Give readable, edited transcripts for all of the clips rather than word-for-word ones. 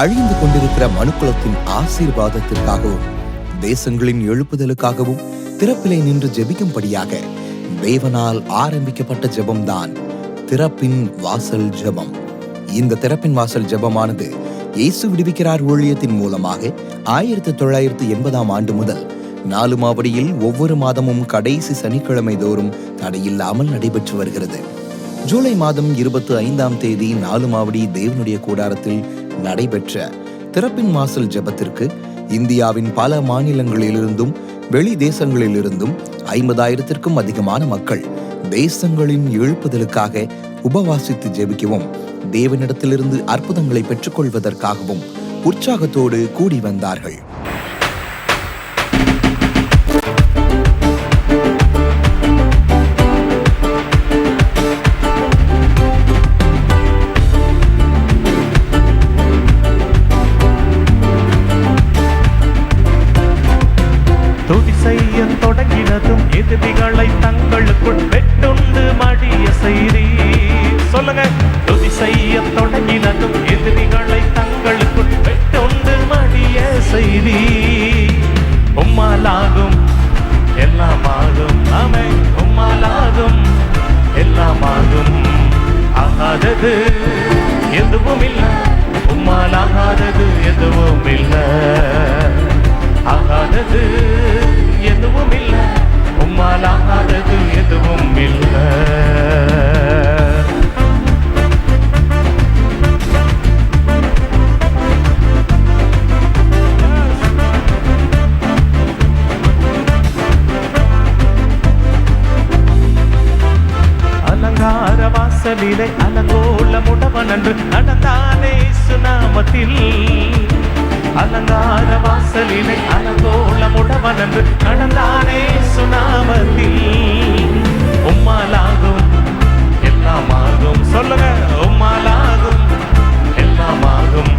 அழிந்து கொண்டிருக்கிற மனுக்குலத்தின் ஆசீர்வாதத்திற்காகவும் தேசங்களின் எழுப்புதலுக்காகவும் திறப்பிலே நின்று ஜெபிக்கும்படியாக தேவனால் ஆரம்பிக்கப்பட்ட ஜெபம்தான் திறப்பின் வாசல் ஜெபம். இந்த திறப்பின் வாசல் ஜெபமானது இயேசு விடுவிக்கிறார் ஊழியத்தின் மூலமாக 1980 ஆண்டு முதல் 4 மாவடியில் ஒவ்வொரு மாதமும் கடைசி சனிக்கிழமை தோறும் தடையில்லாமல் நடைபெற்று வருகிறது. ஜூலை மாதம் 25ஆம் தேதி 4 மாவடி தேவனுடைய கூடாரத்தில் நடைபெற்ற திறப்பின் வாசல் ஜெபத்திற்கு இந்தியாவின் பல மாநிலங்களிலிருந்தும் வெளி தேசங்களிலிருந்தும் 50,000த்திற்கும் அதிகமான மக்கள் தேசங்களின் எழுப்புதலுக்காக உபவாசித்து ஜெபிக்கவும் தேவனிடத்திலிருந்து அற்புதங்களை பெற்றுக்கொள்வதற்காகவும் உற்சாகத்தோடு கூடி வந்தார்கள். துதி செய்ய தொடங்கினதும் எதிரிகளை தங்களுக்குள் வெட்டுண்டு மடிய செய்தி. சொல்லுங்க, துதி செய்ய தொடங்கினதும் எதிரிகளை தங்களுக்குள் வெட்டுண்டு மடிய செய்தி. உம்மாலாகும் எல்லாமாகும், ஆமென். உம்மாலாகும் எல்லாமாகும், ஆகாதது எதுவும் இல்லை. உம்மாலாகாதது எதுவும் இல்லை, ஆகாதது எதுவும் இல்லை. உம்மாலாகாதது எதுவும் இல்லை. அலங்கார வாசலிலே அலங்கோலமுடவனன்று நடந்தானே சுனாமத்தில். அலங்கார வாசலிலே அலங்கோலமுடவனன்று நடந்தானே சுனாமத்தில். உம்மாலாகும் எல்லாமாகும், சொல்லுங்க, உம்மாலாகும் எல்லாமாகும்,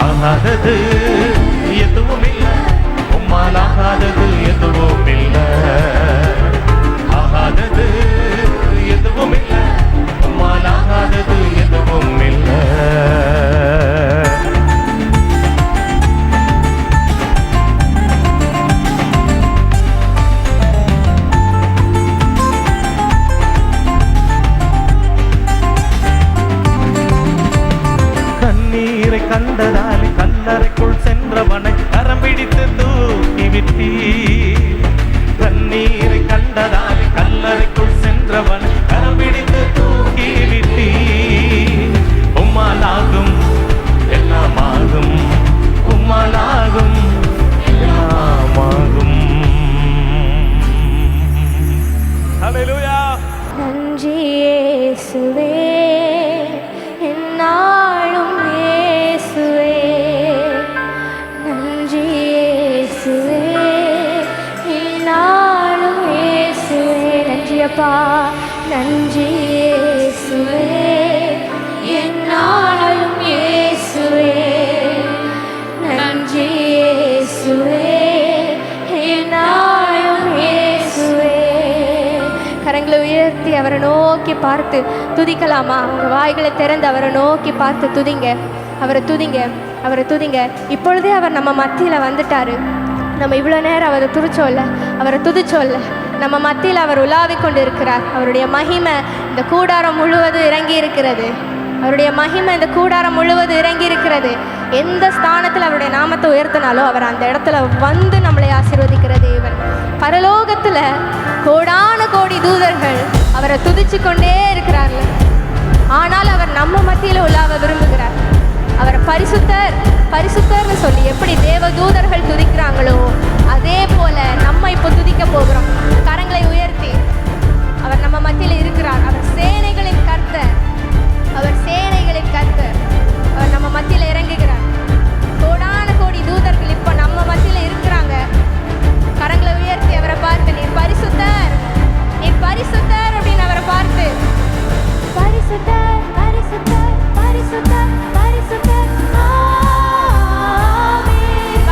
ஆகாதது எதுவும் இல்லை. உம்மாலாகாதது எதுவும் இல்லை, ஆகாதது எதுவும் இல்லை. உம்மாலாகாதது எதுவும் இல்லை. கண்ணீரை கண்டதாலே கல்லறைக்குள் சென்றவனை கரம் பிடித்து தூக்கி விட்டீர். கண்ணீரை கண்டதாலே கல்லறைக்குள் சென்றவனை கரம் பிடித்து தூக்கி விட்டீர். உம்மாலாகும் எல்லாமாகும், உம்மாலாகும் எல்லாமாகும். ஹல்லேலூயா. நன்றி இயேசுவே, என்னாலும் இயேசுவே. நன்றி இயேசுவே, என்னாலும் இயேசுவே. நன்றி அப்பா, நன்றி இயேசுவே, என்னாலும் இயேசுவே. நன்றி இயேசுவே, என்னாலும் இயேசுவே. கரங்களை உயர்த்தி அவரை நோக்கி பார்த்து துதிக்கலாமா? உங்கள் வாய்களை திறந்து அவரை நோக்கி பார்த்து துதிங்க, அவரை துதிங்க, அவரை துதிங்க. இப்பொழுதே அவர் நம்ம மத்தியில் வந்துட்டாரு. நம்ம இவ்வளோ நேரம் அவரை துதிச்சோல்ல, அவரை துதிச்சோல்ல, நம்ம மத்தியில் அவர் உலாவி கொண்டு இருக்கிறார். அவருடைய மகிமை இந்த கூடாரம் முழுவதும் இறங்கி இருக்கிறது. அவருடைய மகிமை இந்த கூடாரம் முழுவதும் இறங்கி இருக்கிறது. எந்த ஸ்தானத்தில் அவருடைய நாமத்தை உயர்த்தினாலும் அவர் அந்த இடத்துல வந்து நம்மளை ஆசீர்வதிக்கிற தேவன். பரலோகத்தில் கோடான கோடி தூதர்கள் அவரை துதிச்சு கொண்டே இருக்கிறார்கள். ஆனால் அவர் நம்ம மத்தியில் உலாவ விரும்புகிறார். அவர் பரிசுத்தர் பரிசுத்தர்னு சொல்லி எப்படி தேவ தூதர்கள் துதிக்கிறாங்களோ அதே போல நம்ம இப்போ துதிக்க போகிறோம். கரங்களை உயர்த்தி அவர் நம்ம மத்தியில் இருக்கிறார். அவர் சேனைகளின் கர்த்தர், அவர் சேனைகளின் கர்த்தர். அவர் நம்ம மத்தியில் இறங்குகிறார். கோடான கோடி தூதர்கள் இப்போ நம்ம மத்தியில் இருக்கிறாங்க. கரங்களை உயர்த்தி அவரை பார்த்து நீர் பரிசுத்தர், நீர் பரிசுத்தர் அப்படின்னு அவரை பார்த்து பரிசுத்தர் பரிசுத்தர் பரிசுத்தர் பரிசுத்தர் ஆமென்.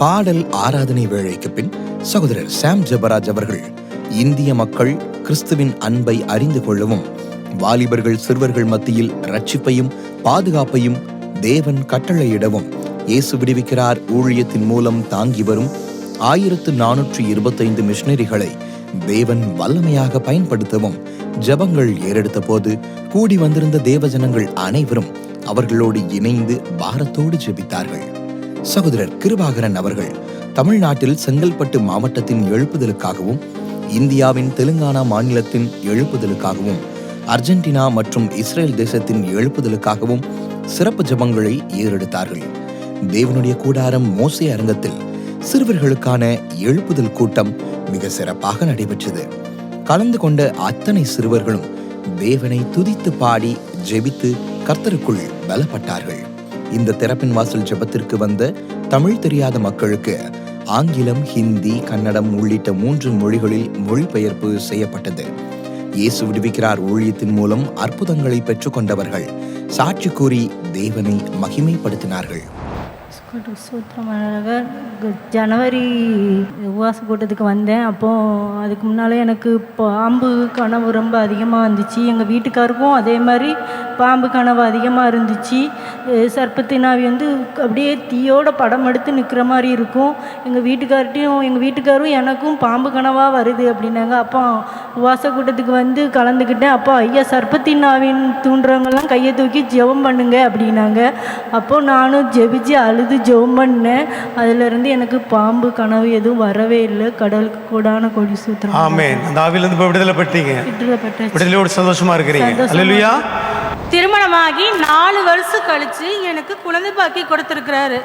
பாடல் ஆராதனை வேளைக்கு பின் சகோதரர் சாம் ஜெபராஜ் அவர்கள் இந்திய மக்கள் கிறிஸ்துவின் அன்பை அறிந்து கொள்ளவும் வாலிபர்கள் சிறுவர்கள் மத்தியில் ரட்சிப்பையும் பாதுகாப்பையும் தேவன் கட்டளையிடவும் இயேசு விடுவிக்கிறார் ஊழியத்தின் மூலம் தாங்கி வரும் 1425 மிஷனரிகளை தேவன் வல்லமையாக பயன்படுத்தவும் ஜெபங்கள் ஏறெடுத்த போது கூடி வந்திருந்த தேவஜனங்கள் அனைவரும் அவர்களோடு இணைந்து பாரத்தோடு ஜெபித்தார்கள். சகோதரர் கிருபாகரன் அவர்கள் தமிழ்நாட்டில் செங்கல்பட்டு மாவட்டத்தின் எழுப்புதலுக்காகவும் இந்தியாவின் தெலுங்கானா மாநிலத்தின் எழுப்புதலுக்காகவும் அர்ஜென்டினா மற்றும் இஸ்ரேல் தேசத்தின் எழுப்புதலுக்காகவும் சிறப்பு ஜெபங்களை ஏறெடுத்தார்கள். தேவனுடைய கூடாரம் மோசே அரங்கத்தில் சிறுவர்களுக்கான எழுப்புதல் கூட்டம் மிக சிறப்பாக நடைபெற்றது. கலந்து கொண்ட அத்தனை சிறுவர்களும் தேவனை துதித்து பாடி ஜெபித்து கர்த்தருக்குள் பலப்பட்டார்கள். இந்த திறப்பின் வாசல் ஜெபத்திற்கு வந்த தமிழ் தெரியாத மக்களுக்கு ஆங்கிலம், ஹிந்தி, கன்னடம் உள்ளிட்ட 3 மொழிகளில் மொழிபெயர்ப்பு செய்யப்பட்டது. இயேசு விடுவிக்கிறார் ஊழியத்தின் மூலம் அற்புதங்களை பெற்றுக்கொண்டவர்கள் சாட்சி கூறி தேவனை மகிமைப்படுத்தினார்கள். ஜனவரி உபவாச கூட்டத்துக்கு வந்தேன். அப்போது அதுக்கு முன்னால் எனக்கு பாம்பு கனவு ரொம்ப அதிகமாக இருந்துச்சு. எங்கள் வீட்டுக்காருக்கும் அதே மாதிரி பாம்பு கனவு அதிகமாக இருந்துச்சு. சர்ப்பத்தினாவி அப்படியே தீயோட படம் எடுத்து நிற்கிற மாதிரி இருக்கும். எங்கள் வீட்டுக்காரும் எனக்கும் பாம்பு கனவாக வருது அப்படின்னாங்க. அப்போ உபவாச கூட்டத்துக்கு கலந்துக்கிட்டேன். அப்போ ஐயா சர்ப்பத்தினாவின் தூண்டுறவங்கெல்லாம் கையை தூக்கி ஜெபம் பண்ணுங்க அப்படின்னாங்க. அப்போது நானும் ஜெபிச்சு அழுது ஜெபம் பண்ணேன். அதிலிருந்து எனக்கு பாம்பு கனவு எதுவும் வரவே இல்லை. கடலுக்கு கூடான கொடி சூத்திரம். ஆமென். அந்த ஆவியிலிருந்து இப்போ விடுதலை பெற்றீங்க. விடுதலையோடு சந்தோஷமா இருக்கிறீங்க. அல்லேலூயா. திருமணமாகி 4 வருஷம் கழிச்சு எனக்கு குழந்தை பாக்கி கொடுத்துருக்கிறாரு.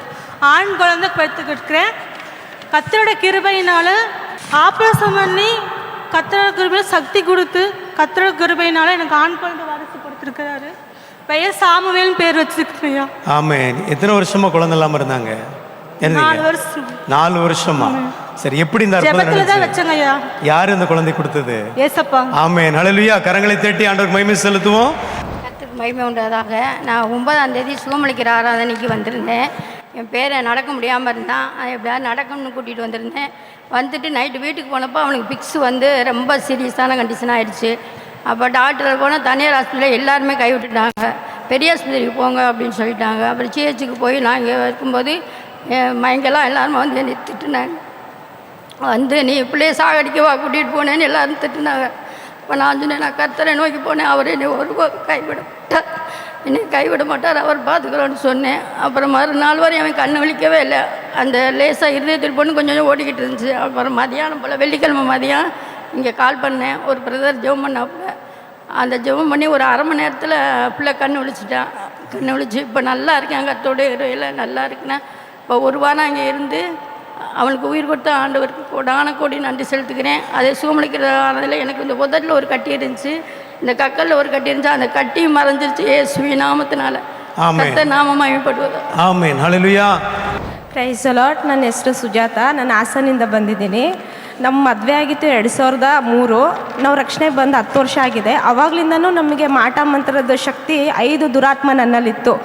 ஆண் குழந்தை பெற்றுக்கிட்டேன். கர்த்தரோட கிருபையினால ஆப்ரேஷன் பண்ணி கர்த்தரோட கிருபையில சக்தி கொடுத்து கர்த்தரோட கிருபையினால எனக்கு ஆண் குழந்தை வாரிசு கொடுத்துருக்கிறாரு. பெயர் சாமுவேல்னு பேர் வச்சிருக்கையா. ஆமென். எத்தனை வருஷமா குழந்தை இல்லாம இருந்தாங்க? 4 வருஷம். 4 வருஷமா? சரி, எப்படி இந்த ஜெபத்துல தான் வச்சங்கய்யா. யார் இந்த குழந்தை கொடுத்தது? ஏசப்பா. ஆமென். ஹல்லேலூயா. கரங்களை தட்டி ஆண்டவருக்கு மகிமை செலுத்துவோம். கர்த்தருக்கு மகிமை உண்டாதாக. நான் 9ஆம் தேதி சுகமளிக்கிற ஆராதனைக்கு வந்திருந்தேன். என் பேரை நடக்க முடியாமல் இருந்தான். எப்படியாவது நடக்கணும்னு கூட்டிகிட்டு வந்திருந்தேன். வந்துட்டு நைட்டு வீட்டுக்கு போனப்போ அவனுக்கு பிக்ஸ் ரொம்ப சீரியஸான கண்டிஷன் ஆகிடுச்சு. அப்போ டாக்டர் போனால் தனியார் ஹாஸ்பிட்டலில் எல்லாருமே கைவிட்டுட்டாங்க. பெரிய ஆஸ்பத்திரிக்கு போங்க அப்படின்னு சொல்லிட்டாங்க. அப்புறம் சிஹெச்சுக்கு போய் நான் இங்கே இருக்கும்போது மயங்கெல்லாம் எல்லாருமே என்னை திட்டுனாங்க. நீ பிள்ளைய சாகடிக்கவா கூட்டிகிட்டு போனேன்னு எல்லாரும் திட்டுனாங்க. இப்போ நான் சொன்னேன், நான் கர்த்தரை நோக்கி போனேன். அவர் என்னை என்னை கைவிட மாட்டார், அவர் பார்த்துக்கிறோன்னு சொன்னேன். அப்புறம் மறுநாள் வரை அவன் கண்ணு விழிக்கவே இல்லை. அந்த லேசாக இருதயத்தில் பொண்ணு கொஞ்சம் ஓடிக்கிட்டு இருந்துச்சு. அப்புறம் மதியானம் போல் வெள்ளிக்கிழமை மதியம் இங்கே கால் பண்ணேன். ஒரு பிரதர் ஜெபம் பண்ணாப்புல. அந்த ஜெபம் பண்ணி ஒரு அரை மணி நேரத்தில் பிள்ளை கண்ணு விழிச்சிட்டான். கண்ணு விழிச்சு இப்போ நல்லா இருக்கேன். கர்த்தரோட இறையில நல்லா இருக்குன்னா இப்போ 1 வாரம் அங்கே இருந்து அவனுக்கு உயிர் கொடுத்த ஆண்டவருக்கு கோடான கோடி நன்றி செலுத்துக்கிறேன். அதே சுகமளிக்கிறதானதில் எனக்கு இந்த உதட்டில் ஒரு கட்டி இருந்துச்சு, இந்த கக்கலில் ஒரு கட்டி இருந்துச்சு. அந்த கட்டியும் மறைஞ்சிருச்சு இயேசுவின் நாமத்தினால. கர்த்தர் நாமம் மகிமைப்படுவது. Amen. Hallelujah. Praise the Lord. ನನ್ನ ಹೆಸರು ಸುಜಾತ. ನಾನು ಹಾಸನಿಂದ ಬಂದಿದ್ದೀನಿ. ನಮ್ಮ ಮದುವೆ ಆಗಿತ್ತು 2003. ನಾವು ರಕ್ಷಣೆಗೆ ಬಂದು 10 ವರ್ಷ ಆಗಿದೆ. ಆವಾಗಲಿಂದನೂ ನಮಗೆ ಮಾಟ ಮಂತ್ರದ ಶಕ್ತಿ 5 ದುರಾತ್ಮ ನನ್ನಲ್ಲಿತ್ತು.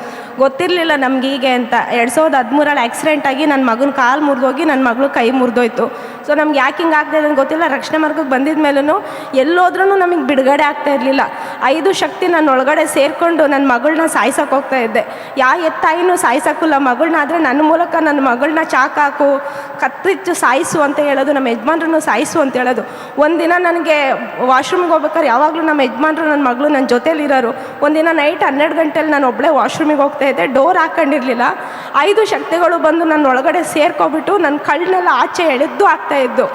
ಗೊತ್ತಿರಲಿಲ್ಲ ನಮ್ಗೆ ಹೀಗೆ ಅಂತ. 2013 ಆಕ್ಸಿಡೆಂಟ್ ಆಗಿ ನನ್ನ ಮಗನ ಕಾಲು ಮುರಿದೋಗಿ ನನ್ನ ಮಗಳು ಕೈ ಮುರಿದೋಯ್ತು. ಸೊ ನಮ್ಗೆ ಯಾಕೆ ಹಿಂಗೆ ಆಗ್ತಾಯಿದೆ ಅಂತ ಗೊತ್ತಿಲ್ಲ. ರಕ್ಷಣೆ ಮಾರ್ಗಕ್ಕೆ ಬಂದಿದ ಮೇಲೂ ಎಲ್ಲೋದ್ರೂ ನಮಗೆ ಬಿಡುಗಡೆ ಆಗ್ತಾ ಇರಲಿಲ್ಲ. 5 ಶಕ್ತಿ ನನ್ನ ಒಳಗಡೆ ಸೇರಿಕೊಂಡು ನನ್ನ ಮಗಳನ್ನ ಸಾಯ್ಸೋಕೆ ಹೋಗ್ತಾ ಇದ್ದೆ. ತಾಯಿನೂ ಸಾಯ್ಸೋಕ್ಕಿಲ್ಲ ಮಗಳನ್ನ. ಆದರೆ ನನ್ನ ಮೂಲಕ ನನ್ನ ಮಗಳನ್ನ ಚಾಕಾಕು ಕತ್ತಿಚ್ಚು ಸಾಯಿಸು ಅಂತ ಹೇಳೋದು, ನಮ್ಮ ಯಜಮಾನ್ರನ್ನು ಸಾಯಿಸು ಅಂತ ಹೇಳೋದು. ಒಂದಿನ ನನಗೆ ವಾಶ್ರೂಮ್ಗೆ ಹೋಗ್ಬೇಕಾದ್ರೆ ಯಾವಾಗಲೂ ನಮ್ಮ ಯಜಮಾನ್ರು ನನ್ನ ಮಗಳು ನನ್ನ ಜೊತೇಲಿರೋರು. ಒಂದಿನ ನೈಟ್ 12 ಗಂಟೆಲಿ ನಾನು ಒಬ್ಬಳೇ ವಾಶ್ರೂಮಿಗೆ ಹೋಗ್ತಾ ಇದ್ದೆ. ಡೋರ್ ಹಾಕೊಂಡಿರಲಿಲ್ಲ. 5 ಶಕ್ತಿಗಳು ಬಂದು ನನ್ನ ಒಳಗಡೆ ಸೇರ್ಕೊಬಿಟ್ಟು ನನ್ನ ಕಣ್ಣೆಲ್ಲ ಆಚೆ ಎಳೆದು ಆಗ್ತಾಯಿದ್ದು.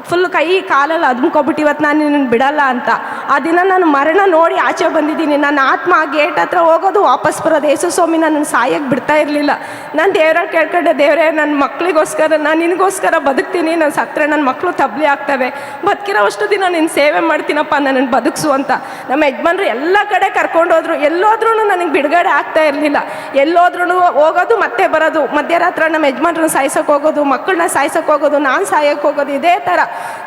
ಫುಲ್ ಕೈ ಕಾಲೆಲ್ಲ ಅದ್ಮ್ಕೊಬಿಟ್ಟು ಇವತ್ತು ನಾನು ನಿನ್ನ ಬಿಡಲ್ಲ ಅಂತ. ಆ ದಿನ ನಾನು ಮರಣ ನೋಡಿ ಆಚೆ ಬಂದಿದ್ದೀನಿ. ನನ್ನ ಆತ್ಮ ಗೇಟ್ ಹತ್ರ ಹೋಗೋದು ವಾಪಸ್ ಬರೋದು. ಯೇಸು ಸ್ವಾಮಿ ನನ್ನನ್ನು ಸಾಯಕ್ಕೆ ಬಿಡ್ತಾ ಇರಲಿಲ್ಲ. ನಾನು ದೇವರಲ್ಲಿ ಕೇಳ್ಕೊಂಡೆ, ದೇವರೇ ನನ್ನ ಮಕ್ಕಳಿಗೋಸ್ಕರ ನಾನು ನಿನಗೋಸ್ಕರ ಬದುಕ್ತೀನಿ. ನಾನು ಸತ್ತರೆ ನನ್ನ ಮಕ್ಕಳು ತಬ್ಲಿ ಆಗ್ತವೆ. ಬದುಕಿರೋವಷ್ಟು ದಿನ ನಿನ್ನ ಸೇವೆ ಮಾಡ್ತೀನಪ್ಪ, ನನ್ನನ್ನು ಬದುಕಿಸು ಅಂತ. ನಮ್ಮ ಯಜಮಾನ್ರು ಎಲ್ಲ ಕಡೆ ಕರ್ಕೊಂಡೋದ್ರು. ಎಲ್ಲೋದ್ರೂ ನನಗೆ ಬಿಡುಗಡೆ ಆಗ್ತಾ ಇರಲಿಲ್ಲ. ಎಲ್ಲೋದ್ರೂ ಹೋಗೋದು ಮತ್ತೆ ಬರೋದು. ಮಧ್ಯರಾತ್ರಿ ನಮ್ಮ ಯಜಮಾನ್ರನ್ನ ಸಾಯ್ಸೋಕೆ ಹೋಗೋದು, ಮಕ್ಕಳನ್ನ ಸಾಯ್ಸೋಕೆ ಹೋಗೋದು, ನಾನು ಸಾಯಕ್ಕೆ ಹೋಗೋದು. ಇದೇ ಥರ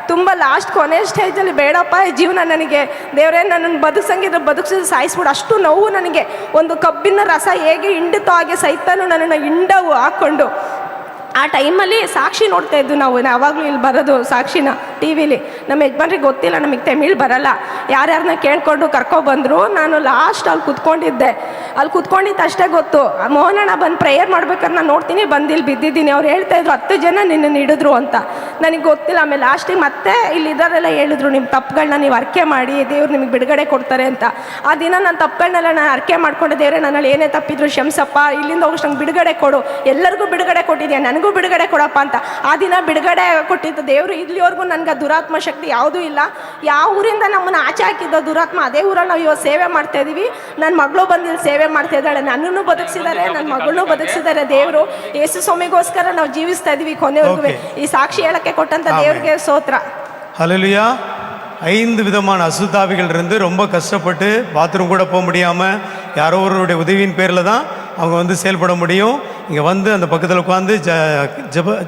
ತುಂಬ ಲಾಸ್ಟ್ ಕೊನೆ ಸ್ಟೇಜಲ್ಲಿ ಬೇಡಪ್ಪ ಈ ಜೀವನ ನನಗೆ, ದೇವರೇ ನನ್ನನ್ನು ಬದುಕ್ಸಂಗಿದ್ರೆ ಬದುಕಿಸಿ ಸಾಯಿಸ್ಬಿಡು. ಅಷ್ಟು ನೋವು ನನಗೆ. ಒಂದು ಕಬ್ಬಿನ ರಸ ಹೇಗೆ ಹಿಂಡುತ್ತೋ ಹಾಗೆ ಸೈತಾನು ನನ್ನನ್ನು ಹಿಂಡವು ಹಾಕ್ಕೊಂಡು ಆ ಟೈಮಲ್ಲಿ ಸಾಕ್ಷಿ ನೋಡ್ತಾ ಇದ್ವಿ ನಾವು ಯಾವಾಗಲೂ ಇಲ್ಲಿ ಬರೋದು ಸಾಕ್ಷಿನ ಟಿ ವಿಲಿ. ನಮ್ಮ ಯಜಮಾನ್ರಿಗೆ ಗೊತ್ತಿಲ್ಲ ನಮಗೆ ತಮಿಳ್ ಬರಲ್ಲ, ಯಾರ್ಯಾರನ್ನ ಕೇಳ್ಕೊಂಡು ಕರ್ಕೊಬಂದರು. ನಾನು ಲಾಸ್ಟ್ ಅಲ್ಲಿ ಕುತ್ಕೊಂಡಿದ್ದೆ. ಅಲ್ಲಿ ಕುತ್ಕೊಂಡಿದ್ದು ಅಷ್ಟೇ ಗೊತ್ತು. ಮೋಹನಣ್ಣ ಬಂದು ಪ್ರೇಯರ್ ಮಾಡ್ಬೇಕಾದ್ರೆ ನಾನು ನೋಡ್ತೀನಿ, ಬಂದಿಲ್ಲಿ ಬಿದ್ದಿದ್ದೀನಿ. ಅವ್ರು ಹೇಳ್ತಾಯಿದ್ರು 10 ಜನ ನಿನ್ನನ್ನು ಹಿಡಿದ್ರು ಅಂತ. ನನಗೆ ಗೊತ್ತಿಲ್ಲ. ಆಮೇಲೆ ಲಾಸ್ಟಿಗೆ ಮತ್ತೆ ಇಲ್ಲಿ ಇದ್ದಾರೆಲ್ಲ ಹೇಳಿದ್ರು, ನಿಮ್ಮ ತಪ್ಪುಗಳನ್ನ ನೀವು ಅರ್ಕೆ ಮಾಡಿ, ದೇವ್ರು ನಿಮಗೆ ಬಿಡುಗಡೆ ಕೊಡ್ತಾರೆ ಅಂತ. ಆ ದಿನ ನನ್ನ ತಪ್ಪುಗಳನ್ನೆಲ್ಲ ನಾನು ಅರ್ಕೆ ಮಾಡ್ಕೊಂಡೆ. ದೇವರೇ ನನ್ನಲ್ಲಿ ಏನೇ ತಪ್ಪಿದ್ರು ಕ್ಷಮಿಸಪ್ಪ, ಇಲ್ಲಿಂದ ಹೋಗೋಷ್ಟು ನಂಗೆ ಬಿಡುಗಡೆ ಕೊಡು, ಎಲ್ಲರಿಗೂ ಬಿಡುಗಡೆ ಕೊಟ್ಟಿದ್ಯಾ, ನನಗೂ ಬಿಡುಗಡೆ ಕೊಡಪ್ಪ ಅಂತ. ಆ ದಿನ ಬಿಡುಗಡೆ ಕೊಟ್ಟಿದ್ದು ದೇವರು. ಇಲ್ಲಿವರೆಗೂ ನನಗೆ ದುರಾತ್ಮ ಶಕ್ತಿ ಯಾವುದೂ ಇಲ್ಲ. ಯಾವ ಊರಿಂದ ನಮ್ಮನ್ನು ಆಚೆ ಹಾಕಿದ್ದೋ ದುರಾತ್ಮ, ಅದೇ ಊರಲ್ಲಿ ನಾವು ಇವತ್ತು ಸೇವೆ ಮಾಡ್ತಾ ಇದ್ದೀವಿ. ನನ್ನ ಮಗಳು ಬಂದಿಲ್ಲಿ ಸೇವೆ ಮಾಡ್ತಾ ಇದ್ದಾಳೆ, ನನ್ನನ್ನು ಬದುಕಿಸಿದ್ದಾರೆ, ನನ್ನ ಮಗಳನ್ನೂ ಬದುಕಿಸಿದ್ದಾರೆ ದೇವರು. ಯೇಸು ಸ್ವಾಮಿಗೋಸ್ಕರ ನಾವು ಜೀವಿಸ್ತಾ ಇದ್ದೀವಿ ಕೊನೆವರೆಗೂ. ಈ ಸಾಕ್ಷಿ ಹೇಳಕ್ಕೆ ಕೊಟ್ಟಂತ தேவனுக்கே ಸ್ತೋತ್ರ. ஹல்லேலூயா. 5 விதமான அசுத்தாவிகள் இருந்து ரொம்ப கஷ்டப்பட்டு பாத்ரூம் கூட போக முடியாமல் யாரோ ஒருவருடைய உதவியின் பேரில் தான் அவங்க வந்து செயல்பட முடியும். இங்கே வந்து அந்த பக்கத்தில் உட்காந்து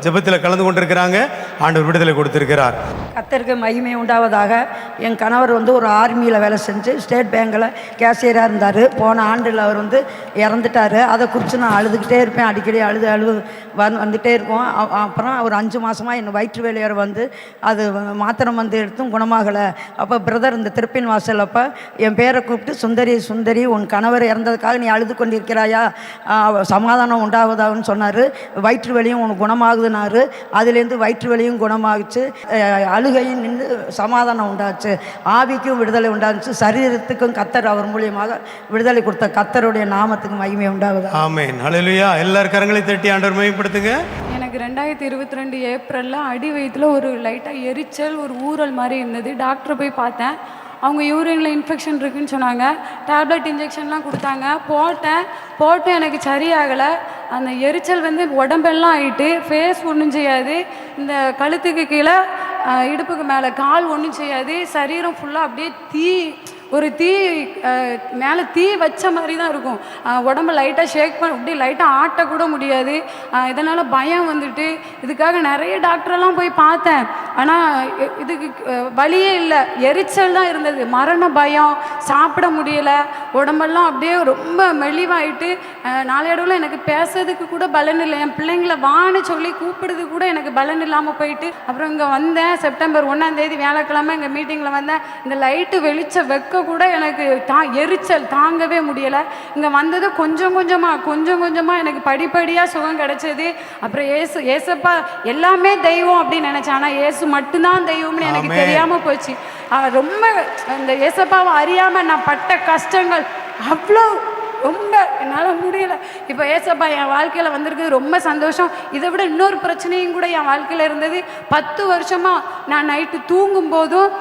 ஜெபத்தில் கலந்து கொண்டிருக்கிறாங்க. ஆண்டவர் விடுதலை கொடுத்திருக்கிறார். கர்த்தருக்கு மகிமை உண்டாவதாக. என் கணவர் வந்து ஒரு ஆர்மியில் வேலை செஞ்சு ஸ்டேட் பேங்கில் கேஷியராக இருந்தார். போன ஆண்டில் அவர் வந்து இறந்துட்டார். அதை குறித்து நான் அழுதுகிட்டே இருப்பேன். அடிக்கடி அழுது வந்துகிட்டே இருக்கும். அப்புறம் ஒரு 5 மாதமாக என் வயிற்று வேலையார் வந்து அது மாத்திரம் வந்து எடுத்தும் குணமாகலை. அப்போ பிரதர் இந்த திருப்பின் வாசல் அப்போ என் பேரை கூப்பிட்டு, சுந்தரி சுந்தரி, உன் கணவர் இறந்ததுக்காக நீ அழுது கொண்டிருக்கிறாயா, சமாதானம் உண்டாவதாகன்னு சொன்னார். வயிற்று வலியும் உனக்கு குணமாகுதுனாரு. அதுலேருந்து வயிற்று வலியும் குணமாகிச்சு, அழுகையும் நின்று சமாதானம் உண்டாச்சு, ஆவிக்கும் விடுதலை உண்டாச்சு, சரீரத்துக்கும் கர்த்தர் அவர் மூலியமாக விடுதலை கொடுத்த கர்த்தருடைய நாமத்துக்கு மகிமை உண்டாகுது. ஆமென். ஹல்லேலூயா. எல்லார் கரங்களை தட்டி ஆண்டவர் மகிமைப்படுத்துங்க. எனக்கு 2022 ஏப்ரலில் அடி வயிற்றில் ஒரு லைட்டாக எரிச்சல், ஒரு ஊறல் மாதிரி இருந்தது. டாக்டரை போய் பார்த்தேன். அவங்க யூரினில் இன்ஃபெக்ஷன் இருக்குதுன்னு சொன்னாங்க. டேப்லெட் இன்ஜெக்ஷன்லாம் கொடுத்தாங்க. போட்டு எனக்கு சரியாகலை. அந்த எரிச்சல் வந்து உடம்பெல்லாம் ஆகிட்டு, ஃபேஸ் ஒன்றும் செய்யாது, இந்த கழுத்துக்கு கீழே இடுப்புக்கு மேலே கால் ஒன்றும் செய்யாது, சரீரம் ஃபுல்லாக அப்படியே தீ மேலே தீ வச்ச மாதிரி தான் இருக்கும். உடம்பு லைட்டாக ஷேக் பண்ண, அப்படியே லைட்டாக ஆட்டக்கூட முடியாது. இதனால் பயம் வந்துட்டு இதுக்காக நிறைய டாக்டரெல்லாம் போய் பார்த்தேன். ஆனால் இதுக்கு வலியே இல்லை, எரிச்சல் தான் இருந்தது. மரண பயம், சாப்பிட முடியலை, உடம்பெல்லாம் அப்படியே ரொம்ப மெலிவாயிட்டு, நாளையடவில் எனக்கு பேசுறதுக்கு கூட பலன் இல்லை. என் பிள்ளைங்களை வான்னு சொல்லி கூப்பிடுறது கூட எனக்கு பலன் இல்லாமல் போயிட்டு, அப்புறம் இங்கே வந்தேன். செப்டம்பர் 1ஆம் தேதி வியாழக்கிழமை எங்கள் மீட்டிங்கில் வந்தேன். இந்த லைட்டு வெளிச்சம் வைக்க கூட எனக்கு எரிச்சல் தாங்கவே முடியலை. இங்கே வந்தது கொஞ்சம் கொஞ்சமாக எனக்கு படிப்படியாக சுகம் கிடைச்சது. அப்புறம் ஏசப்பா எல்லாமே தெய்வம் அப்படின்னு நினச்சேன். ஆனால் ஏசு மட்டும்தான் தெய்வம்னு எனக்கு தெரியாமல் போச்சு. ரொம்ப இந்த ஏசப்பாவை அறியாமல் நான் பட்ட கஷ்டங்கள் அவ்வளோ, ரொம்ப என்னால் முடியலை. இப்போ ஏசப்பா என் வாழ்க்கையில் வந்திருக்குது, ரொம்ப சந்தோஷம். இதை விட இன்னொரு பிரச்சனையும் கூட என் வாழ்க்கையில் இருந்தது. 10 வருஷமாக நான் நைட்டு தூங்கும் போதும்,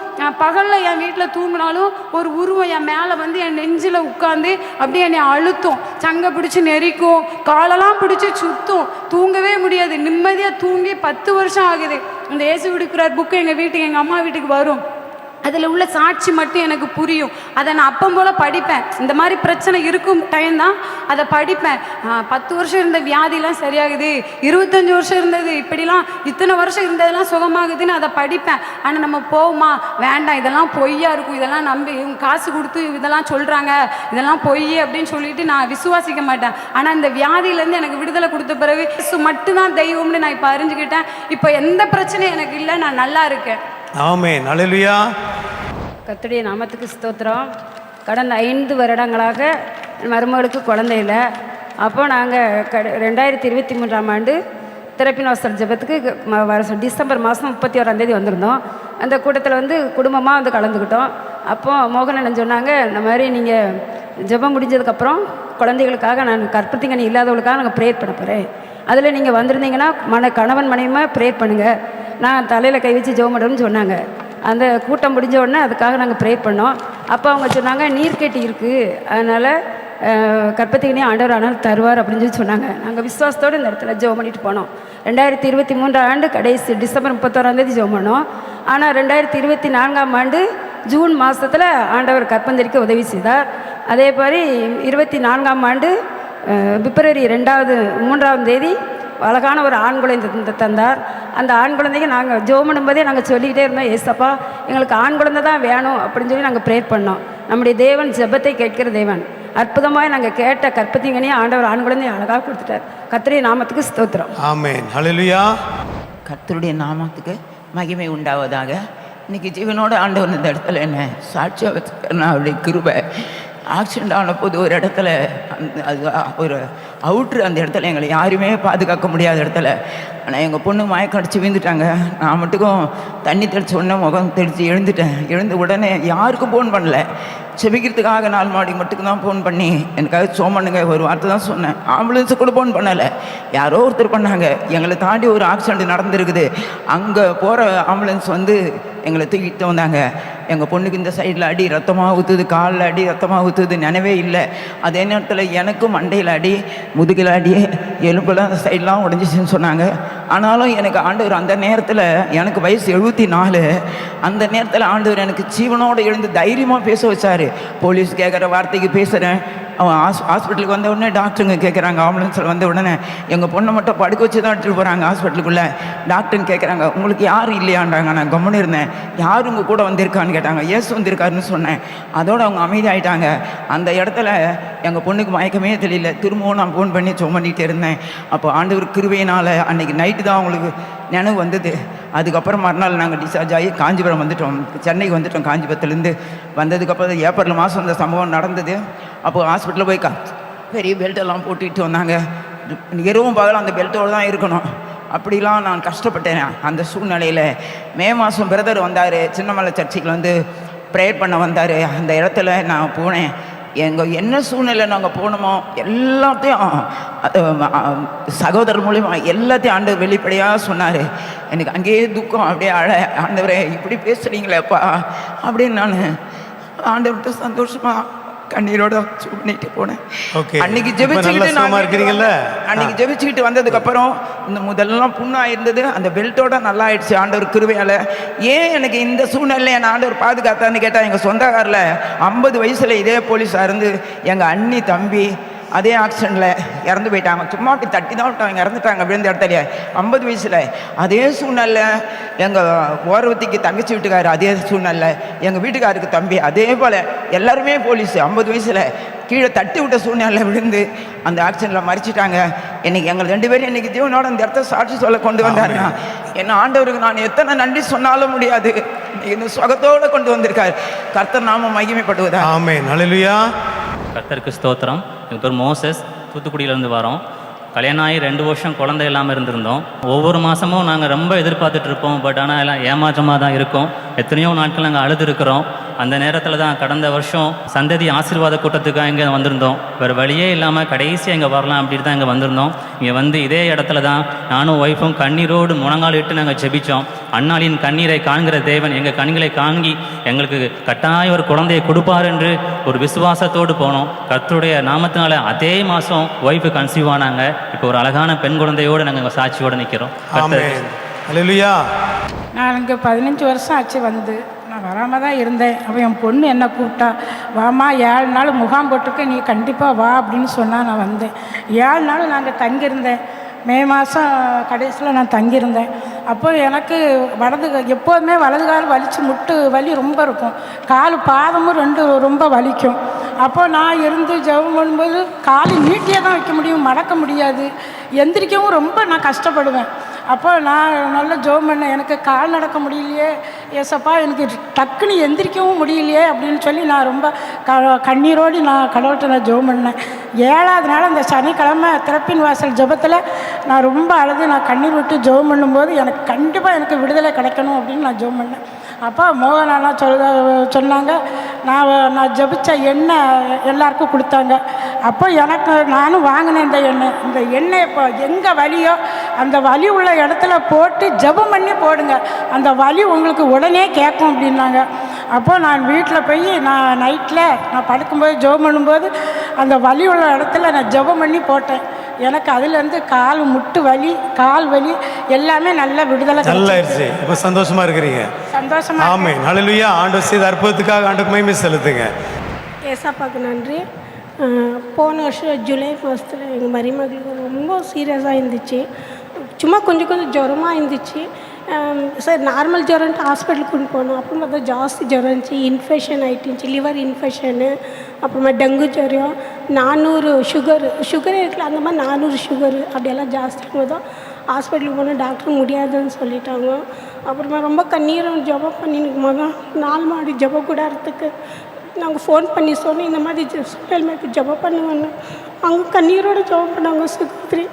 பகலில் என் வீட்டில் தூங்கினாலும் ஒரு உருவம் என் மேலே வந்து என் நெஞ்சில் உட்காந்து அப்படியே என்னை அழுத்தும், சங்கை பிடிச்சி நெரிக்கும், காலெல்லாம் பிடிச்சி சுத்தும், தூங்கவே முடியாது. நிம்மதியாக தூங்கி 10 வருஷம் ஆகுது. இந்த இயேசு விடுக்கிறார் புக்கு எங்கள் வீட்டுக்கு, எங்கள் அம்மா வீட்டுக்கு வரும். அதில் உள்ள சாட்சி மட்டும் எனக்கு புரியும். அதை நான் அப்பம் போல் படிப்பேன். இந்த மாதிரி பிரச்சனை இருக்கும் டைம் தான் அதை படிப்பேன். 10 வருஷம் இருந்த வியாதிலாம் சரியாகுது, 25 வருஷம் இருந்தது, இப்படிலாம் இத்தனை வருஷம் இருந்ததெல்லாம் சுகமாகுதுன்னு அதை படிப்பேன். ஆனால் நம்ம போவோமா, வேண்டாம், இதெல்லாம் பொய்யா இருக்கும், இதெல்லாம் நம்பி இவங்க காசு கொடுத்து இதெல்லாம் சொல்கிறாங்க, இதெல்லாம் பொய் அப்படின்னு சொல்லிட்டு நான் விசுவாசிக்க மாட்டேன். ஆனால் இந்த வியாதியிலேருந்து எனக்கு விடுதலை கொடுத்த பிறகு மட்டும்தான் தெய்வம்னு நான் இப்போ அறிஞ்சுக்கிட்டேன். இப்போ எந்த பிரச்சனையும் எனக்கு இல்லை, நான் நல்லா இருக்கேன். ஆமென். ஹல்லேலூயா. கர்த்தருடைய நாமத்துக்கு ஸ்தோத்திரம். கடந்த 5 வருடங்களாக மருமகளுக்கு குழந்தை இல்லை. அப்போ நாங்கள் 2023ஆம் ஆண்டு திறப்பின் வாசல் ஜெபத்துக்கு டிசம்பர் மாதம் 31ஆம் தேதி வந்திருந்தோம். அந்த கூட்டத்தில் வந்து குடும்பமாக வந்து கலந்துக்கிட்டோம். அப்போது மோகனன் சொன்னாங்க, இந்த மாதிரி நீங்கள் ஜெபம் முடிஞ்சதுக்கப்புறம் குழந்தைகளுக்காக நான் கற்பத்திங்கனி இல்லாதவங்களுக்காக நாங்கள் ப்ரேயர் பண்ண போகிறேன், அதில் நீங்கள் வந்திருந்தீங்கன்னா கணவன் மனைவியுமா ப்ரேயர் பண்ணுங்கள், நான் தலையில் கை வச்சு ஜெபம் பண்ணுறேன்னு சொன்னாங்க. அந்த கூட்டம் முடிஞ்ச உடனே அதுக்காக நாங்கள் ப்ரேயர் பண்ணோம். அப்போ அவங்க சொன்னாங்க, நீர்க்கட்டி இருக்குது, அதனால் கற்பத்திங்கனே ஆண்டவர் ஆனால் தருவார் அப்படின்னு சொல்லி சொன்னாங்க. நாங்கள் விசுவாசத்தோடு இந்த இடத்துல ஜெபம் பண்ணிட்டு போனோம். 2023ஆம் ஆண்டு கடைசி டிசம்பர் 31ஆம் தேதி ஜெபம் பண்ணோம். ஆனால் 2024ஆம் ஆண்டு ஜூன் மாதத்தில் ஆண்டவர் கற்பந்தரிக்க உதவி செய்தார். அதே மாதிரி 24ஆம் ஆண்டு பிப்ரவரி 3ஆம் தேதி அழகான ஒரு ஆண் குழந்தை தந்தார். அந்த ஆண் குழந்தைக்கு நாங்கள் ஜெபம் பண்ணும்போதே நாங்கள் சொல்லிக்கிட்டே இருந்தோம், ஏசப்பா எங்களுக்கு ஆண் குழந்தை தான் வேணும் அப்படின்னு சொல்லி நாங்கள் ப்ரேயர் பண்ணோம். நம்முடைய தேவன் ஜெபத்தை கேட்கிற தேவன். அற்புதமாக நாங்கள் கேட்ட கற்பத்திங்கனே ஆண்டவர் ஆண் குழந்தையை அழகாக கொடுத்துட்டார். கர்த்தருடைய நாமத்துக்கு ஸ்தோத்திரம். ஆமென். ஹல்லேலூயா. கர்த்தருடைய நாமத்துக்கு மகிமை உண்டாவதாக. இன்னைக்கு ஜீவனோட ஆண்டவர் இந்த இடத்துல என்ன சாட்சியாக வச்சுருக்கேன். அவருடைய கிருபை. ஆக்சிடெண்ட் ஆன போது ஒரு இடத்துல அது ஒரு அவுட்ரு, அந்த இடத்துல எங்களை யாருமே பாதுகாக்க முடியாத இடத்துல. ஆனால் எங்கள் பொண்ணு மயக்கம் அடித்து விழுந்துட்டாங்க. நான் மட்டுக்கும் தண்ணி தெளித்து உடனே முகம் தெளித்து எழுந்துட்டேன். எழுந்த உடனே யாருக்கும் ஃபோன் பண்ணல, செபிக்கிறதுக்காக 4 மாடி மட்டும் தான் ஃபோன் பண்ணி எனக்காக சோமண்ணுங்க ஒரு வார்த்தை தான் சொன்னேன். ஆம்புலன்ஸு கூட ஃபோன் பண்ணலை, யாரோ ஒருத்தர் பண்ணாங்க. எங்களை தாண்டி ஒரு ஆக்சிடெண்ட் நடந்திருக்குது, அங்கே போகிற ஆம்புலன்ஸ் வந்து எங்களை தூக்கிட்டு வந்தாங்க. எங்கள் பொண்ணுக்கு இந்த சைடில் அடி ரத்தமாக ஊற்றுது, காலில் அடி ரத்தமாக ஊற்றுது, நினைவே இல்லை. அதே நேரத்தில் எனக்கும் மண்டையில் அடி, முதுகில் அடி, எலும்பெல்லாம் அந்த சைடெலாம் உடஞ்சிச்சின்னு சொன்னாங்க. ஆனாலும் எனக்கு ஆண்டவர் அந்த நேரத்தில், எனக்கு வயசு 74, அந்த நேரத்தில் ஆண்டவர் எனக்கு ஜீவனோடு எழுந்து தைரியமாக பேச வச்சார். போலீஸ் கேட்குற வார்த்தைக்கு பேசுகிறேன். அவன் ஹாஸ்பிட்டலுக்கு வந்த உடனே டாக்டருங்க கேட்குறாங்க, ஆம்புலன்ஸில் வந்த உடனே எங்கள் பொண்ணை மட்டும் படுக்க வச்சு தான் எடுத்துகிட்டு போகிறாங்க ஹாஸ்பிட்டலுக்குள்ளே. டாக்டர்னு கேட்குறாங்க, உங்களுக்கு யாரும் இல்லையான்றாங்க. நான் கம்முன்னு இருந்தேன். யார் உங்கள் கூட வந்திருக்கான்னு கேட்டாங்க. இயேசு வந்திருக்காருன்னு சொன்னேன். அதோடு அவங்க அமைதியாயிட்டாங்க. அந்த இடத்துல எங்கள் பொண்ணுக்கு மயக்கமே தெரியல. திரும்பவும் நான் ஃபோன் பண்ணி பண்ணிகிட்டே இருந்தேன். அப்போ ஆண்டவர் கிருபையினால் அன்றைக்கி நைட்டு தான் அவங்களுக்கு நினைவு வந்தது. அதுக்கப்புறம் மறுநாள் நாங்கள் டிஸ்சார்ஜ் ஆகி காஞ்சிபுரம் வந்துட்டோம், சென்னைக்கு வந்துட்டோம். காஞ்சிபுரத்துலேருந்து வந்ததுக்கப்புறம் ஏப்ரல் மாதம் இந்த சம்பவம் நடந்தது. அப்போது ஹாஸ்பிட்டலில் போய் பெரிய பெல்ட்டெல்லாம் போட்டுக்கிட்டு வந்தாங்க. இரவும் பகலும் அந்த பெல்ட்டோடு தான் இருக்கணும். அப்படிலாம் நான் கஷ்டப்பட்டேன். அந்த சூழ்நிலையில் மே மாதம் பிரதர் வந்தார், சின்னமலை சர்ச்சுக்கு வந்து ப்ரேயர் பண்ண வந்தார். அந்த இடத்துல நான் போனேன். எங்கள் என்ன சூழ்நிலை நாங்கள் போனோமோ எல்லாத்தையும் சகோதரர் மூலிமா எல்லாத்தையும் ஆண்டவர் வெளிப்படையாக சொன்னார். எனக்கு அங்கேயே துக்கம், அப்படியே ஆண்டவரே இப்படி பேசுகிறீங்களேப்பா அப்படின்னு நான் ஆண்டவர்கிட்ட சந்தோஷமாக கண்ணீரோட பண்ணிட்டு போனேன். அன்னைக்கு ஜெபிச்சுக்கிட்டு வந்ததுக்கப்புறம் இந்த முதல்லாம் புண்ணாக இருந்தது, அந்த பெல்ட்டோட நல்லா ஆயிடுச்சு ஆண்டவர் கிருபையால். ஏன் எனக்கு இந்த சூழ்நிலை என் ஆண்டவர் பாதுகாத்தான்னு கேட்டால், எங்கள் சொந்தக்காரில் 50 வயசில் இதே போலீஸாக இருந்து எங்கள் அண்ணி தம்பி அதே ஆக்சிடெண்ட்டில் இறந்து போயிட்டாங்க. சும்மா அப்படி தட்டி தான் விட்டாங்க, இறந்துட்டாங்க விழுந்த இடத்துல 50 வயசில். அதே சூழ்நிலை எங்கள் ஓரவத்திக்கு தங்கச்சி வீட்டுக்காரு, அதே சூழ்நிலை எங்கள் வீட்டுக்காருக்கு தம்பி, அதே போல் எல்லாருமே போலீஸு 50 வயசில் கீழே தட்டி விட்ட சூழ்நிலை விழுந்து அந்த ஆக்சிடெண்ட்டில் மறிச்சிட்டாங்க. இன்றைக்கி எங்கள் 2 பேரும் இன்றைக்கி ஜீவனோட அந்த இடத்த சாட்சி சொல்ல கொண்டு வந்தாருன்னா, என்ன ஆண்டவருக்கு நான் எத்தனை நன்றி சொன்னாலும் முடியாது. இந்த சுகத்தோடு கொண்டு வந்திருக்காரு. கர்த்தர் நாம மகிமைப்படுவதா. ஆமென். ஹல்லேலூயா. கர்த்தருக்கு ஸ்தோத்திரம். எங்கள் பேர் மோசஸ், தூத்துக்குடியிலேருந்து வரோம். கல்யாணம் ஆகி 2 வருஷம் குழந்தை இல்லாமல் இருந்திருந்தோம். ஒவ்வொரு மாதமும் நாங்கள் ரொம்ப எதிர்பார்த்துட்டு இருப்போம். பட் ஆனால் எல்லாம் ஏமாற்றமாக தான் இருக்கும். எத்தனையோ நாட்கள் நாங்கள் அழுதுருக்கிறோம். அந்த நேரத்தில் தான் கடந்த வருஷம் சந்ததி ஆசீர்வாத கூட்டத்துக்காக இங்கே வந்திருந்தோம். வேறு வழியே இல்லாமல் கடைசியாக இங்கே வரலாம் அப்படி தான் இங்கே வந்திருந்தோம். இங்கே வந்து இதே இடத்துல தான் நானும் ஒய்ஃபும் கண்ணீரோடு முழங்கால் இட்டு நாங்கள் ஜெபித்தோம். அன்னாளின் கண்ணீரை காண்கிற தேவன் எங்கள் கண்களை காண்கி எங்களுக்கு கட்டாய ஒரு குழந்தையை கொடுப்பார் என்று ஒரு விசுவாசத்தோடு போனோம். கர்த்தருடைய நாமத்தினால அதே மாதம் ஒய்ஃபு கன்சீவ் ஆனாங்க. இப்போ ஒரு அழகான பெண் குழந்தையோடு நாங்கள் சாட்சியோடு நிற்கிறோம். ஹல்லேலூயா. நான் இங்கே 15 வருஷம் ஆச்சு வந்து. நான் வராமல் தான் இருந்தேன். அப்போ என் பொண்ணு என்ன கூப்பிட்டா, வாமா 7 நாள் முகாம் போட்டிருக்க, நீ கண்டிப்பாக வா அப்படின்னு சொன்னால் நான் வந்தேன். 7 நாள் நாங்கள் தங்கியிருந்தேன். மே மாதம் கடைசியில் நான் தங்கியிருந்தேன். அப்போ எனக்கு எப்போதுமே வலது கால் வலிச்சு முட்டு வலி ரொம்ப இருக்கும், கால் பாதமும் 2 ரொம்ப வலிக்கும். அப்போ நான் இருந்து ஜெபம் பண்ணும்போது காலை நீட்டியே தான் வைக்க முடியும், மடக்க முடியாது, எந்திரிக்கவும் ரொம்ப நான் கஷ்டப்படுவேன். அப்போ நான் நல்லா ஜெபம் பண்ணேன், எனக்கு கால் நடக்க முடியலையே ஏசப்பா, எனக்கு டக்குன்னு எந்திரிக்கவும் முடியலையே அப்படின்னு சொல்லி நான் ரொம்ப கண்ணீரோடு நான் கடவுள்கிட்ட நான் ஜெபம் பண்ணேன். 7ஆவது நாள் அந்த சனிக்கிழமை திறப்பின் வாசல் ஜெபத்தில் நான் ரொம்ப அழுது நான் கண்ணீர் விட்டு ஜெபம் பண்ணும்போது எனக்கு கண்டிப்பாக எனக்கு விடுதலை கிடைக்கணும் அப்படின்னு நான் ஜெபம் பண்ணேன். அப்போ மோகனானா சொன்னாங்க, நான் ஜெபிச்ச எண்ணெய் எல்லாருக்கும் கொடுத்தாங்க. அப்போ எனக்கு நானும் வாங்கினேன் இந்த எண்ணெய். இப்போ எங்கே வலியோ அந்த வலி உள்ள இடத்துல போட்டு ஜெபம் பண்ணி போடுங்க, அந்த வலி உங்களுக்கு உடனே கேட்கும் அப்படின்னாங்க. அப்போது நான் வீட்டில் போய் நான் நைட்டில் நான் படுக்கும்போது ஜெபம் பண்ணும்போது அந்த வலி உள்ள இடத்துல நான் ஜெபம் பண்ணி போட்டேன். எனக்கு அதுலேருந்து கால் முட்டு வலி, கால் வலி எல்லாமே நல்லா விடுதலை நல்லாயிருச்சு. இப்போ சந்தோஷமா இருக்கிறீங்க? சந்தோஷமா. ஆமென். ஹல்லேலூயா. ஆண்டவர் செய்த அற்புதத்துக்காக ஆண்டவருக்கு மகிமை செலுத்துங்க. ஏசப்பாக்கு நன்றி. போன வருஷம் ஜூலை மாதத்தில் எங்கள் மருமகளுக்கு ரொம்ப சீரியஸாக இருந்துச்சு. சும்மா கொஞ்சம் ஜுரமாக இருந்துச்சு. சார் நார்மல் ஜுரம்ட்டு ஹாஸ்பிட்டலுக்கு கொண்டு போனோம். அப்புறம் பார்த்தா ஜாஸ்தி ஜுரம் இருந்துச்சு, இன்ஃபெக்ஷன் ஆகிட்டுருந்துச்சி, லிவர் இன்ஃபெக்ஷனு, அப்புறமா டெங்கு ஜுரம், 400 சுகரே இருக்குல்ல அந்த மாதிரி 400 சுகரு அப்படியெல்லாம் ஜாஸ்தியாக தான் ஹாஸ்பிட்டலுக்கு போனால் டாக்டர் முடியாதுன்னு சொல்லிட்டாங்க. அப்புறமா ரொம்ப கண்ணீரும் ஜபம் பண்ணிருக்கும் போது தான் 4 மாடி ஜப கூடாரத்துக்கு நாங்கள் ஃபோன் பண்ணி சொன்னோம், இந்த மாதிரி சூழ்நிலைமைக்கு ஜபம் பண்ணுவோன்னு. அவங்க கண்ணீரோடு ஜபம் பண்ணாங்க சகோதரி.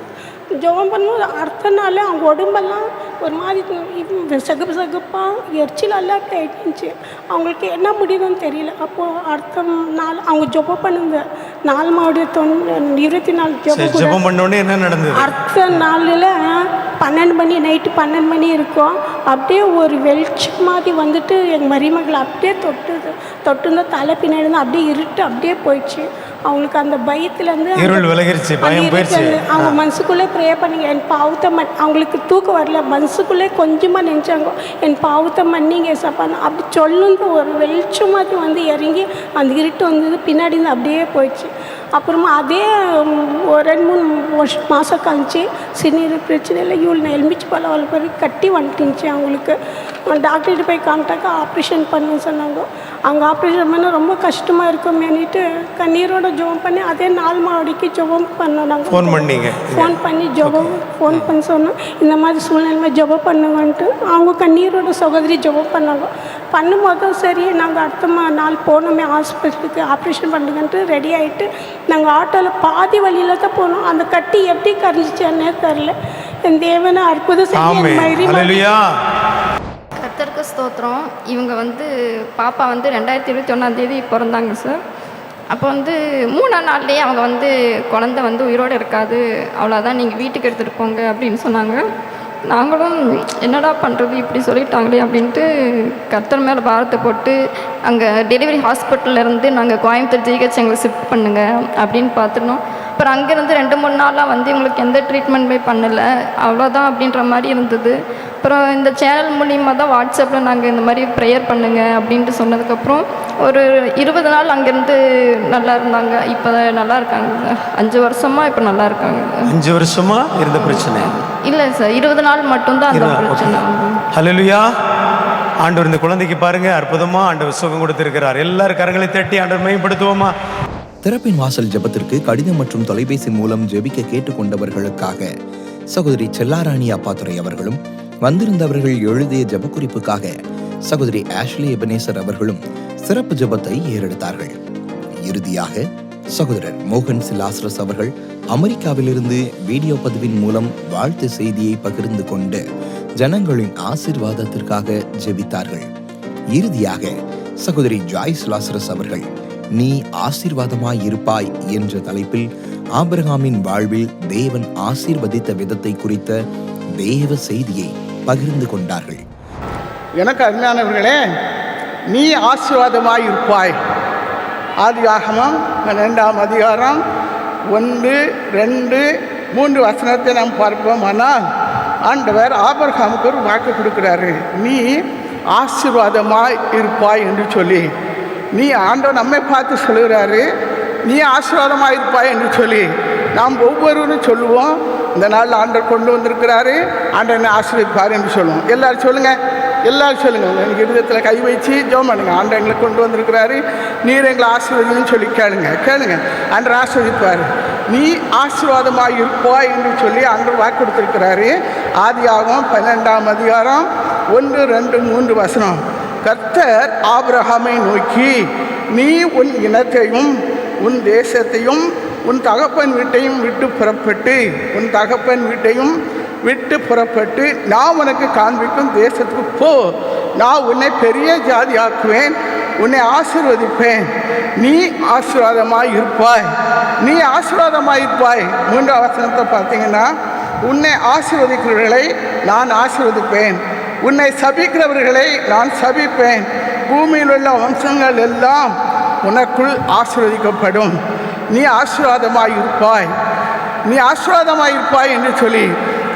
ஜபம் பண்ணும்போது அடுத்த நாள் அவங்க உடம்பெல்லாம் ஒரு மாதிரி சகப்பாக எரிச்சலெல்லாம் ஆகிட்டுருந்துச்சு. அவங்களுக்கு என்ன முடியுதுன்னு தெரியல. அப்போது அடுத்த நாள் அவங்க ஜபம் பண்ணுங்க 4 மாடி 24 ஜபம் பண்ணோடனே என்ன நடந்தது? அடுத்த நாளில் 12 மணி நைட்டு 12 மணி இருக்கும். அப்படியே ஒரு வெளிச்சம் மாதிரி வந்துட்டு எங்கள் மருமகளை அப்படியே தொட்டுருந்தா தலை பின்னாடி தான் அப்படியே இருட்டு அப்படியே போயிடுச்சு. அவங்களுக்கு அந்த பயத்துலேருந்து இருள் விலகிருச்சு, பயம் போயிடுச்சு. அவங்க மனசுக்குள்ளே ப்ரே பண்ணிங்க, என் பாவத்தை அவங்களுக்கு தூக்கம் வரல, மனசுக்குள்ளே கொஞ்சமாக நினச்சாங்க, என் பாவத்தை மன்னிங்க ஏசப்பான்னு அப்படி சொல்லுங்க. ஒரு வெளிச்சம் மாதிரி வந்து இறங்கி அந்த இருட்டு வந்தது பின்னாடி இருந்து அப்படியே போயிடுச்சு. அப்புறமா அதே ஒரு 2-3 மாதம் கழிச்சு சிறுநீர் பிரச்சனையில் இவ்வளோ எலும்பிச்சு போல அவ்வளோ பேர் கட்டி வந்துட்டுச்சு. அவங்களுக்கு டாக்டர்கிட்ட போய் காமிட்டாக்கா ஆப்ரேஷன் பண்ணு சொன்னாங்க. அங்கே ஆப்ரேஷன் பண்ண ரொம்ப கஷ்டமாக இருக்கும் மேனிட்டு கண்ணீரோட ஜெபம் பண்ணி அதே 4 மாடிக்கு ஜெபம் பண்ணோம். நாங்கள் ஃபோன் பண்ணி ஃபோன் பண்ணி சொன்னோம், இந்த மாதிரி சூழ்நிலை ஜெபம் பண்ணுங்கன்ட்டு. அவங்க கண்ணீரோட சகோதரி ஜெபம் பண்ணாங்க. பண்ணும்போது சரி நாங்கள் அடுத்த நாள் போனோமே ஹாஸ்பிட்டலுக்கு ஆப்ரேஷன் பண்ணுங்கன்ட்டு ரெடி ஆகிட்டு நாங்கள் ஆட்டோவில் பாதி வழியில் தான் போனோம். அந்த கட்டி எப்படி கரைஞ்சிச்சேன்னே தெரில. என் தேவனை அற்புதம் செய்ய. கர்த்தருக்கு ஸ்தோத்திரம். இவங்க பாப்பா 2021 பிறந்தாங்க சார். அப்போ 3ஆம் நாள்லேயே அவங்க குழந்தை உயிரோடு இருக்காது, அவ்வளோதான், நீங்கள் வீட்டுக்கு எடுத்துகிட்டு போங்க அப்படின்னு சொன்னாங்க. நாங்களும் என்னடா பண்ணுறது இப்படி சொல்லிட்டாங்களே அப்படின்ட்டு கர்த்தர் மேலே பாரத்தை போட்டு அங்கே டெலிவரி ஹாஸ்பிட்டல்லேருந்து நாங்கள் கோயம்புத்தூர் ஜிஹெச் எங்களை ஷிஃப்ட் பண்ணுங்க அப்படின்னு பார்த்துருந்தோம். அப்புறம் அங்கேருந்து 2-3 நாளாக இவங்களுக்கு எந்த ட்ரீட்மெண்ட்டுமே பண்ணலை, அவ்வளோதான் அப்படின்ற மாதிரி இருந்தது. அப்புறம் இந்த சேனல் மூலிமா தான் வாட்ஸ்அப்பில் நாங்கள் இந்த மாதிரி ப்ரேயர் பண்ணுங்க அப்படின்ட்டு சொன்னதுக்கப்புறம் ஒரு 20 நாள் அங்கேருந்து நல்லா இருந்தாங்க. இப்போ நல்லா இருக்காங்க. 5 வருஷமாக இப்போ நல்லா இருக்காங்க. 5 வருஷமாக இருந்த பிரச்சனை இல்லை சார், 20 நாள் மட்டும்தான் அந்த பிரச்சனை. ஹல்லேலூயா. ஆண்டவர் இந்த குழந்தைக்கு பாருங்க அற்புதமா ஆண்டவர் சுகம் கொடுத்திருக்கிறார். எல்லாரும் கரங்களை தட்டி ஆண்டவர் மேம்படுத்துவோமா. திறப்பின் வாசல் ஜெபத்திற்கு கடிதம் மற்றும் தொலைபேசி மூலம் ஜெபிக்க கேட்டுக்கொண்டவர்களுக்காக சகோதரி செல்லாராணி அப்பாத்துரை அவர்களும், வந்திருந்தவர்கள் எழுதிய ஜெபக்குறிப்புக்காக சகோதரி ஆஷ்லி எபனேசர் அவர்களும் சிறப்பு ஜெபத்தை ஏறெடுத்தார்கள். இறுதியாக சகோதரர் மோகன் சிலாஸ்ரஸ் அவர்கள் அமெரிக்காவிலிருந்து வீடியோ பதிவின் மூலம் வாழ்த்து செய்தியை பகிர்ந்து கொண்டு ஜனங்களின் ஆசீர்வாதத்திற்காக ஜெபித்தார்கள். இறுதியாக சகோதரி ஜாய்ஸ் லாசரஸ் அவர்கள் நீ ஆசீர்வாதமாய் இருப்பாய் என்ற தலைப்பில் ஆபிரகாமின் வாழ்வில் தேவன் ஆசீர்வதித்த விதத்தை குறித்த தேவ செய்தியை பகிர்ந்து கொண்டார்கள். எனக்கு அருமையானவர்களே, நீ ஆசீர்வாதமாய் இருப்பாய். ஆதியாகமம் 2ஆம் அதிகாரம் 1, 2, 3 வசனத்தை நாம் பார்ப்போம். ஆனால் ஆண்டவர் ஆபிரகாமுக்கு ஒரு வாக்கு கொடுக்குறாரு, நீ ஆசீர்வாதமாய் இருப்பாய் என்று சொல்லி. நீ ஆண்டவர் நம்மை பார்த்து சொல்லுகிறாரு, நீ ஆசீர்வாதமாக இருப்பாய் என்று சொல்லி. நாம் ஒவ்வொருவரும் சொல்லுவோம், இந்த நாளில் ஆண்டவர் கொண்டு வந்திருக்கிறாரு, ஆண்டவர் என்னை ஆசீர்வதிப்பார் என்று சொல்லுவோம். எல்லாரும் சொல்லுங்கள், எல்லாரும் சொல்லுங்கள். எனக்கு இருதயத்தில் கை வச்சு ஜெபம் பண்ணுங்க. ஆண்டவர் எங்களை கொண்டு வந்திருக்கிறாரு, நீர் எங்களை ஆசீர்வதின்னு சொல்லி கேளுங்க. ஆண்டவர் ஆசீர்வதிப்பார். நீ ஆசீர்வாதமாக இருப்பாய் என்று சொல்லி ஆண்டவர் வாக்கு கொடுத்திருக்கிறாரு. ஆதியாகமம் 12ஆம் அதிகாரம் 1, 2, 3 வசனம். கர்த்தர் ஆபிரகாமை நோக்கி, நீ உன் இனத்தையும் உன் தேசத்தையும் உன் தகப்பன் வீட்டையும் விட்டு புறப்பட்டு நான் உனக்கு காண்பிக்கும் தேசத்துக்கு போ. நான் உன்னை பெரிய ஜாதியாக்குவேன், உன்னை ஆசீர்வதிப்பேன், நீ ஆசீர்வாதமாய் இருப்பாய். 3ஆம் வசனத்தை பார்த்தீங்கன்னா, உன்னை ஆசீர்வதிக்கிறவர்களை நான் ஆசீர்வதிப்பேன், உன்னை சபிக்கிறவர்களை நான் சபிப்பேன், பூமியில் உள்ள வம்சங்கள் எல்லாம் உனக்குள் ஆசீர்வதிக்கப்படும். நீ ஆசீர்வாதமாய் இருப்பாய் என்று சொல்லி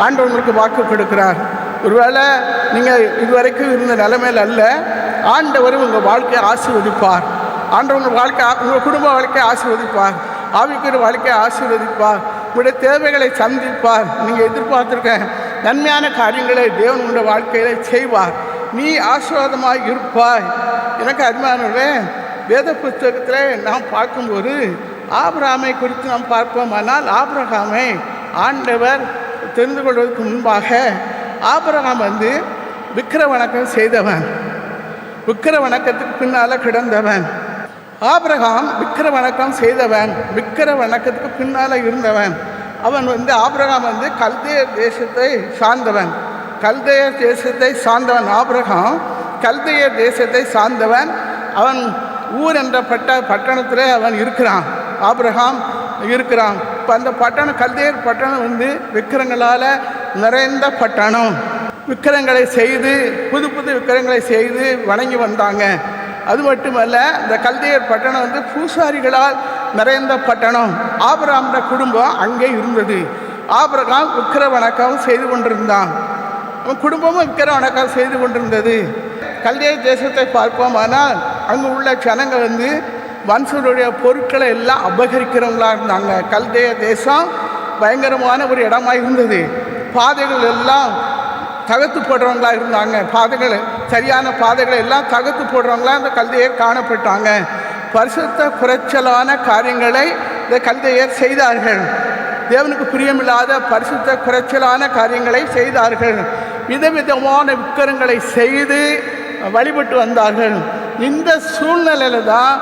ஆண்டவர் உங்களுக்கு வாக்கு கொடுக்கிறார். ஒருவேளை நீங்கள் இதுவரைக்கும் இருந்த நிலைமையில் அல்ல, ஆண்டவர் உங்கள் வாழ்க்கையை ஆசீர்வதிப்பார். ஆண்டவர் உங்கள் குடும்ப வாழ்க்கையை ஆசீர்வதிப்பார், ஆவிக்குரிய வாழ்க்கையை ஆசீர்வதிப்பார், உங்களுடைய தேவைகளை சந்திப்பார். நீங்கள் எதிர்பார்த்துருக்க நன்மையான காரியங்களை தேவன் உடைய வாழ்க்கையில் செய்வார். நீ ஆசீர்வாதமாக இருப்பாய். எனக்கு அருமையானவர்களே, வேத புத்தகத்தில் நாம் பார்க்கும்போது ஆபிரகாமை குறித்து நாம் பார்ப்போமானால், ஆபிரகாமை ஆண்டவர் தெரிந்து கொள்வதற்கு முன்பாக ஆபிரகாம் விக்கிர வணக்கம் செய்தவன், விக்கிர வணக்கத்துக்கு பின்னால் கிடந்தவன். ஆபிரகாம் விக்கிர வணக்கம் செய்தவன், விக்கிர வணக்கத்துக்கு பின்னால் இருந்தவன். அவன் ஆபிரகாம் கல்தேயர் தேசத்தை சார்ந்தவன், கல்தேயர் தேசத்தை சார்ந்தவன். ஆபிரகாம் கல்தேயர் தேசத்தை சார்ந்தவன். அவன் ஊர் என்ற பட்டணத்தில் அவன் இருக்கிறான். ஆபிரகாம் இருக்கிறான். இப்போ அந்த பட்டணம், கல்தேயர் பட்டணம் விக்கிரங்களால் நிறைந்த பட்டணம். விக்கிரங்களை செய்து, புது புது விக்கிரங்களை செய்து வணங்கி வந்தாங்க. அது மட்டுமல்ல, இந்த கல்தேயர் பட்டணம் பூசாரிகளால் நிறைந்த பட்டணம். ஆபிரகாம் குடும்பம் அங்கே இருந்தது. ஆபிரகாம் விக்கிர வணக்கம் செய்து கொண்டிருந்தான். அவன் குடும்பமும் விக்கிர வணக்கம் செய்து கொண்டிருந்தது. கல்தேயர் தேசத்தை பார்ப்போமானால் அங்கே உள்ள ஜனங்கள் மனுஷனுடைய பொருட்களை எல்லாம் அபகரிக்கிறவங்களாக இருந்தாங்க. கல்தேயர் தேசம் பயங்கரமான ஒரு இடமாக இருந்தது. பாதைகள் எல்லாம் தகர்த்து போடுறவங்களாக இருந்தாங்க. பாதைகள், சரியான பாதைகளை எல்லாம் தகர்த்து போடுறவங்களா இந்த கல்தேயர் காணப்பட்டாங்க. பரிசுத்த குறைச்சலான காரியங்களை இந்த கல்தேயர் செய்தார்கள். தேவனுக்கு பிரியமில்லாத பரிசுத்த குறைச்சலான காரியங்களை செய்தார்கள். விதவிதமான விக்கிரங்களை செய்து வழிபட்டு வந்தார்கள். இந்த சூழ்நிலையில் தான்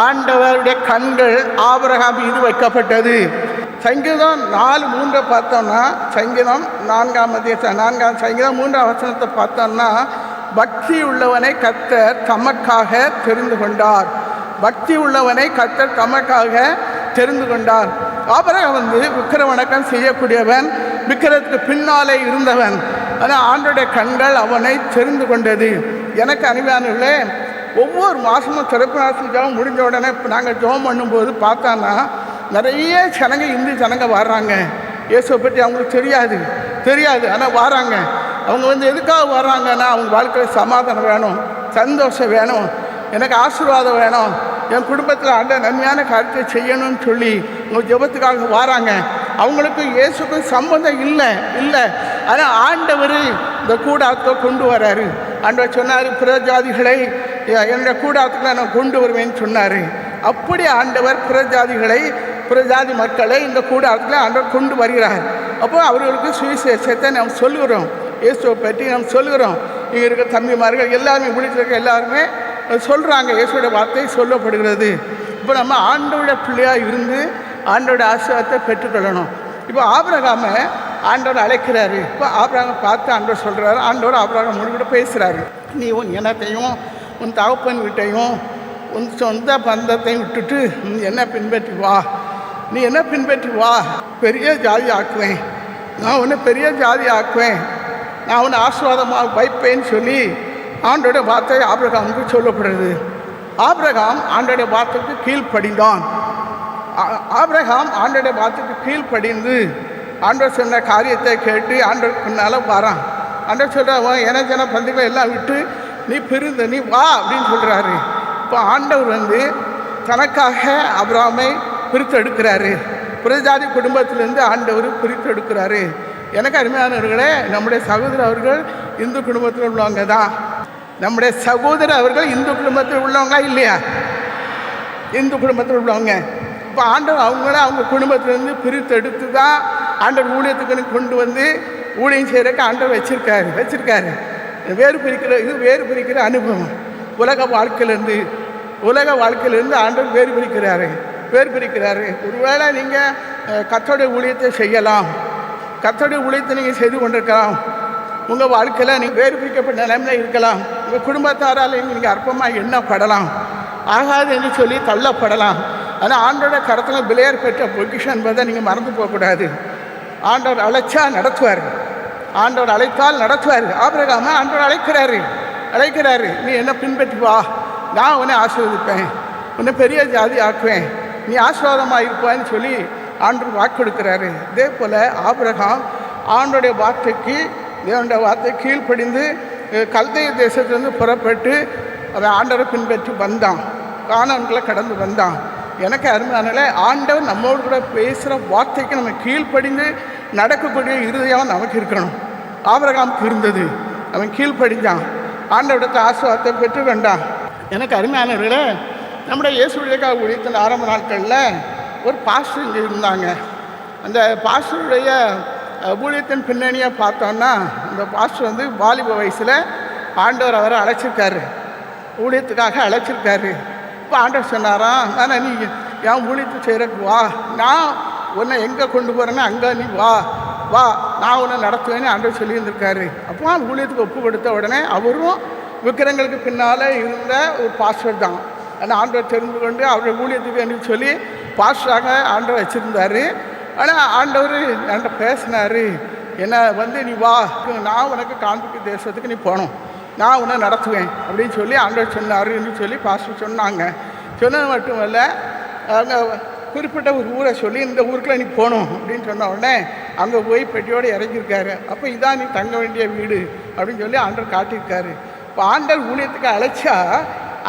ஆண்டவருடைய கண்கள் ஆபிரகாம் மீது வைக்கப்பட்டது. சங்கீதம் 4:3 பார்த்தோம்னா, சங்கீதம் 4 சங்கீதம் 3 பார்த்தோம்னா, பக்தி உள்ளவனை கர்த்தர் தமக்காக தெரிந்து கொண்டார். பக்தி உள்ளவனை கர்த்தர் தமக்காக தெரிந்து கொண்டார். ஆபிரகாம் விக்கிர வணக்கம் செய்யக்கூடியவன், விக்கிரத்துக்கு பின்னாலே இருந்தவன். ஆனால் ஆண்டோடைய கண்கள் அவனை தெரிந்து கொண்டது. எனக்கு அருமையானவர்களே, ஒவ்வொரு மாதமும் சிறப்பு நாள் ஜெபம் முடிஞ்ச உடனே நாங்கள் ஜெபம் பண்ணும்போது பார்த்தோன்னா நிறைய ஜனங்க, இந்து ஜனங்க வர்றாங்க. இயேசுவை பற்றி அவங்களுக்கு தெரியாது ஆனால் வராங்க. அவங்க எதுக்காக வர்றாங்கன்னா, அவங்க வாழ்க்கையில் சமாதானம் வேணும், சந்தோஷம் வேணும், எனக்கு ஆசீர்வாதம் வேணும், என் குடும்பத்தில் அந்த நன்மையான காரியத்தை செய்யணும்னு சொல்லி உங்க ஜெபத்துக்காக வராங்க. அவங்களுக்கு இயேசுக்கும் சம்பந்தம் இல்லை. ஆனால் ஆண்டவர் இந்த கூடாரத்தை கொண்டு வர்றாரு. ஆண்டவர் சொன்னார், புறஜாதிகளை என்னுடைய கூடாரத்துக்கு நான் கொண்டு வருவேன்னு சொன்னார். அப்படி ஆண்டவர் புறஜாதி மக்களை இந்த கூடாரத்தில் ஆண்டவர் கொண்டு வருகிறார். அப்போ அவர்களுக்கு சுவிசேஷத்தை நாம் சொல்லுகிறோம், இயேசுவை பற்றி நாம் சொல்லுகிறோம். இங்கே இருக்க தம்பிமார்கள் எல்லாருமே, முடிச்சிருக்க எல்லாருமே சொல்கிறாங்க, இயேசுடைய வார்த்தை சொல்லப்படுகிறது. இப்போ நம்ம ஆண்டவருடைய பிள்ளையாக இருந்து ஆண்டவருடைய ஆசீர்வாதத்தை பெற்றுக்கொள்ளணும். இப்போ ஆபிரகாமை ஆண்டவர் அழைக்கிறாரு. இப்போ ஆபிரகாமை பார்த்து ஆண்டவர் சொல்கிறாரு. ஆண்டவர் ஆபிரகாம் கூட பேசுகிறாரு. நீ உன் இனத்தையும் உன் தகப்பன் வீட்டையும் உன் சொந்த பந்தத்தையும் விட்டுட்டு என்ன பின்பற்றி வா. நீ என்ன பின்பற்றி வா, பெரிய ஜாதி ஆக்குவேன், நான் உன்னை பெரிய ஜாதி ஆக்குவேன், நான் உன்னை ஆசீர்வாதமாக வைப்பேன்னு சொல்லி ஆண்டோடைய வார்த்தை ஆபிரகாமுக்கு சொல்லப்படுறது. ஆபிரகாம் ஆண்டோடைய வார்த்தைக்கு கீழ்ப்படிந்தான். ஆபிரகாம் ஆண்டோடைய வார்த்தைக்கு கீழ்ப்படிந்து ஆண்டவர் சொன்ன காரியத்தை கேட்டு ஆண்டவருக்கு பின்னால் வரான். ஆண்டவர் சொல்கிறான், ஜன பந்துகளை எல்லாம் விட்டு நீ பிரிந்து நீ வா அப்படின்னு சொல்கிறாரு. இப்போ ஆண்டவர் தனக்காக ஆபிரகாமை பிரித்து எடுக்கிறாரு. புறஜாதி குடும்பத்திலேருந்து ஆண்டவர் பிரித்து எடுக்கிறாரு. எனக்கு அருமையானவர்களே, நம்முடைய சகோதரர் அவர்கள் இந்து குடும்பத்தில் உள்ளவங்க தான். நம்முடைய சகோதரர் அவர்கள் இந்து குடும்பத்தில் உள்ளவங்க இல்லையா? இந்து குடும்பத்தில் உள்ளவங்க. இப்போ ஆண்டவர் அவங்க குடும்பத்திலேருந்து பிரித்து எடுத்து தான் ஆண்டவர் ஊழியத்துக்குன்னு கொண்டு ஊழியம் செய்கிறக்கு ஆண்டவர் வச்சிருக்காரு. வேறு பிரிக்கிற அனுபவம் உலக வாழ்க்கையிலேருந்து ஆண்டவர் வேறு பிரிக்கிறாரு. ஒருவேளை நீங்கள் கர்த்தருடைய ஊழியத்தை செய்யலாம், கர்த்தருடைய ஊழியத்தை நீங்கள் செய்து கொண்டிருக்கலாம், உங்கள் வாழ்க்கையில் நீங்கள் வேறு பிரிக்கப்பட்ட நிலைமையில் இருக்கலாம், உங்கள் குடும்பத்தாரால் நீங்கள் அற்பமாக எண்ணப்படலாம், ஆகாது என்று சொல்லி தள்ளப்படலாம். ஆனால் ஆண்டோட கரத்தில் பிளேயர் பெற்ற பொக்கிஷன் என்பதை நீங்கள் மறந்து போகக்கூடாது. ஆண்டவர் அழைச்சா நடத்துவார், ஆண்டவர் அழைத்தால் நடத்துவார். ஆபிரகாமை ஆண்டவர் அழைக்கிறாரு, நீ என்ன பின்பற்றி வா, நான் உன்னை ஆசீர்வதிப்பேன், உன்னை பெரிய ஜாதி ஆக்குவேன், நீ ஆசீர்வாதமாக இருப்பான்னு சொல்லி ஆண்டவர் வாக்கு கொடுக்குறாரு. இதே போல் ஆபிரகாம் ஆண்டோடைய வார்த்தைக்கு, தேவனுடைய வார்த்தை கீழ்ப்படிந்து கல்தேயர் தேசத்திலிருந்து புறப்பட்டு அதை ஆண்டவரை பின்பற்றி வந்தான், கானான்களை கடந்து வந்தான். எனக்கு அருமையானால ஆண்டவர் நம்மோடு கூட பேசுகிற வார்த்தைக்கு நம்ம கீழ்ப்படிந்து நடக்கக்கூடிய இருதயம் நமக்கு இருக்கணும். ஆபிரகாமுக்கு இருந்தது. அவன் கீழ்ப்படிஞ்சான், ஆண்டவரிடத்தை ஆசீர்வாதத்தை பெற்றுக்கொண்டான். எனக்கு அருமையானவர்களே, நம்முடைய இயேசுடைய ஊழியத்தின் ஆரம்ப நாட்களில் ஒரு பாஸ்டர் இங்கே இருந்தாங்க. அந்த பாஸ்டருடைய ஊழியத்தின் பின்னணியை பார்த்தோன்னா, அந்த பாஸ்டர் வந்து வாலிப வயசில் ஆண்டவர் அவரை அழைச்சிருக்காரு, ஊழியத்துக்காக அழைச்சிருக்காரு. இப்போ ஆண்டவர் சொன்னாராம், ஆனால் நீ என் ஊழியத்தை செய்கிறக்கு வா, நான் உன்னை எங்கே கொண்டு போகிறேன்னா அங்கே நீ வா வா, நான் உன்னை நடத்துவேன்னு ஆண்டவர் சொல்லியிருந்திருக்காரு. அப்போ ஊழியத்துக்கு ஒப்பு கொடுத்த உடனே அவரும் விக்கிரங்களுக்கு பின்னால் இருந்த ஒரு பாஸ்டர் தான். ஆனால் ஆண்டவர் தெரிந்து கொண்டு அவருடைய ஊழியத்துக்கு என்று சொல்லி பாஸ்டராக ஆண்டவர் வச்சுருந்தார். ஆனால் ஆண்டவர் என்கிட்ட பேசினார், என்னை வந்து நீ வா, நான் உனக்கு காண்பிக்க தேசத்துக்கு நீ போகணும், நான் உன்னை நடத்துவேன் அப்படின்னு சொல்லி ஆண்டவர் சொன்னாருன்னு சொல்லி பாஸ்டர் சொன்னாங்க. சொன்னது மட்டுமல்ல, அவங்க குறிப்பிட்ட ஒரு ஊரை சொல்லி இந்த ஊருக்குள்ள நீ போகணும் அப்படின்னு சொன்ன உடனே அங்கே போய் பெட்டியோடு இறங்கியிருக்காரு. அப்போ இதான் நீ தங்க வேண்டிய வீடு அப்படின்னு சொல்லி ஆண்டவர் காட்டியிருக்காரு. இப்போ ஆண்டவர் ஊழியத்துக்கு அழைச்சா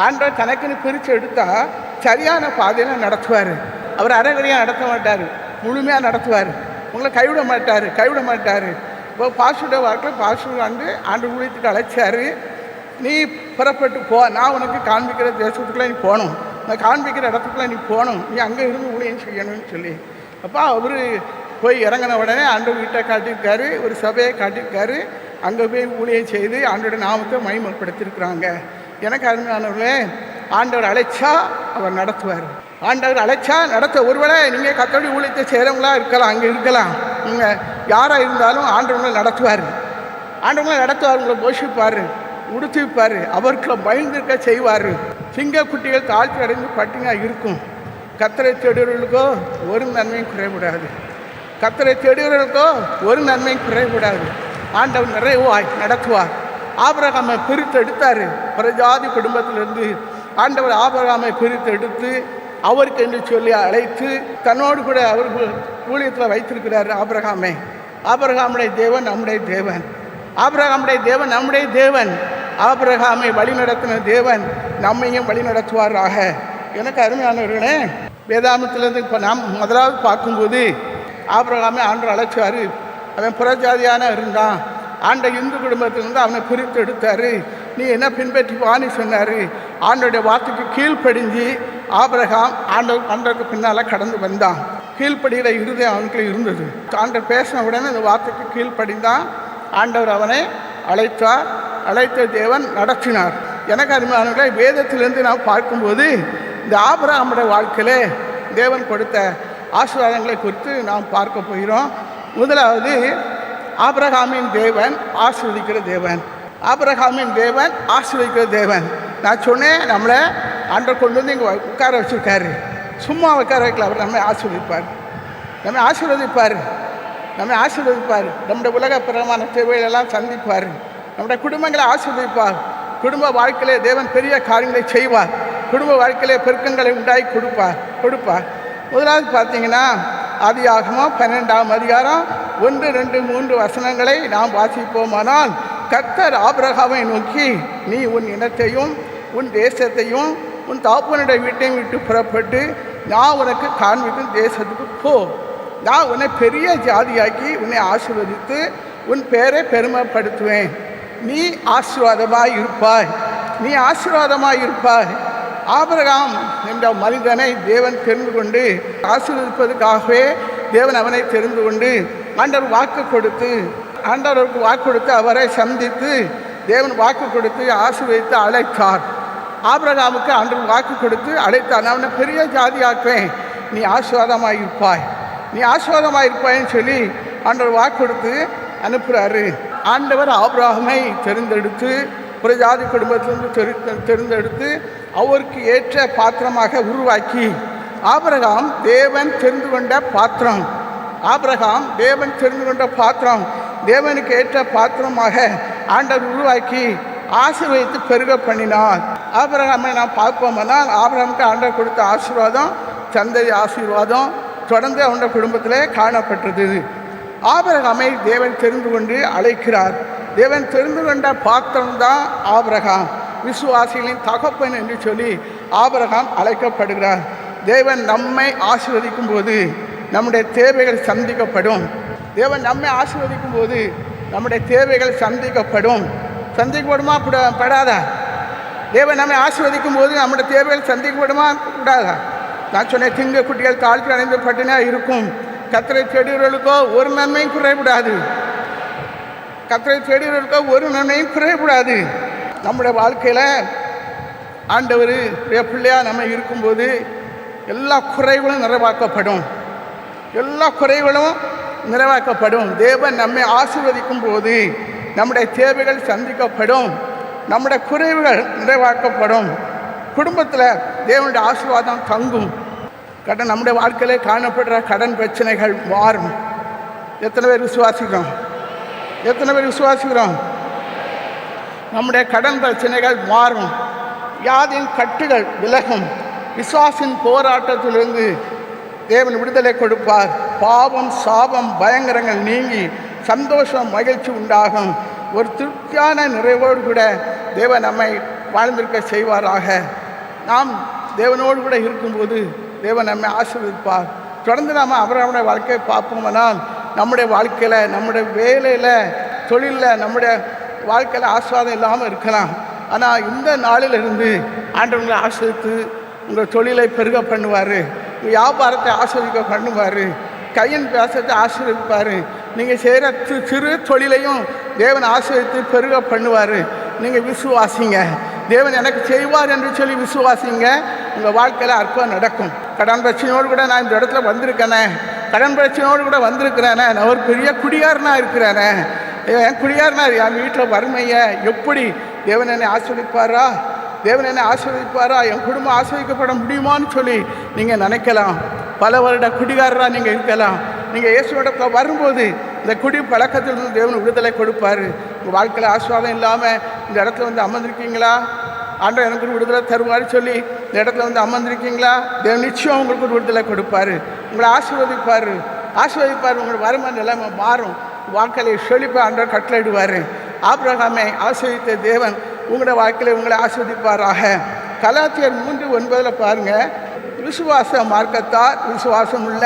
ஆண்டவர் தனக்குன்னு பிரித்து எடுத்தால் சரியான பாதையில் நடத்துவார். அவர் அரைகுறையாக நடத்த மாட்டார், முழுமையாக நடத்துவார். உங்களை கைவிட மாட்டார். இப்போ பாஸ்டருடைய வாழ்க்கையில் பாஸ்டர் வந்து ஆண்டு ஊழியத்துக்கு அழைச்சார், நீ புறப்பட்டு போ, நான் உனக்கு காண்பிக்கிற தேசத்துக்குள்ளே நீ போகணும், நான் காண்பிக்கிற இடத்துக்குள்ளே நீ போகணும், நீ அங்கே இருந்து ஊழியம் செய்யணும்னு சொல்லி. அப்போ அவர் போய் இறங்கின உடனே ஆண்டவர் வீட்டை காட்டியிருக்காரு, ஒரு சபையை காட்டியிருக்காரு. அங்கே போய் ஊழியம் செய்து ஆண்டோட நாமத்தை மகிமைப்படுத்தியிருக்கிறாங்க. எனக்கு அருமையானவர்களே, ஆண்டவர் அழைச்சா அவர் நடத்துவார். ஆண்டவர் அழைச்சா நடத்த. ஒருவேளை நீங்கள் கத்தோடி ஊழியத்தை செய்கிறவங்களா இருக்கலாம், அங்கே இருக்கலாம், நீங்கள் யாராக இருந்தாலும் ஆண்டவங்களை நடத்துவார். உங்களை போஷிப்பார், உடுத்திப்பார், அவர்களை பயந்துருக்க செய்வார். சிங்கக்குட்டிகள் தாழ்ச்சி அடைந்து பட்டினியாக இருக்கும். கத்தரை தேடுவர்களுக்கோ ஒரு நன்மையும் குறைவிடாது. ஆண்டவர் நிறைவாய் நடத்துவார். ஆபிரகாமை பிரித்து எடுத்தார் பிரஜாதி குடும்பத்திலிருந்து. ஆண்டவர் ஆபிரகாமை பிரித்து எடுத்து அவருக்கு என்று சொல்லி அழைத்து தன்னோடு கூட அவர் ஊழியத்தில் வைத்திருக்கிறார். ஆபிரகாமுடைய தேவன் நம்முடைய தேவன், நம்முடைய தேவன். ஆபிரகாமை வழிநடத்தின தேவன் நம்மையும் வழி நடத்துவாராக. எனக்கு அருமையானவர்களே, வேதாமத்திலேருந்து இப்போ நாம் முதலாவது பார்க்கும்போது ஆபிரகாமை ஆண்டவர் அழைச்சார். அவன் புறஜாதியான இருந்தான். இந்து குடும்பத்திலிருந்து அவனை பிரித்து எடுத்தார். நீ என்ன பின்பற்றி வான்னு சொன்னார். ஆண்டோடைய வார்த்தைக்கு கீழ்ப்படிஞ்சு ஆபிரகாம் ஆண்டவருக்கு பின்னால் கடந்து வந்தான். கீழ்ப்படிகிற இருதயம் அவனுக்குள்ள இருந்தது. ஆண்டவர் பேசின உடனே அந்த வார்த்தைக்கு கீழ்ப்படிந்தான். ஆண்டவர் அவனை அழைத்த தேவன் நடத்தினார். எனக்கு அருமையானவர்களே, வேதத்திலிருந்து நாம் பார்க்கும்போது இந்த ஆபிரகாமுடைய வாழ்க்கையிலே தேவன் கொடுத்த ஆசீர்வாதங்களை குறித்து நாம் பார்க்க போகிறோம். முதலாவது, ஆபிரகாமின் தேவன் ஆசீர்வதிக்கிற தேவன். நான் சொன்னேன், நம்மளை ஆண்டவர் கொண்டு வந்து இங்கே உட்கார வச்சுருக்காரு. சும்மா உட்கார வைக்கல, அவர் நம்மை ஆசீர்வதிப்பார். நம்முடைய உலக பிரமான தேவைகளெல்லாம் சந்திப்பார். நம்முடைய குடும்பங்களை ஆசீர்வதிப்பார். குடும்ப வாழ்க்கையிலே தேவன் பெரிய காரியங்களை செய்வார். குடும்ப வாழ்க்கையிலே பெருக்கங்களை உண்டாக்கி கொடுப்பார். முதலாவது பார்த்தீங்கன்னா, ஆதியாகமம் 12ஆம் அதிகாரம் 1, 2, 3 வசனங்களை நாம் வாசிப்போமானால், கர்த்தர் ஆபிரகாமை நோக்கி, நீ உன் இனத்தையும் உன் தேசத்தையும் உன் தகப்பனுடைய வீட்டையும் விட்டு புறப்பட்டு நான் உனக்கு காண்பிக்கும் தேசத்துக்கு போ. நான் உன்னை பெரிய ஜாதியாக்கி உன்னை ஆசீர்வதித்து உன் பேரை பெருமைப்படுத்துவேன். நீ ஆசீர்வாதமாய் இருப்பாய். ஆபிரகாம் என்ற மனிதனை தேவன் தெரிந்து கொண்டு ஆசீர்வதிப்பதற்காகவே தேவன் அவனை தெரிந்து கொண்டு ஆண்டவருக்கு வாக்கு கொடுத்து அவரை சந்தித்து தேவன் வாக்கு கொடுத்து ஆசீர்வதித்து அழைத்தார். ஆபிரகாமுக்கு ஆண்டவர் வாக்கு கொடுத்து அழைத்தார். நான் அவனை பெரிய ஜாதியாக்குவேன், நீ ஆசீர்வாதமாய் இருப்பாயின்னு சொல்லி ஆண்டவர் வாக்கு கொடுத்து அனுப்புகிறாரு. ஆண்டவர் ஆபிரகாமை தெரிந்தெடுத்து புறஜாதி குடும்பத்திலிருந்து தெரிந்தெடுத்து அவருக்கு ஏற்ற பாத்திரமாக உருவாக்கி, ஆபிரகாம் தேவன் தெரிந்து கொண்ட பாத்திரம், தேவனுக்கு ஏற்ற பாத்திரமாக ஆண்டவர் உருவாக்கி ஆசீர்வதித்து பெருக பண்ணினார். ஆபிரகாமை நாம் பார்ப்போம்னால், ஆபிரகாமுக்கு ஆண்டவர் கொடுத்த ஆசீர்வாதம், சந்தை ஆசீர்வாதம் தொடர்ந்து அவனுடைய குடும்பத்திலே காணப்பட்டது. ஆபிரகாமை தேவன் தெரிந்து கொண்டு அழைக்கிறார். தேவன் தெரிந்து கொண்ட பாத்திரம்தான் ஆபிரகாம். விசுவாசிகளின் தகப்பன் என்று சொல்லி ஆபிரகாம் அழைக்கப்படுகிறார். தேவன் நம்மை ஆசீர்வதிக்கும் போது நம்முடைய தேவைகள் சந்திக்கப்படும். தேவன் நம்மை ஆசீர்வதிக்கும் போது நம்முடைய தேவைகள் சந்திக்கப்படுமா படாதா? தேவன் நம்மை ஆசீர்வதிக்கும் போது நம்முடைய தேவைகள் சந்திக்கப்படுமா கூடாதா? நான் சொன்னேன், திங்க குட்டிகள் தாழ்ச்சி அடைந்து பட்டினியாக இருக்கும். கர்த்தரை தேடுகிறவர்களுக்கோ ஒரு நன்மையும் குறைபடாது. கர்த்தரை தேடுகிறவர்களுக்கோ ஒரு நன்மையும் குறைபடாது. நம்முடைய வாழ்க்கையில் ஆண்டவர் பிள்ளையாக நம்ம இருக்கும்போது எல்லா குறைகளும் நிறைவாக்கப்படும். எல்லா குறைகளும் நிறைவாக்கப்படும். தேவன் நம்மை ஆசீர்வதிக்கும் போது நம்முடைய தேவைகள் சந்திக்கப்படும், நம்முடைய குறைவுகள் நிறைவாக்கப்படும். குடும்பத்தில் தேவனுடைய ஆசீர்வாதம் தங்கும். நம்முடைய வாழ்க்கையில் காணப்படுற கடன் பிரச்சனைகள் மாறும். எத்தனை பேர் விசுவாசிக்கிறோம்? எத்தனை பேர் விசுவாசிக்கிறோம்? நம்முடைய கடன் பிரச்சனைகள் மாறும். வியாதியின் கட்டுகள் விலகும். விசுவாசின் போராட்டத்திலிருந்து தேவன் விடுதலை கொடுப்பார். பாவம், சாபம், பயங்கரங்கள் நீங்கி சந்தோஷம், மகிழ்ச்சி உண்டாகும். ஒரு திருப்தியான நிறைவோடு கூட தேவன் நம்மை வாழ்ந்திருக்க செய்வாராக. நாம் தேவனோடு கூட இருக்கும்போது தேவன் நம்மை ஆசீர்வதிப்பார். தொடர்ந்து நாம் அவருடைய வாழ்க்கையை பார்ப்போம்னால் நம்முடைய வாழ்க்கையில், நம்முடைய வேலையில், தொழிலில், நம்முடைய வாழ்க்கையில் ஆசீர்வாதம் இல்லாமல் இருக்கலாம். ஆனால் இந்த நாளிலிருந்து ஆண்டவங்களை ஆசீர்வித்து உங்கள் தொழிலை பெருக பண்ணுவார், உங்கள் வியாபாரத்தை ஆசீர்விக்க பண்ணுவார், கையின் பேசத்தை ஆசீர்விப்பார். நீங்கள் செய்கிற சிறு தொழிலையும் தேவன் ஆசீர்வித்து பெருக பண்ணுவார். நீங்கள் விசுவாசிங்க, தேவன் எனக்கு செய்வார் என்று சொல்லி விசுவாசிங்க. உங்கள் வாழ்க்கையில் அற்புதம் நடக்கும். கடன் பிரச்சனையோடு கூட நான் இந்த இடத்துல வந்திருக்கேனே, கடன் பிரச்சனையோடு கூட வந்திருக்கிறேனே, நான் ஒரு பெரிய குடியாரனாக இருக்கிறேனே, என் குடியாரனா என் வீட்டில் வறுமையை எப்படி தேவன் என்னை ஆசீர்வதிப்பாரா, தேவன் என்னை ஆசீர்வதிப்பாரா, என் குடும்பம் ஆசீர்வதிக்கப்பட முடியுமான்னு சொல்லி நீங்கள் நினைக்கலாம். பல வருட குடிகாரராக நீங்கள் இருக்கலாம். நீங்கள் இயேசுவிடத்தில் வரும்போது இந்த குடி பழக்கத்திலிருந்து தேவன் விடுதலை கொடுப்பார். உங்கள் வாழ்க்கையில் ஆசீர்வாதம் இல்லாமல் இந்த இடத்துல வந்து அமர்ந்திருக்கீங்களா? ஆண்டவர் எனக்கு விடுதலை தருவார் சொல்லி இந்த இடத்துல வந்து அமர்ந்திருக்கீங்களா? தேவன் நிச்சயம் உங்களுக்கு விடுதலை கொடுப்பார், உங்களை ஆசீர்வதிப்பார். உங்கள் வருமான நிலைமை மாறும். வாழ்க்கையை செழிப்பாக ஆண்டவர் கட்டளையிடுவார். ஆபிரகாமை ஆசீர்வதித்த தேவன் உங்களுடைய வாழ்க்கையில் உங்களை ஆசீர்வதிப்பாராக. கலாத்தியர் 3:9 பாருங்கள். விசுவாச மார்க்கத்தார் விசுவாசம் உள்ள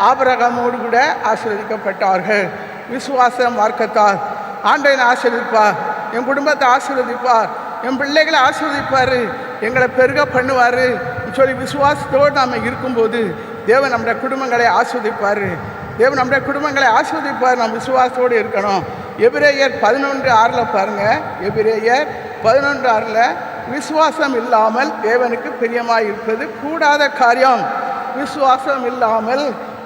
ஆபிரகாமோடு கூட ஆசீர்வதிக்கப்பட்டார்கள். விசுவாச மார்க்கத்தார் ஆண்டவனை ஆசீர்வதிப்பார், என் குடும்பத்தை ஆசீர்வதிப்பார், என் பிள்ளைகளை ஆசீர்வதிப்பார், எங்களை பெருக பண்ணுவார் சொல்லி விசுவாசத்தோடு நாம் இருக்கும்போது தேவன் நம்முடைய குடும்பங்களை ஆசீர்வதிப்பார். தேவன் நம்முடைய குடும்பங்களை ஆசீர்வதிப்பார். நாம் விசுவாசத்தோடு இருக்கணும். எபிரேயர் 11:6 பாருங்கள். எபிரேயர் 11:6 விசுவாசம் இல்லாமல் தேவனுக்கு பிரியமாயிருப்பது கூடாத காரியம். விசுவாசம் இல்லாமல்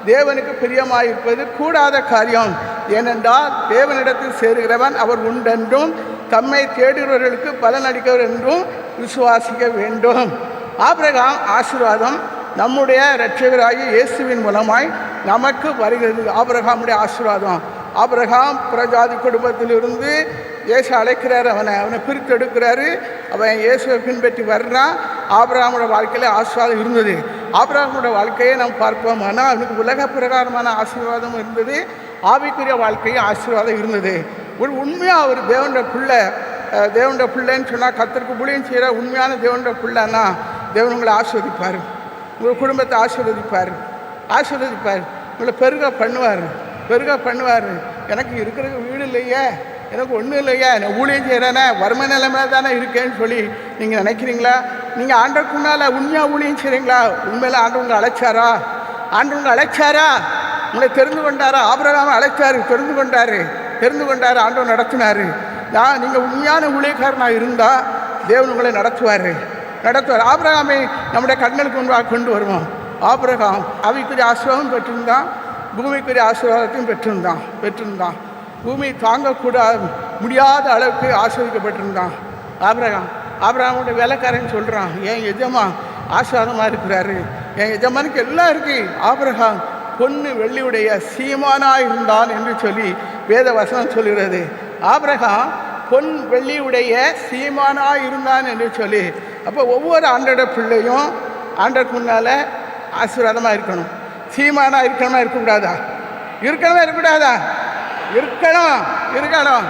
தேவனுக்கு பிரியமாயிருப்பது கூடாத காரியம். ஏனென்றால் தேவனிடத்தில் சேருகிறவன் அவர் உண்டென்றும் தம்மை தேடுகிறவர்களுக்கு பலன் அளிக்கிறவர் என்றும் விசுவாசிக்க வேண்டும். ஆபிரகாம் ஆசீர்வாதம் நம்முடைய இரட்சகராகிய இயேசுவின் மூலமாய் நமக்கு வருகிறது. ஆபிரகாமுடைய ஆசீர்வாதம். ஆபிரகாம் புறஜாதி குடும்பத்திலிருந்து இயேசு அழைக்கிறார், அவனை பிரித்தெடுக்கிறாரு. அவன் இயேசுவை பின்பற்றி வர்றான். ஆபிரகாமுடைய வாழ்க்கையில் ஆசீர்வாதம் இருந்தது. ஆபிரகாமுடைய வாழ்க்கையை நாம் பார்ப்போம். ஆனால் அவனுக்கு உலக பிரகாரமான ஆசீர்வாதம் இருந்தது, ஆவிக்குரிய வாழ்க்கையும் ஆசீர்வாதம் இருந்தது. ஒரு உண்மையாக அவர் தேவனுடைய பிள்ளைன்னு சொன்னால், கர்த்தருக்கு ஊழியம் செய்கிற உண்மையான தேவனுடைய பிள்ளைன்னா தேவன் உங்களை ஆசீர்வதிப்பார், உங்கள் குடும்பத்தை ஆசீர்வதிப்பார், உங்களை பெருக பண்ணுவார். எனக்கு இருக்கிறதுக்கு வீடு இல்லையே, எனக்கு ஒன்றும் இல்லையா, நான் ஊழியம் செய்கிறேனே, வறுமை நிலைமையில தானே இருக்கேன்னு சொல்லி நீங்கள் நினைக்கிறீங்களா? நீங்கள் ஆண்டவருக்கு முன்னால் உண்மையாக ஊழியம் செய்கிறீங்களா? உண்மையில் ஆண்டவர் உங்களை அழைச்சாரா? உங்களை தெரிந்து கொண்டாரா? ஆபிரகாமை அழைச்சார், தெரிந்து கொண்டார், ஆண்டவர் நடத்தினார். நீங்கள் உண்மையான ஊழியக்காரனாக இருந்தால் தேவன் உங்களை நடத்துவார். ஆபிரகாமை நம்முடைய கண்களுக்கு முன்பாக கொண்டு வருவோம். ஆபிரகாம் ஆவிக்குரிய ஆசீர்வாதம் பெற்றிருந்தான், பூமிக்குரிய ஆசீர்வாதத்தையும் பெற்றிருந்தான். பூமி முடியாத அளவுக்கு ஆசீர்வதிக்கப்பட்டிருந்தான் ஆபிரகாமுடைய வேலைக்காரன் சொல்கிறான், என் எஜமா ஆசீர்வாதமாக இருக்கிறாரு, என் எஜமானுக்கு எல்லாம் இருக்கு. ஆபிரகாம் பொன்னு வெள்ளியுடைய சீமானாக இருந்தான் என்று சொல்லி வேத வசனம் சொல்கிறது. ஆபிரகாம் பொன் வெள்ளியுடைய சீமானாக இருந்தான் என்று சொல்லி, அப்போ ஒவ்வொரு ஆண்டோட பிள்ளையும் ஆண்டருக்கு முன்னால் ஆசீர்வாதமாக இருக்கணும். சீமானாக இருக்கக்கூடாதா? இருக்கணும்.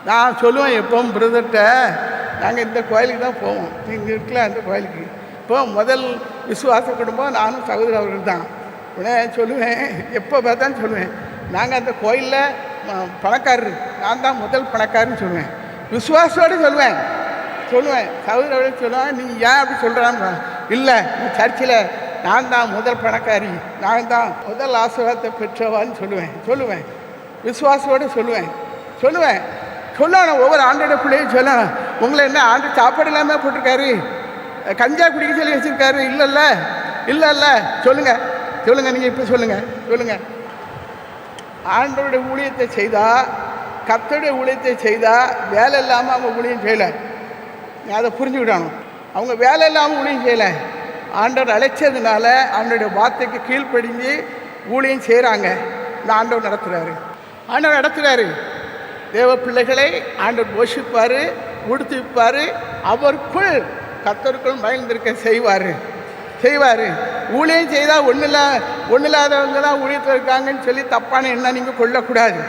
நான் சொல்லுவேன் எப்பவும் பிரதர்கிட்ட, நாங்கள் இந்த கோயிலுக்கு தான் போவோம், நீங்கள் இருக்கலாம் அந்த கோயிலுக்கு. இப்போ முதல் விசுவாச குடும்பம் நானும் சகோதரர் அவர்கள் தான். உடனே சொல்லுவேன், எப்போ பார்த்தாலும் சொல்லுவேன், நாங்கள் அந்த கோயிலில் பணக்காரரு, நான் தான் முதல் பணக்காரன்னு சொல்லுவேன். விசுவாசோடு சொல்லுவேன். சகோதரர்களே சொல்லுவேன், நீ ஏன் அப்படி சொல்கிறான்னு. இல்லை, நீ சர்ச்சில் நான் தான் முதல் பணக்காரி, நான் தான் முதல் ஆசீர்வாதத்தை பெற்றவான்னு சொல்லுவேன். விசுவாசோடு சொல்லுவேன். சொல்லணும், ஒவ்வொரு ஆண்டோட பிள்ளையும் சொல்லணும். உங்களை என்ன ஆண்டு சாப்பாடு இல்லாமல் போட்டிருக்காரு, கஞ்சா குடிக்க சொல்லி வச்சுருக்காரு? இல்லை. சொல்லுங்கள் நீங்கள் இப்போ சொல்லுங்கள். ஆண்டோடைய ஊழியத்தை செய்தால், கர்த்தருடைய ஊழியத்தை செய்தால் வேலை இல்லாமல் அவங்க ஊழியம் செய்யலை. அதை புரிஞ்சுக்கிடணும். அவங்க வேலை இல்லாமல் ஊழியம் செய்யலை. ஆண்டவர் அழைச்சதுனால ஆண்டோடைய வார்த்தைக்கு கீழ்ப்படிஞ்சு ஊழியம் செய்கிறாங்க. இந்த ஆண்டவர் நடத்துகிறாரு. தேவ பிள்ளைகளை ஆண்டவர் போஷிப்பார், உடுத்திப்பார். அவருக்குள் கர்த்தருக்குள் மகிழ்ந்திருக்க செய்வார். ஊழியம் செய்தால் ஒன்றும் இல்லாதவங்க தான் ஊழியத்தில் இருக்காங்கன்னு சொல்லி தப்பான எண்ணம் நீங்கள் கொள்ளக்கூடாது.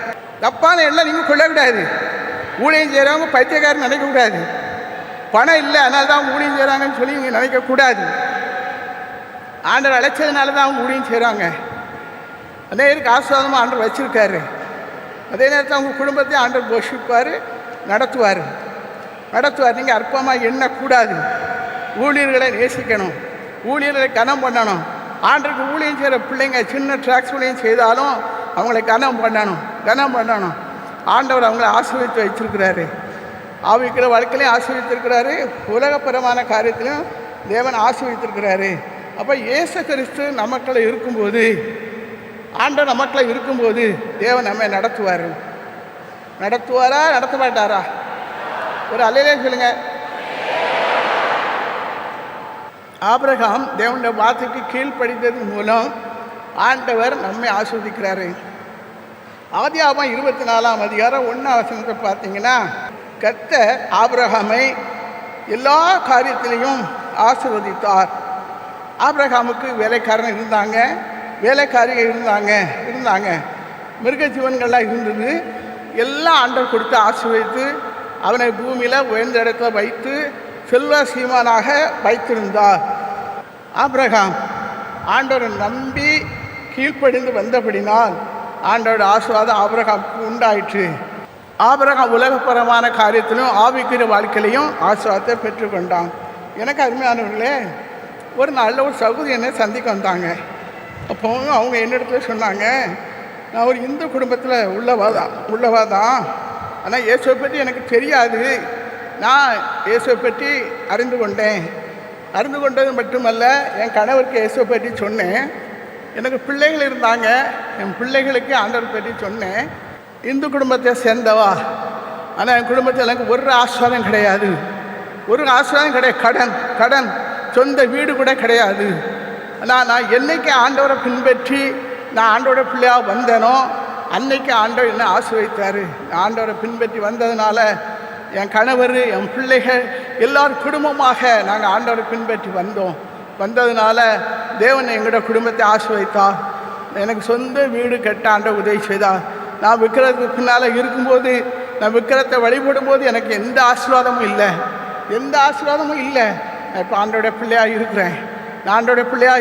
ஊழியம் செய்கிறவங்க பைத்தியக்காரன் நினைக்கக்கூடாது. பணம் இல்லை அதனால தான் ஊழியம் செய்கிறாங்கன்னு சொல்லி நீங்கள் நினைக்கக்கூடாது. ஆண்டவர் அழைச்சதுனால தான் அவங்க ஊழியம் செய்கிறாங்க. அதே நேரத்துக்கு ஆசீர்வாதமாக ஆண்டவர் வச்சுருக்காரு. அதே நேரத்தில் அவங்க குடும்பத்தை ஆண்டவர் போஷிப்பார், நடத்துவார். நீங்கள் அற்பமாக எண்ணக்கூடாது. ஊழியர்களை நேசிக்கணும், ஊழியர்களை கனம் பண்ணணும். ஆண்டருக்கு ஊழியம் செய்கிற பிள்ளைங்க சின்ன ட்ராக்ஸ் ஊழியம் செய்தாலும் அவங்களை கனம் பண்ணணும். ஆண்டவர் அவங்கள ஆசீர்வதித்து வச்சிருக்கிறாரு. ஆவிக்கிற வாழ்க்கையிலையும் ஆசீர்வதித்திருக்கிறாரு, உலகப்பரமான காரியத்திலையும் தேவன் ஆசீர்வதித்திருக்கிறாரு. அப்போ இயேசு கிறிஸ்து நமக்களை இருக்கும்போது, ஆண்டவர் நமக்களை இருக்கும்போது தேவன் நம்மை நடத்துவாரா, நடத்த மாட்டாரா? ஒரு அல்லேலூயா சொல்லுங்க. ஆபிரகாம் தேவனுடைய வார்த்தைக்கு கீழ்ப்படிந்ததன் மூலம் ஆண்டவர் நம்மை ஆசீர்வதிக்கிறாரு. ஆதியாகமம் 24ஆம் அதிகாரம் 1ஆம் வசனத்தை பார்த்தீங்கன்னா, கர்த்தர் ஆபிரகாமை எல்லா காரியத்திலையும் ஆசீர்வதித்தார். ஆபிரகாமுக்கு வேலைக்காரன் இருந்தாங்க, வேலைக்காரிகள் இருந்தாங்க, மிருக ஜீவன்கள்லாம் இருந்தது. எல்லாம் ஆண்டவர் கொடுத்து ஆசீர்வதித்து அவனை பூமியில் உயர்ந்த இடத்துல வைத்து செல்வ சீமானாக வைத்திருந்தார். ஆபிரகாம் ஆண்டவரை நம்பி கீழ்ப்படிந்து வந்தபடினால் ஆண்டவரோட ஆசீர்வாதம் ஆபிரகாமுக்கு உண்டாயிற்று. ஆபிரகாம் உலகப்பரமான காரியத்திலும் ஆவிக்குரிய வாழ்க்கையிலையும் ஆசீர்வாதத்தை பெற்றுக்கொண்டான். எனக்கு அருமையானவர்களே, ஒரு நாளில் ஒரு சகோதரி என்னை சந்திக்க வந்தாங்க. அப்போ அவங்க என்னிடத்துல சொன்னாங்க, நான் ஒரு இந்து குடும்பத்தில் உள்ளவா தான், ஆனால் இயேசுவை பற்றி எனக்கு தெரியாது. நான் இயேசுவை பற்றி அறிந்து கொண்டது மட்டுமல்ல, என் கணவருக்கு இயேசுவை பற்றி சொன்னேன். எனக்கு பிள்ளைகள் இருந்தாங்க, என் பிள்ளைகளுக்கு ஆண்டவர் பற்றி சொன்னேன். இந்து குடும்பத்தை சேர்ந்தவா, ஆனால் என் குடும்பத்தில் எனக்கு ஒரு ஆசீர்வாதம் கிடையாது. கடன், சொந்த வீடு கூட கிடையாது. ஆனால் நான் என்னைக்கு ஆண்டவரை பின்பற்றி நான் ஆண்டவரோட பிள்ளையாக வந்தேனோ அன்னைக்கு ஆண்டவர் என்னை ஆசீர்வதித்தார். ஆண்டவரை பின்பற்றி வந்ததுனால என் கணவர், என் பிள்ளைகள் எல்லாரும் குடும்பமாக நாங்கள் ஆண்டவரை பின்பற்றி வந்ததுனால தேவன் எங்களோட குடும்பத்தை ஆசீர்வதித்தார். எனக்கு சொந்த வீடு கட்ட ஆண்டவர் உதவி செய்தார். நான் விக்கிரத்துக்கு பின்னால் இருக்கும்போது, நான் விக்கிரத்தை வழிபடும்போது எனக்கு எந்த ஆசீர்வாதமும் இல்லை. இப்போ ஆண்டோட பிள்ளையாக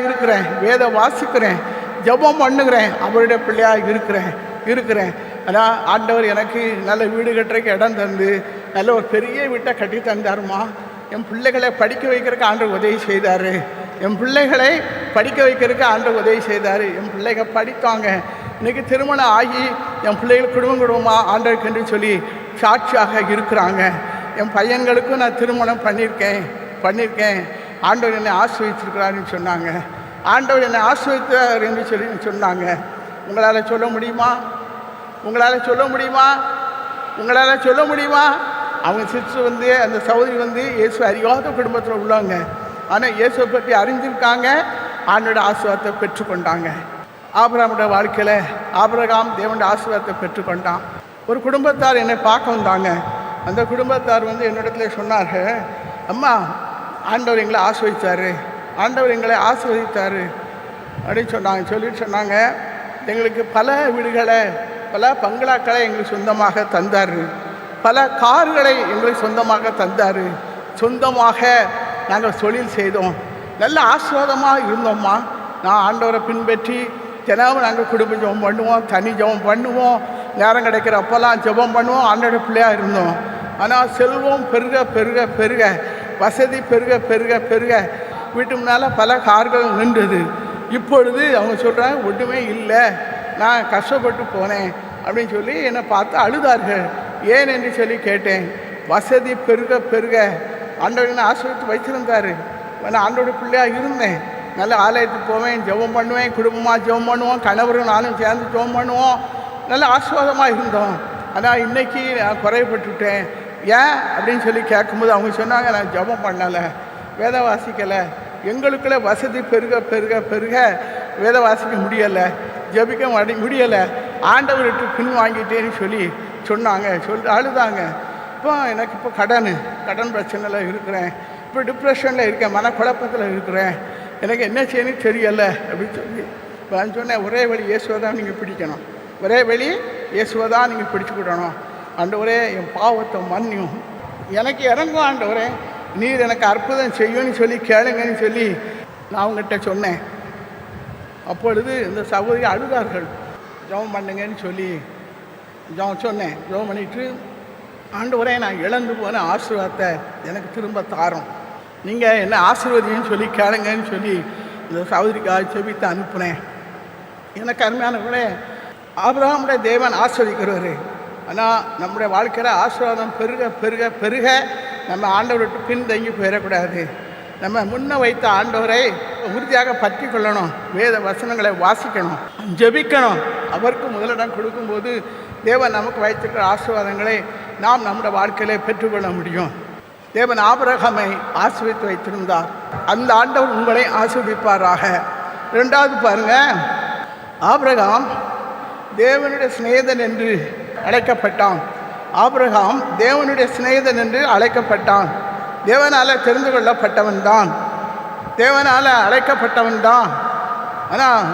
இருக்கிறேன், வேதம் வாசிக்கிறேன், ஜெபம் பண்ணுகிறேன், அவருடைய பிள்ளையாக இருக்கிறேன். ஆனால் ஆண்டவர் எனக்கு நல்ல வீடு கட்டுறதுக்கு இடம் தந்து நல்ல ஒரு பெரிய வீட்டை கட்டி தந்தாருமா. என் பிள்ளைகளை படிக்க வைக்கிறதுக்கு ஆண்டவர் உதவி செய்தார். என் பிள்ளைகள் படித்தாங்க. இன்றைக்கி திருமணம் ஆகி என் பிள்ளைகள் குடும்பமாக ஆண்டவருக்கு என்று சொல்லி சாட்சியாக இருக்கிறாங்க. என் பையன்களுக்கும் நான் திருமணம் பண்ணியிருக்கேன். ஆண்டவர் என்னை ஆசீர்வதிச்சிருக்கிறாருன்னு சொன்னாங்க. ஆண்டவர் என்னை ஆசீர்வதித்தார் என்று சொல்லி சொன்னாங்க. உங்களால் சொல்ல முடியுமா? அவங்க சிஸ்டர் அந்த சகோதரி இயேசு அறியாத குடும்பத்தில் உள்ளவங்க. ஆனால் இயேசுவை பற்றி அறிஞ்சிருக்காங்க, ஆண்டோட ஆசீர்வாதத்தை பெற்றுக்கொண்டாங்க. ஆபிரகாமுடைய வாழ்க்கையில் ஆபிரகாம் தேவனுடைய ஆசீர்வாதத்தை பெற்றுக்கொண்டான். ஒரு குடும்பத்தார் என்னை பார்க்க வந்தாங்க. அந்த குடும்பத்தார் என்னிடத்துல சொன்னார்கள், அம்மா ஆண்டவர் எங்களை ஆசீர்வதித்தார் அப்படின்னு சொன்னாங்க. எங்களுக்கு பல வீடுகளை, பல பங்களாக்களை எங்களுக்கு சொந்தமாக தந்தார், பல கார்களை எங்களுக்கு சொந்தமாக தந்தார். சொந்தமாக நாங்கள் தொழில் செய்தோம், நல்ல ஆசீர்வாதமாக இருந்தோம்மா. நான் ஆண்டவரை பின்பற்றி தினமும் நாங்கள் குடும்ப ஜெபம் பண்ணுவோம், தனி ஜெபம் பண்ணுவோம். நேரம் கிடைக்கிற அப்போல்லாம் ஜெபம் பண்ணுவோம், ஆண்டோட பிள்ளையாக இருந்தோம். ஆனால் செல்வம் பெருக பெருக பெருக, வசதி பெருக பெருக பெருக வீட்டு முன்னால் பல கார்கள் நின்றுது. இப்பொழுது அவங்க சொல்கிறாங்க ஒன்றுமே இல்லை, நான் கஷ்டப்பட்டு போனேன் அப்படின்னு சொல்லி என்னை பார்த்து அழுதார்கள். ஏன் என்று சொல்லி கேட்டேன். வசதி பெருக பெருக ஆண்டவனை ஆசிரியத்து வச்சுருந்தார். நான் ஆண்டோட பிள்ளையாக இருந்தேன். நல்ல ஆலயத்துக்கு போவேன், ஜெபம் பண்ணுவேன், குடும்பமாக ஜெபம் பண்ணுவோம், கணவரும் நானும் சேர்ந்து ஜெபம் பண்ணுவோம், நல்ல ஆசீர்வாதமாக இருந்தோம். ஆனால் இன்றைக்கி நான் குறைபட்டுட்டேன். ஏன் அப்படின்னு சொல்லி கேட்கும்போது அவங்க சொன்னாங்க, நான் ஜெபம் பண்ணலை, வேத வாசிக்கலை, எங்களுக்குள்ளே வசதி பெருக பெருக பெருக வேத வாசிக்க முடியலை, ஜெபிக்க முடியலை, ஆண்டவர்கிட்ட பின் வாங்கிட்டேன்னு சொல்லி சொன்னாங்க. அழுதாங்க. இப்போ எனக்கு இப்போ கடன் பிரச்சனையில் இருக்கிறேன், இப்போ டிப்ரெஷனில் இருக்கேன், மனக்குழப்பத்தில் இருக்கிறேன், எனக்கு என்ன செய்யணும் தெரியலை அப்படின்னு சொல்லி நான் சொன்னேன், ஒரே வழி இயேசுவை தான் நீங்கள் பிடிக்கணும், ஒரே வழி இயேசுவை தான் நீங்கள் பிடிச்சிக்கிடணும். ஆண்டவரே என் பாவத்தை மன்னியும், எனக்கு இறங்கும் ஆண்டவரே, நீர் எனக்கு அற்புதம் செய்யும்னு சொல்லி கேளுங்கன்னு சொல்லி நான் அவங்ககிட்ட சொன்னேன். அப்பொழுது இந்த சகோதரி அழுதார்கள். ஜெபம் பண்ணுங்கன்னு சொல்லி சொன்னேன். ஜெபம் பண்ணிட்டு, ஆண்டவரே நான் இழந்து போன ஆசீர்வாதத்தை எனக்கு திரும்ப தாரோம், நீங்கள் என்ன ஆசீர்வதின்னு சொல்லி கேளுங்கன்னு சொல்லி இந்த சகோதரிக்காக செபித்து அனுப்புனேன். எனக்கு அருமையானவர்களே, ஆபிரகாமுடைய தேவன் ஆசீர்வதிக்கிறவர். ஆனால் நம்முடைய வாழ்க்கையில் ஆசீர்வாதம் பெருக பெருக பெருக நம்ம ஆண்டவரை விட்டு பின்தங்கி போயிடக்கூடாது. நம்ம முன்ன வைத்த ஆண்டவரை உறுதியாக பற்றி கொள்ளணும், வேத வசனங்களை வாசிக்கணும், ஜெபிக்கணும். அவருக்கு முதலிடம் கொடுக்கும்போது தேவன் நமக்கு வைத்திருக்கிற ஆசீர்வாதங்களை நாம் நம்முடைய வாழ்க்கையிலே பெற்றுக்கொள்ள முடியும். தேவன் ஆபிரகாமை ஆசீர்வதித்து வைத்திருந்தார். அந்த ஆண்டவர் உங்களை ஆசீர்வதிப்பாராக. ரெண்டாவது பாருங்கள், ஆபிரகாம் தேவனுடைய சிநேகிதன் என்று அழைக்கப்பட்டான். ஆபிரகாம் தேவனுடைய சிநேகிதன் என்று அழைக்கப்பட்டான். தேவனால் தெரிந்து கொள்ளப்பட்டவன் தான், தேவனால் அழைக்கப்பட்டவன் தான். ஆனால்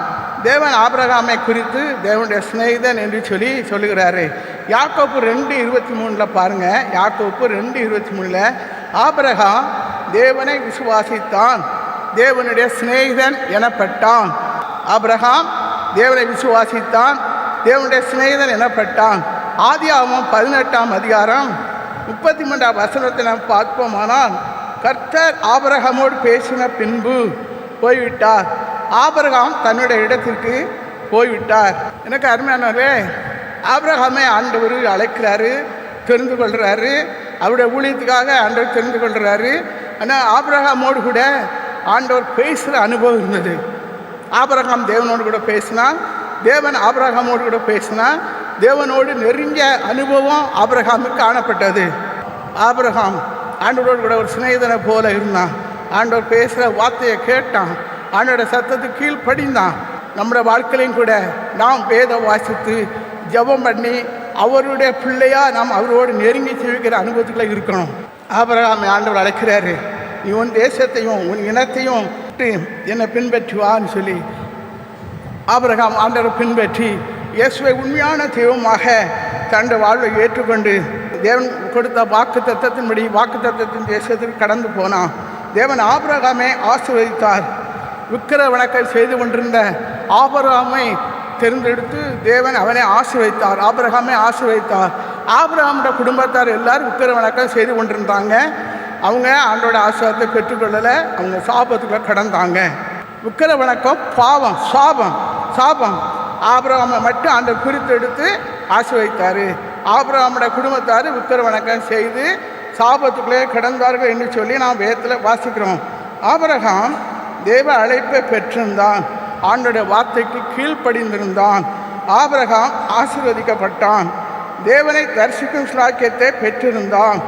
தேவன் ஆபிரகாமை குறித்து தேவனுடைய சிநேகிதன் என்று சொல்லுகிறாரு. யாக்கோப்பு 2:23 பாருங்கள். யாக்கோப்பு 2:23 ஆபிரகாம் தேவனை விசுவாசித்தான், தேவனுடைய சிநேகிதன் எனப்பட்டான். ஆபிரகாம் தேவனை விசுவாசித்தான், தேவனுடைய சிநேகிதன் எனப்பட்டான். ஆதியாகமம் 18:33 நாம் பார்ப்போமானால், கர்த்தர் ஆபிரகாமோடு பேசின பின்பு போய்விட்டார். ஆபிரகாம் தன்னுடைய இடத்திற்கு போய்விட்டார். எனக்கு அருமையானவரே, ஆபிரகாமை ஆண்டவர் அழைக்கிறாரு, தெரிந்து கொள்கிறாரு, அவருடைய ஊழியத்துக்காக ஆண்டவர் தெரிந்து கொள்கிறாரு. ஆனால் ஆபிரகாமோடு கூட ஆண்டவர் பேசுகிற அனுபவம் இருந்தது. ஆபிரகாம் தேவனோடு கூட பேசினா, தேவன் ஆபிரகாமோடு கூட பேசினா, தேவனோடு நெருங்கிய அனுபவம் ஆபிரகாமுக்கு காணப்பட்டது. ஆபிரகாம் ஆண்டவரோடு கூட ஒரு சிநேகிதனை போல இருந்தான். ஆண்டவர் பேசுகிற வார்த்தையை கேட்டான், ஆண்டோட சத்தத்துக்கு கீழ்ப்படிந்தான். நம்முடைய வாழ்க்கையிலையும் கூட நாம் வேத வாசித்து ஜெபம் பண்ணி அவருடைய பிள்ளையாக நாம் அவரோடு நெருங்கி செவிக்கிற அனுபவத்துக்குள்ளே இருக்கணும். ஆபிரகாமை ஆண்டவர் அழைக்கிறாரு, நீ உன் தேசத்தையும் உன் இனத்தையும் என்னை பின்பற்றுவான்னு சொல்லி ஆபிரகாம் ஆண்டவரை பின்பற்றி இயேசுவை உண்மையான தெய்வமாக தன்னுடைய வாழ்வை ஏற்றுக்கொண்டு தேவன் கொடுத்த வாக்கு தத்தத்தின் தேசத்திற்கு கடந்து போனான். தேவன் ஆபிரகாமை ஆசீர்வதித்தார். விக்கிர வணக்கம் செய்து கொண்டிருந்த ஆபிரகாமை தேர்ந்தெடுத்து தேவன் அவனை ஆசீர்வதித்தார், ஆபிரகாமை ஆசீர்வதித்தார். ஆபிரகாமுடைய குடும்பத்தார் எல்லாரும் விக்கிர வணக்கம் செய்து கொண்டிருந்தாங்க. அவங்க ஆண்டோட ஆசீர்வாதத்தை பெற்றுக்கொள்ளலை, அவங்க சாபத்துக்குள்ள கடந்தாங்க. விக்கிர வணக்கம் பாவம், சாபம். ஆபிரகாமை மட்டும் ஆண்டவர் குறித்து எடுத்து ஆசீர்வதித்தார். ஆபிரகாமுடைய குடும்பத்தார் விக்கிர வணக்கம் செய்து சாபத்துக்குள்ளே கடந்தார்கள் என்று சொல்லி நாம் வேதத்தில் வாசிக்கிறோம். ஆபிரகாம் தேவ அழைப்பை பெற்றிருந்தான், ஆண்டோடைய வார்த்தைக்கு கீழ்ப்படிந்திருந்தான். ஆபிரகாம் ஆசீர்வதிக்கப்பட்டான், தேவனை தரிசிக்கும் ஸ்லாக்கியத்தை பெற்றிருந்தான்.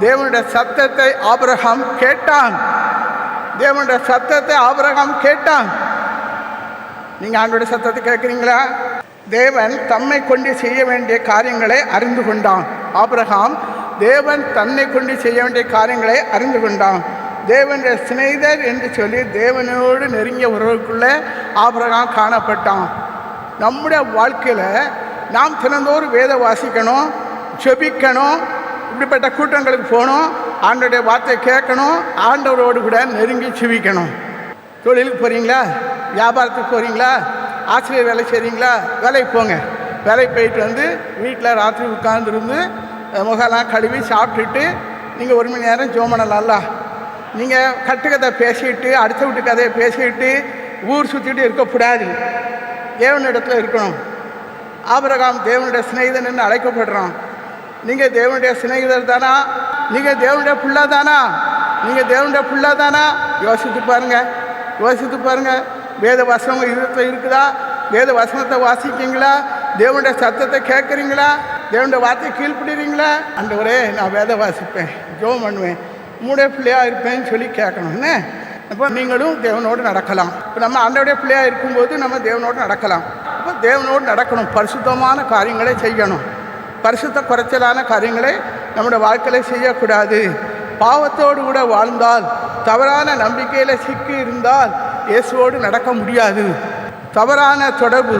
தேவனுடைய சத்தத்தை ஆபிரகாம் கேட்டான். நீங்கள் ஆண்டோடைய சத்தத்தை கேட்குறீங்களா? தேவன் தம்மை கொண்டு செய்ய வேண்டிய காரியங்களை அறிந்து கொண்டான். ஆபிரகாம் தேவன் தன்னை கொண்டு செய்ய வேண்டிய காரியங்களை அறிந்து கொண்டான். தேவனுடைய சிநேகிதர் என்று சொல்லி தேவனோடு நெருங்கிய உறவுக்குள்ளே ஆபிரகாம் காணப்பட்டான். நம்முடைய வாழ்க்கையில் நாம் தினந்தோறும் வேத வாசிக்கணும், ஜெபிக்கணும், இப்படிப்பட்ட கூட்டங்களுக்கு போகணும், ஆண்டோடைய வார்த்தையை கேட்கணும், ஆண்டவரோடு கூட நெருங்கி ஜெபிக்கணும். தொழிலுக்கு போகிறீங்களா, வியாபாரத்துக்கு போகிறீங்களா, ஆசிரியர் வேலை செய்கிறீங்களா, வேலைக்கு போங்க. வேலைக்கு போயிட்டு வந்து வீட்டில் ராத்திரி உட்காந்துருந்து முகலாம் கழுவி சாப்பிட்டுட்டு நீங்கள் 1 மணி நேரம் ஜெபம் பண்ணலாம்ல. நீங்கள் கட்டுக்கதை பேசிக்கிட்டு அடுத்த வீட்டு கதையை பேசிக்கிட்டு ஊர் சுற்றிட்டு இருக்கக்கூடாது. தேவனிடத்தில் இருக்கணும். ஆபிரகாம் தேவனுடைய சிநேகிதன் என்று அழைக்கப்படுறான். நீங்கள் தேவனுடைய சிநேகிதர் தானா? நீங்கள் தேவனுடைய பிள்ளை தானா? நீங்கள் தேவனுடைய பிள்ளை தானா? யோசித்து பாருங்கள். வேத வசனம் இதயத்தில் இருக்குதா? வேத வசனத்தை வாசிக்கிறீங்களா? தேவனுடைய சத்தத்தை கேட்குறீங்களா? தேவனுடைய வார்த்தையை கீழ்ப்படுறீங்களா? ஆண்டவரே, நான் வேத வாசிப்பேன், ஜெபம் பண்ணுவேன், உம்முடைய பிள்ளையாக இருப்பேன்னு சொல்லி கேட்கணும். என்ன அப்போ நீங்களும் தேவனோடு நடக்கலாம். இப்போ நம்ம ஆண்டவருடைய பிள்ளையாக இருக்கும்போது நம்ம தேவனோடு நடக்கலாம். அப்போ தேவனோடு நடக்கணும். பரிசுத்தமான காரியங்களை செய்யணும். பரிசுத்த குறைச்சலான காரியங்களை நம்முடைய வாழ்க்கையில் செய்யக்கூடாது. பாவத்தோடு கூட வாழ்ந்தால், தவறான நம்பிக்கையில் சிக்கி இருந்தால் இயேசுவோடு நடக்க முடியாது. தவறான தொடர்பு,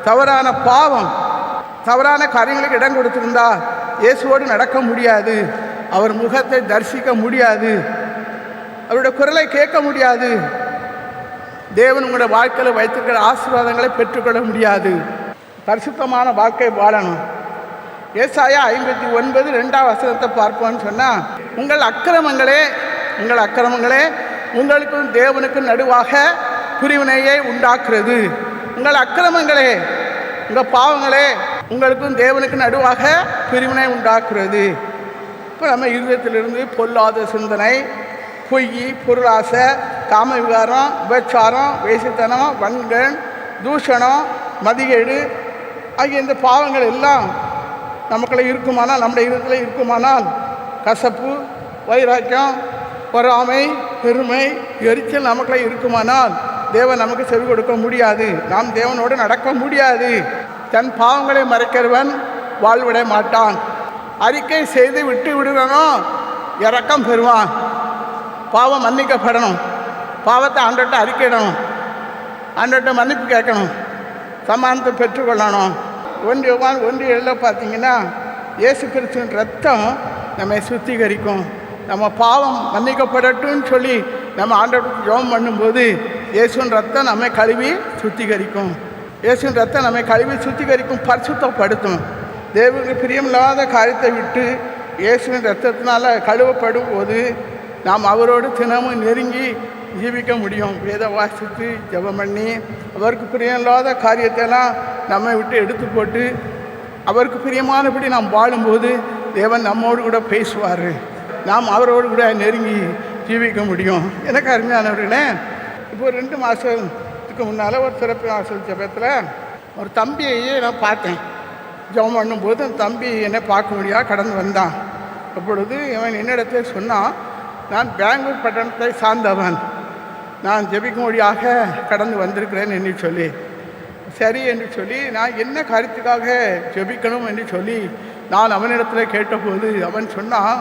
தவறான பாவம், தவறான காரியங்களுக்கு இடம் கொடுத்திருந்தால் இயேசுவோடு நடக்க முடியாது. அவர் முகத்தை தரிசிக்க முடியாது. அவருடைய குரலை கேட்க முடியாது. தேவன் உங்களுடைய வாழ்க்கையில் வைத்திருக்கிற ஆசீர்வாதங்களை பெற்றுக்கொள்ள முடியாது. பரிசுத்தமான வாழ்க்கை வாழணும். ஏசாயா 59 2ஆம் வசனத்தை பார்ப்போம்னு சொன்னால், உங்கள் அக்கிரமங்களே உங்களுக்கும் தேவனுக்கும் நடுவாக பிரிவினையை உண்டாக்குறது. உங்கள் அக்கிரமங்களே, உங்கள் பாவங்களே உங்களுக்கும் தேவனுக்கும் நடுவாக பிரிவினை உண்டாக்குறது. இப்போ நம்ம இருதயத்திலிருந்து பொல்லாத சிந்தனை, பொய், பொருளாசை, காம விகாரம், விபச்சாரம், வேசித்தனம், வன்கண், தூஷணம், மதிகேடு ஆகிய இந்த பாவங்கள் எல்லாம் நமக்குள்ள இருக்குமானால், நம்முடைய இருதயத்தில் இருக்குமானால், கசப்பு, வைராக்கியம், பொறாமை, பெருமை, எரிச்சல் நமக்குள்ள இருக்குமானால் தேவன் நமக்கு செவி கொடுக்க முடியாது. நாம் தேவனோடு நடக்க முடியாது. தன் பாவங்களை மறைக்கிறவன் வாழ்விட மாட்டான். அறிக்கை செய்து விட்டு விடுவனோ இரக்கம் பெறுவான். பாவம் மன்னிக்கப்படணும். பாவத்தை ஆண்டவர்கிட்ட அறிக்கையிடணும். ஆண்டவர்கிட்ட மன்னிப்பு கேட்கணும். சமாதானத்தை பெற்றுக்கொள்ளணும். 1 யோவான் 1:7 பார்த்தீங்கன்னா, இயேசு கிறிஸ்துவின் ரத்தம் நம்மை சுத்திகரிக்கும். நம்ம பாவம் மன்னிக்கப்படட்டும்னு சொல்லி நம்ம ஆண்டவருக்கு ஜெபம் பண்ணும்போது இயேசுவின் ரத்தம் நம்மை கழுவி சுத்திகரிக்கும். இயேசுவின் ரத்தம் நம்மை கழுவி சுத்திகரிக்கும், பரிசுத்தப்படுத்தும். தேவனுக்கு பிரியமில்லாத காரியத்தை விட்டு இயேசுவின் ரத்தத்தினால் கழுவப்படும் போது நாம் அவரோடு தினமும் நெருங்கி ஜீவிக்க முடியும். வேத வாசித்து ஜெபம் பண்ணி அவருக்கு பிரியமில்லாத காரியத்தைலாம் நம்மை விட்டு எடுத்து போட்டு அவருக்கு பிரியமானபடி நாம் வாழும்போது தேவன் நம்மோடு கூட பேசுவார். நாம் அவரோடு கூட நெருங்கி ஜீவிக்க முடியும். எனக்கு அருமையானவர்களே, இப்போ 2 மாதத்துக்கு முன்னால் ஒரு சிறப்பு ஆசிரியர் ஜபத்தில் ஒரு தம்பியையே நான் பார்த்தேன். ஜெபம் பண்ணும்போது அந்த தம்பி என்னை பார்க்க முடியாது கடந்து வந்தான். அப்பொழுது இவன் என்னிடத்துல சொன்னான், நான் பெங்களூர் பட்டணத்தை சார்ந்தவன், நான் ஜெபிக்கும்படியாக கடந்து வந்திருக்கிறேன் என்று சொல்லி, சரி என்று சொல்லி நான் என்ன காரியத்துக்காக ஜெபிக்கணும் என்று சொல்லி நான் அவனிடத்தில் கேட்டபோது அவன் சொன்னான்,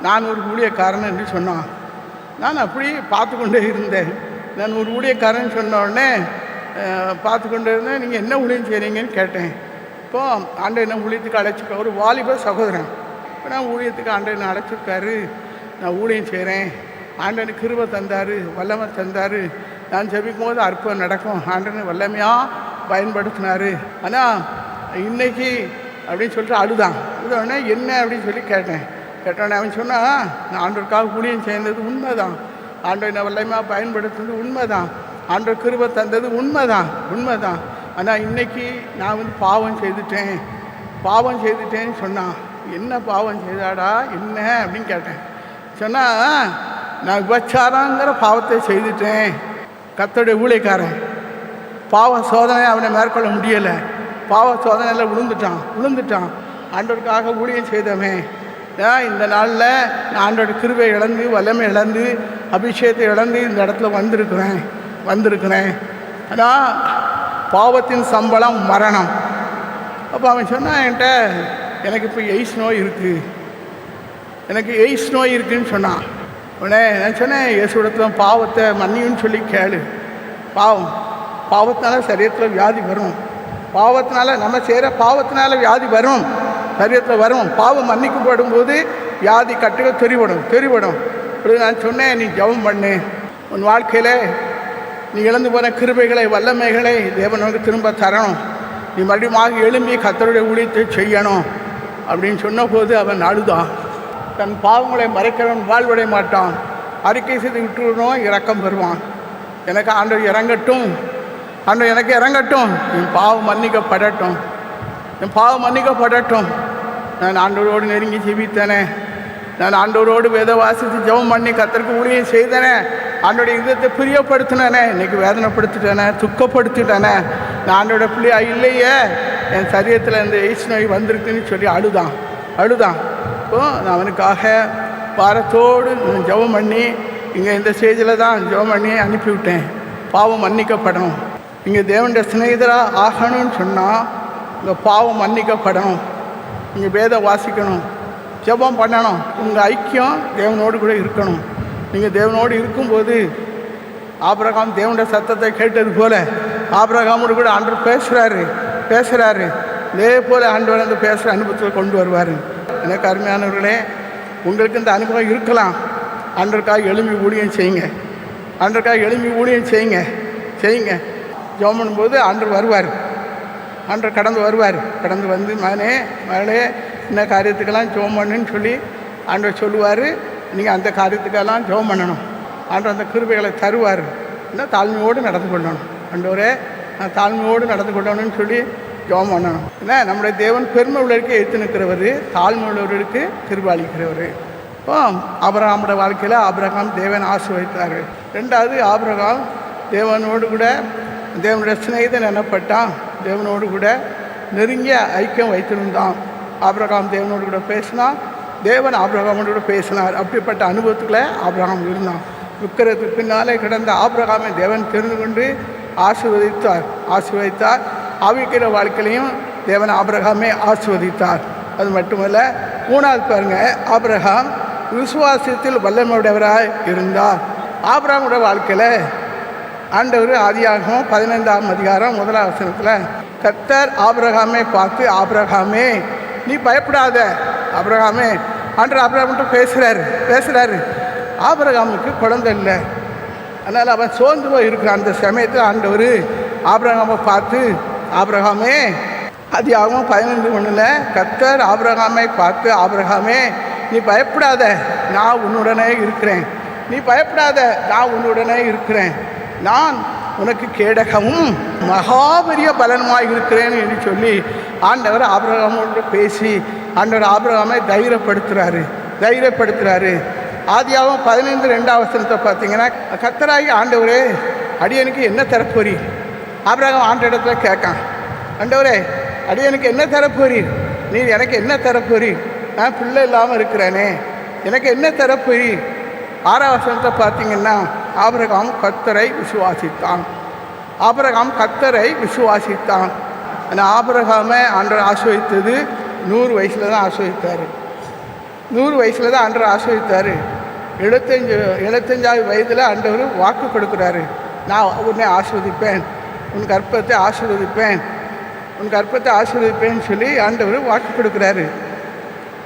நான் ஒரு ஊழியக்காரன் என்று சொன்னான். நான் அப்படி பார்த்து கொண்டே இருந்தேன். நான் ஒரு ஊழியக்காரன் சொன்ன உடனே பார்த்து கொண்டே இருந்தேன். நீங்கள் என்ன ஊழியம் செய்கிறீங்கன்னு கேட்டேன். இப்போது ஆண்டவர் என்ன ஊழியத்துக்கு அழைச்சிருக்க, ஒரு வாலிப சகோதரன். இப்போ நான் ஊழியத்துக்கு ஆண்டவர் என்ன அழைச்சிருக்காரு, நான் ஊழியம் செய்கிறேன், ஆண்டவனுக்கு கிருபை தந்தார், வல்லமை தந்தார், நான் ஜெபிக்கும் போது அற்புதம் நடக்கும், ஆண்டவனை வல்லமையாக பயன்படுத்தினார். ஆனால் இன்னைக்கு அப்படின்னு சொல்லிட்டு அழுதான். உடனே என்ன அப்படின்னு சொல்லி கேட்டோன்னே அவன் சொன்னால், நான் ஆண்டவருக்காக ஊழியம் செய்தது உண்மைதான், ஆண்டவனை வல்லமையாக பயன்படுத்துனது உண்மைதான், ஆண்டவர் கிருபை தந்தது உண்மைதான். ஆனால் இன்றைக்கி நான் பாவம் செய்துட்டேன்னு சொன்னான். என்ன பாவம் செய்தாடா என்ன அப்படின்னு கேட்டேன். சொன்னால், நான் விபச்சாரங்கிற பாவத்தை செய்துட்டேன். கர்த்தருடைய ஊழியக்காரன் பாவ சோதனை அவனை மேற்கொள்ள முடியலை. பாவ சோதனையில் விழுந்துட்டான். ஆண்டவருக்காக ஊழியம் செய்தவன் இந்த நாளில் நான் ஆண்டோட கிருபை இழந்து, வல்லமை இழந்து, அபிஷேகத்தை இழந்து இந்த இடத்துல வந்திருக்கிறேன். ஆனால் பாவத்தின் சம்பளம் மரணம். அப்போ அவன் சொன்னான் என்கிட்ட, எனக்கு இப்போ எய்ட்ஸ் நோய் இருக்குன்னு சொன்னான். உடனே நான் சொன்னேன், இயேசுவிடத்தில் பாவத்தை மன்னியுன்னு சொல்லி கேளு. பாவத்தினால சரீரத்தில் வியாதி வரும். நம்ம செய்கிற பாவத்தினால வியாதி வரும், சரீரத்தில் வரும். பாவம் மன்னிக்கப்படும் போது வியாதி கட்டுகள் தெரிவிடும். இப்படி நான் சொன்னேன், நீ ஜெபம் பண்ணு, உன் வாழ்க்கையில் நீ இழந்து போன கிருபைகளை, வல்லமைகளை தேவனுக்கு திரும்ப தரணும். நீ மறுபடியும் எழும்பி கர்த்தருடைய ஊழியத்தை செய்யணும் அப்படின்னு சொன்னபோது அவன் அழுதான். தன் பாவங்களை மறைக்கிறவன் வாழ்வடைய மாட்டான், அறிக்கை செய்து விட்டுறணும், இரக்கம் பெறுவான். எனக்கு ஆண்டவர் இறங்கட்டும், ஆண்டவர் எனக்கு இறங்கட்டும், என் பாவம் மன்னிக்கப்படட்டும், என் பாவம் மன்னிக்கப்படட்டும். நான் ஆண்டவரோடு நெருங்கி ஜெபித்தேனே, நான் ஆண்டவரோடு வேத வாசித்து ஜெபம் பண்ணி கர்த்தருக்கு ஊழியம் செய்தேனே, ஆண்டோடைய இதயத்தை பிரியப்படுத்தினேனே, இன்னைக்கு வேதனைப்படுத்திட்டேனே, துக்கப்படுத்திட்டேனே, நான் ஆண்டோட பிள்ளையா இல்லையே, என் சரீரத்தில் இந்த எய்ட்ஸ் நோய் வந்திருக்குன்னு சொல்லி அழுதான். இப்போ நான் அவனுக்காக பாரத்தோடு ஜெபம் பண்ணி இங்கே இந்த ஸ்டேஜில் தான் ஜெபம் பண்ணி அனுப்பிவிட்டேன். பாவம் மன்னிக்கப்படணும். இங்கே தேவனுடைய சிநேகிதராக ஆகணும்னு சொன்னால் இந்த பாவம் மன்னிக்கப்படணும், இங்கே வேதம் வாசிக்கணும், ஜெபம் பண்ணணும், உங்கள் ஐக்கியம் தேவனோடு கூட இருக்கணும். நீங்கள் தேவனோடு இருக்கும்போது ஆபிரகாம் தேவனுடைய சத்தத்தை கேட்டது போல் ஆபிரகாமோடு கூட ஆண்டவர் பேசுகிறாரு. இதே போல் ஆண்டவர் அந்த பேசுகிற அனுபவத்தில் கொண்டு வருவார். எனக்கு அருமையானவர்களே, உங்களுக்கு இந்த அனுபவம் இருக்கலாம். ஆண்டவருக்காக எழும்பி ஊழியம் செய்யுங்க, ஆண்டவருக்காக எழும்பி ஊழியம் செய்யுங்க. ஜெபம் பண்ணும்போது ஆண்டவர் வருவார், ஆண்டவர் கடந்து வந்து மகளே இந்த காரியத்துக்கெல்லாம் ஜெபம் பண்ணுன்னு சொல்லி ஆண்டவர் சொல்லுவார். நீங்கள் அந்த காரியத்துக்கெல்லாம் ஜெபம் பண்ணணும். ஆண்டவர் அந்த கிருபைகளை தருவார். இன்னும் தாழ்மையோடு நடந்து கொள்ளணும். ஆண்டவரே நான் தாழ்மையோடு நடந்து கொள்ளணும்னு சொல்லி ஜெபம் பண்ணணும். ஏன்னா நம்முடைய தேவன் பெருமை உள்ளவருக்கு எடுத்து நிற்கிறவர், தாழ்மை உள்ளவர்களுக்கு கிருபை அளிக்கிறவர். இப்போ ஆபிரகாமோட வாழ்க்கையில் ஆபிரகாம் தேவன் ஆசீர்வதித்தார். ரெண்டாவது, ஆபிரகாம் தேவனோடு கூட தேவனுடைய சிநேகிதன் எனப்பட்டான், தேவனோடு கூட நெருங்கிய ஐக்கியம் வைத்திருந்தான். ஆபிரகாம் தேவனோடு கூட பேசினான், தேவன் ஆபிரகாமோடு கூட பேசினார். அப்படிப்பட்ட அனுபவத்துக்குள்ளே ஆபிரகாம் இருந்தான். விக்கிரத்துக்கு பின்னாலே கிடந்த ஆபிரகாமை தேவன் தெரிந்து கொண்டு ஆசீர்வதித்தார். ஆவிக்கிற வாழ்க்கையிலையும் தேவன் ஆபிரகாமை ஆசீர்வதித்தார். அது மட்டுமல்ல, மூணாவது பாருங்க, ஆபிரகாம் விசுவாசத்தில் வல்லமையுடையவராய் இருந்தார். ஆபிரகாமுடைய வாழ்க்கையில் ஆண்டவர் ஆதியாகமம் 15ஆம் அதிகாரம் 1ஆம் வசனத்தில் கர்த்தர் ஆபிரகாமை பார்த்து, ஆபிரகாமே நீ பயப்படாத, ஆபிரகாமே ஆண்டவர் ஆபிரகாம்கிட்ட பேசுகிறாரு. ஆபிரகாமுக்கு குழந்தை இல்லை, அதனால் அவன் சோர்ந்து போய் இருக்கிறான். அந்த சமயத்தில் ஆண்டவர் ஆபிரகாமை பார்த்து, ஆபிரகாமே ஆதியாகமம் 15:1 கர்த்தர் ஆபிரகாமை பார்த்து, ஆபிரகாமே நீ பயப்படாத, நான் உன்னுடனே இருக்கிறேன், நீ பயப்படாத, நான் உன்னுடனே இருக்கிறேன், நான் உனக்கு கேடகமும் மகாபெரிய பலனுமாய் இருக்கிறேன் என்று சொல்லி ஆண்டவர் ஆபிரகாமோடு பேசி ஆண்டவர் ஆபிரகாமை தைரியப்படுத்துகிறாரு. ஆதியாகமம் 15:2 வசனத்தை பார்த்தீங்கன்னா, கர்த்தராகி ஆண்டவரே அடியனுக்கு என்ன தரப்போறீர்? ஆபிரகாம் ஆண்ட இடத்துல கேட்கான், ஆண்டவரே அடியனுக்கு என்ன தரப்போறீர்? நீ எனக்கு என்ன தரப்போறீர்? நான் பிள்ளை இல்லாமல் இருக்கிறேனே, எனக்கு என்ன தரப்போறீர்? 6ஆம் வசனத்தை பார்த்தீங்கன்னா, ஆபிரகாம் கர்த்தரை விசுவாசித்தான். ஆனால் ஆபிரகாமை ஆண்டவர் ஆசீர்வதித்தது 100 வயசில் தான் ஆசீர்வதித்தார். 100 வயசில் தான் ஆண்டவர் ஆசீர்வதித்தார். 75ஆவது வயதில் ஆண்டவர் வாக்கு கொடுக்குறாரு, நான் உன்னை ஆசீர்வதிப்பேன், உன் கர்ப்பத்தை ஆசீர்வதிப்பேன்னு சொல்லி ஆண்டவர் வாக்கு கொடுக்குறாரு.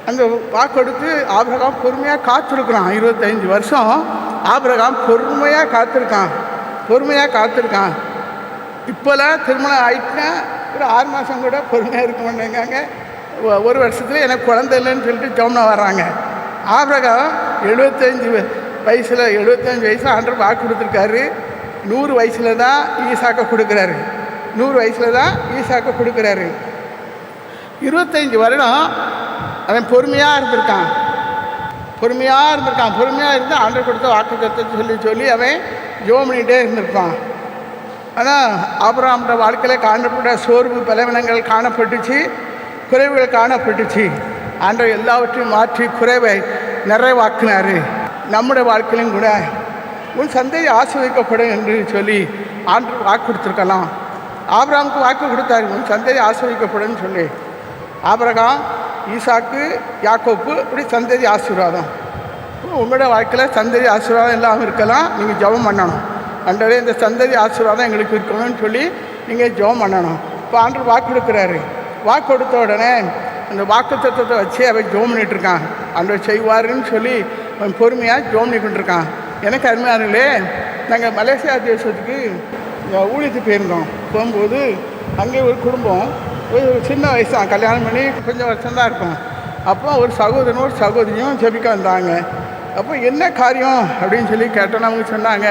அந்த வாக்கு கொடுத்து ஆபிரகாம் பொறுமையாக காத்திருக்கிறான். 25 வருஷம் ஆபிரகாம் பொறுமையாக காத்திருக்கான். இப்போலாம் திருமணம் ஆயிட்டுனா ஒரு 6 மாதம் கூட பொறுமையாக இருக்க மாட்டேங்காங்க. 1 வருஷத்துல எனக்கு குழந்தை இல்லைன்னு சொல்லிட்டு ஜெபம்னா வர்றாங்க. ஆபிரகாம் 75 வயசில் ஆண்டவர் வாக்கு கொடுத்துருக்காரு. 100 வயசில் தான் ஈசாக்கை கொடுக்குறாரு. 25 வருடம் அவன் பொறுமையாக இருந்திருக்கான். பொறுமையாக இருந்து ஆண்டவர் கொடுத்த வாக்குத்தத்தை சொல்லி அவன் ஜெபம் பண்ணிகிட்டே இருந்திருப்பான். ஆனால் ஆபிரகாமோட வாழ்க்கையில் காணப்பட்ட சோர்வு பலவீனங்கள் காணப்பட்டுச்சு, குறைவுகள் காணப்பட்டுச்சு. ஆண்டவர் எல்லாவற்றையும் மாற்றி குறைவை நிறைவாக்கினார். நம்முடைய வாழ்க்கையிலும் கூட உன் சந்ததி ஆசீர்வதிக்கப்படும் என்று சொல்லி ஆண்டவர் வாக்கு கொடுத்துருக்கலாம். ஆபிரகாமுக்கு வாக்கு கொடுத்தாரு, உன் சந்ததி ஆசீர்வதிக்கப்படும் சொல்லி. ஆபிரகாம், ஈசாக்கு, யாக்கோப்பு, இப்படி சந்ததி ஆசீர்வாதம். உங்களோட வாழ்க்கையில் சந்ததி ஆசீர்வாதம் இல்லாமல் இருக்கலாம். நீங்கள் ஜெபம் பண்ணணும், ஆண்டவரே இந்த சந்ததி ஆசீர்வாதம் எங்களுக்கு இருக்கணும்னு சொல்லி நீங்கள் ஜெபம் பண்ணணும். இப்போ ஆண்டவர் வாக்கு கொடுக்குறாரு. வாக்கு கொடுத்த உடனே அந்த வாக்கு தத்துவத்தை வச்சு அவன் ஜெபம் பண்ணிகிட்ருக்கான். ஆண்டவர் செய்வாருன்னு சொல்லி அவன் பொறுமையாக ஜெபம் பண்ணிக்கிட்டு இருக்கான். எனக்கு அருமையானங்களே, நாங்கள் மலேசியா தேசத்துக்கு ஊழியத்துக்கு போயிருந்தோம். போகும்போது அங்கே ஒரு குடும்பம், ஒரு சின்ன வயசு தான், கல்யாணம் பண்ணி கொஞ்சம் வருஷம்தான் இருக்கும். அப்போ ஒரு சகோதரனும் ஒரு சகோதரியும் ஜெபிக்க வந்தாங்க. அப்போ என்ன காரியம் அப்படின்னு சொல்லி கேட்டோன்னா அவங்க சொன்னாங்க,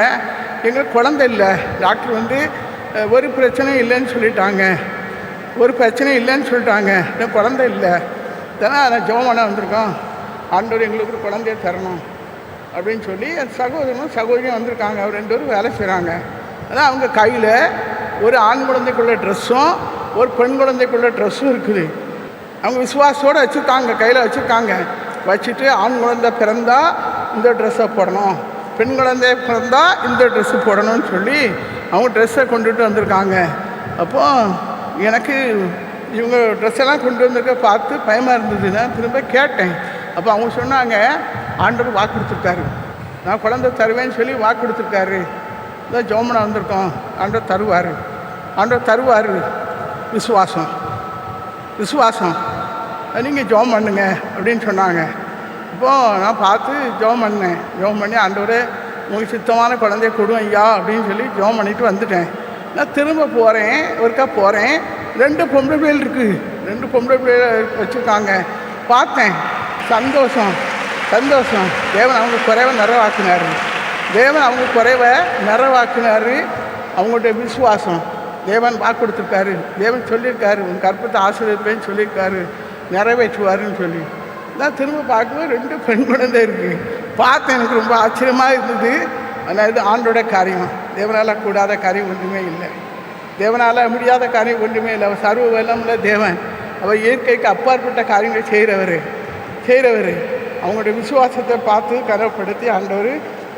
எங்களுக்கு குழந்தை இல்லை, டாக்டர் வந்து ஒரு பிரச்சனையும் இல்லைன்னு சொல்லிட்டாங்க, ஒரு பிரச்சனையும் இல்லைன்னு சொல்லிட்டாங்க, இன்னும் குழந்தை இல்லை, இதெல்லாம் நான் ஜெபம் பண்ண வந்திருக்கோம், ஆண்டவர் எங்களுக்கு ஒரு குழந்தைய தரணும் அப்படின்னு சொல்லி அந்த சகோதரனும் சகோதரியும் வந்திருக்காங்க. அவர் 2 பேரும் வேலை செய்கிறாங்க. அதான் அவங்க கையில் ஒரு ஆண் குழந்தைக்குள்ள ட்ரெஸ்ஸும் ஒரு பெண் குழந்தைக்குள்ள ட்ரெஸ்ஸும் இருக்குது. அவங்க விசுவாசத்தோடு வச்சுருக்காங்க, கையில் வச்சுருக்காங்க. வச்சுட்டு ஆண் குழந்தை பிறந்தா இந்த ட்ரெஸ்ஸை போடணும், பெண் குழந்தை பிறந்தா இந்த ட்ரெஸ்ஸு போடணும்னு சொல்லி அவங்க ட்ரெஸ்ஸை கொண்டுட்டு வந்திருக்காங்க. அப்போது எனக்கு இவங்க ட்ரெஸ்ஸெல்லாம் கொண்டு வந்திருக்க பார்த்து பயமாக இருந்தது. நான் திரும்ப கேட்டேன். அப்போ அவங்க சொன்னாங்க, ஆண்டவர் வாக்கு கொடுத்துருக்காரு, நான் குழந்தை தருவேன்னு சொல்லி வாக்கு கொடுத்துருக்காரு, இதான் ஜோமனை வந்திருக்கோம், ஆண்டவர் தருவார், ஆண்டவர் தருவார், விசுவாசம் விசுவாசம், நீங்கள் ஜெபம் பண்ணுங்க அப்படின்னு சொன்னாங்க. இப்போது நான் பார்த்து ஜெபம் பண்ணேன். ஜெபம் பண்ணி ஆண்டவரே உங்களுக்கு சுத்தமான குழந்தைய கொடுங்க ஐயா அப்படின்னு சொல்லி ஜெபம் பண்ணிட்டு வந்துட்டேன். நான் திரும்ப போகிறேன், ஒருக்கா போகிறேன், 2 பொம்பளை பிள்ளைகள் இருக்குது, 2 பொம்பளை பிள்ளைகள் வச்சுருக்காங்க. பார்த்தேன், சந்தோஷம் சந்தோஷம். தேவன் அவங்க குறைவை நிறைவாக்குனார், தேவன் அவங்க குறைவை நிறைவாக்குனார். அவங்களுடைய விசுவாசம், தேவன் வாக்கு கொடுத்துருக்காரு, தேவன் சொல்லியிருக்காரு, உன் கற்பத்தை ஆசீர்வதிப்பேன்னு சொல்லியிருக்காரு, நிறைவேற்றுவாருன்னு சொல்லி. நான் திரும்ப பார்க்கும்போது 2 பெண் குழந்தை இருக்குது. பார்த்தேன், எனக்கு ரொம்ப ஆச்சரியமாக இருந்தது. ஆனால் இது ஆண்டோட காரியம், தேவனால் கூடாத காரியம் ஒன்றுமே இல்லை, தேவனால் முடியாத காரியம் ஒன்றுமே இல்லை. அவர் சர்வ வல்லமுள்ள தேவன், அவர் இயற்கைக்கு அப்பாற்பட்ட காரியங்களை செய்கிறவர். அவங்களுடைய விசுவாசத்தை பார்த்து கனப்படுத்தி ஆண்டவர்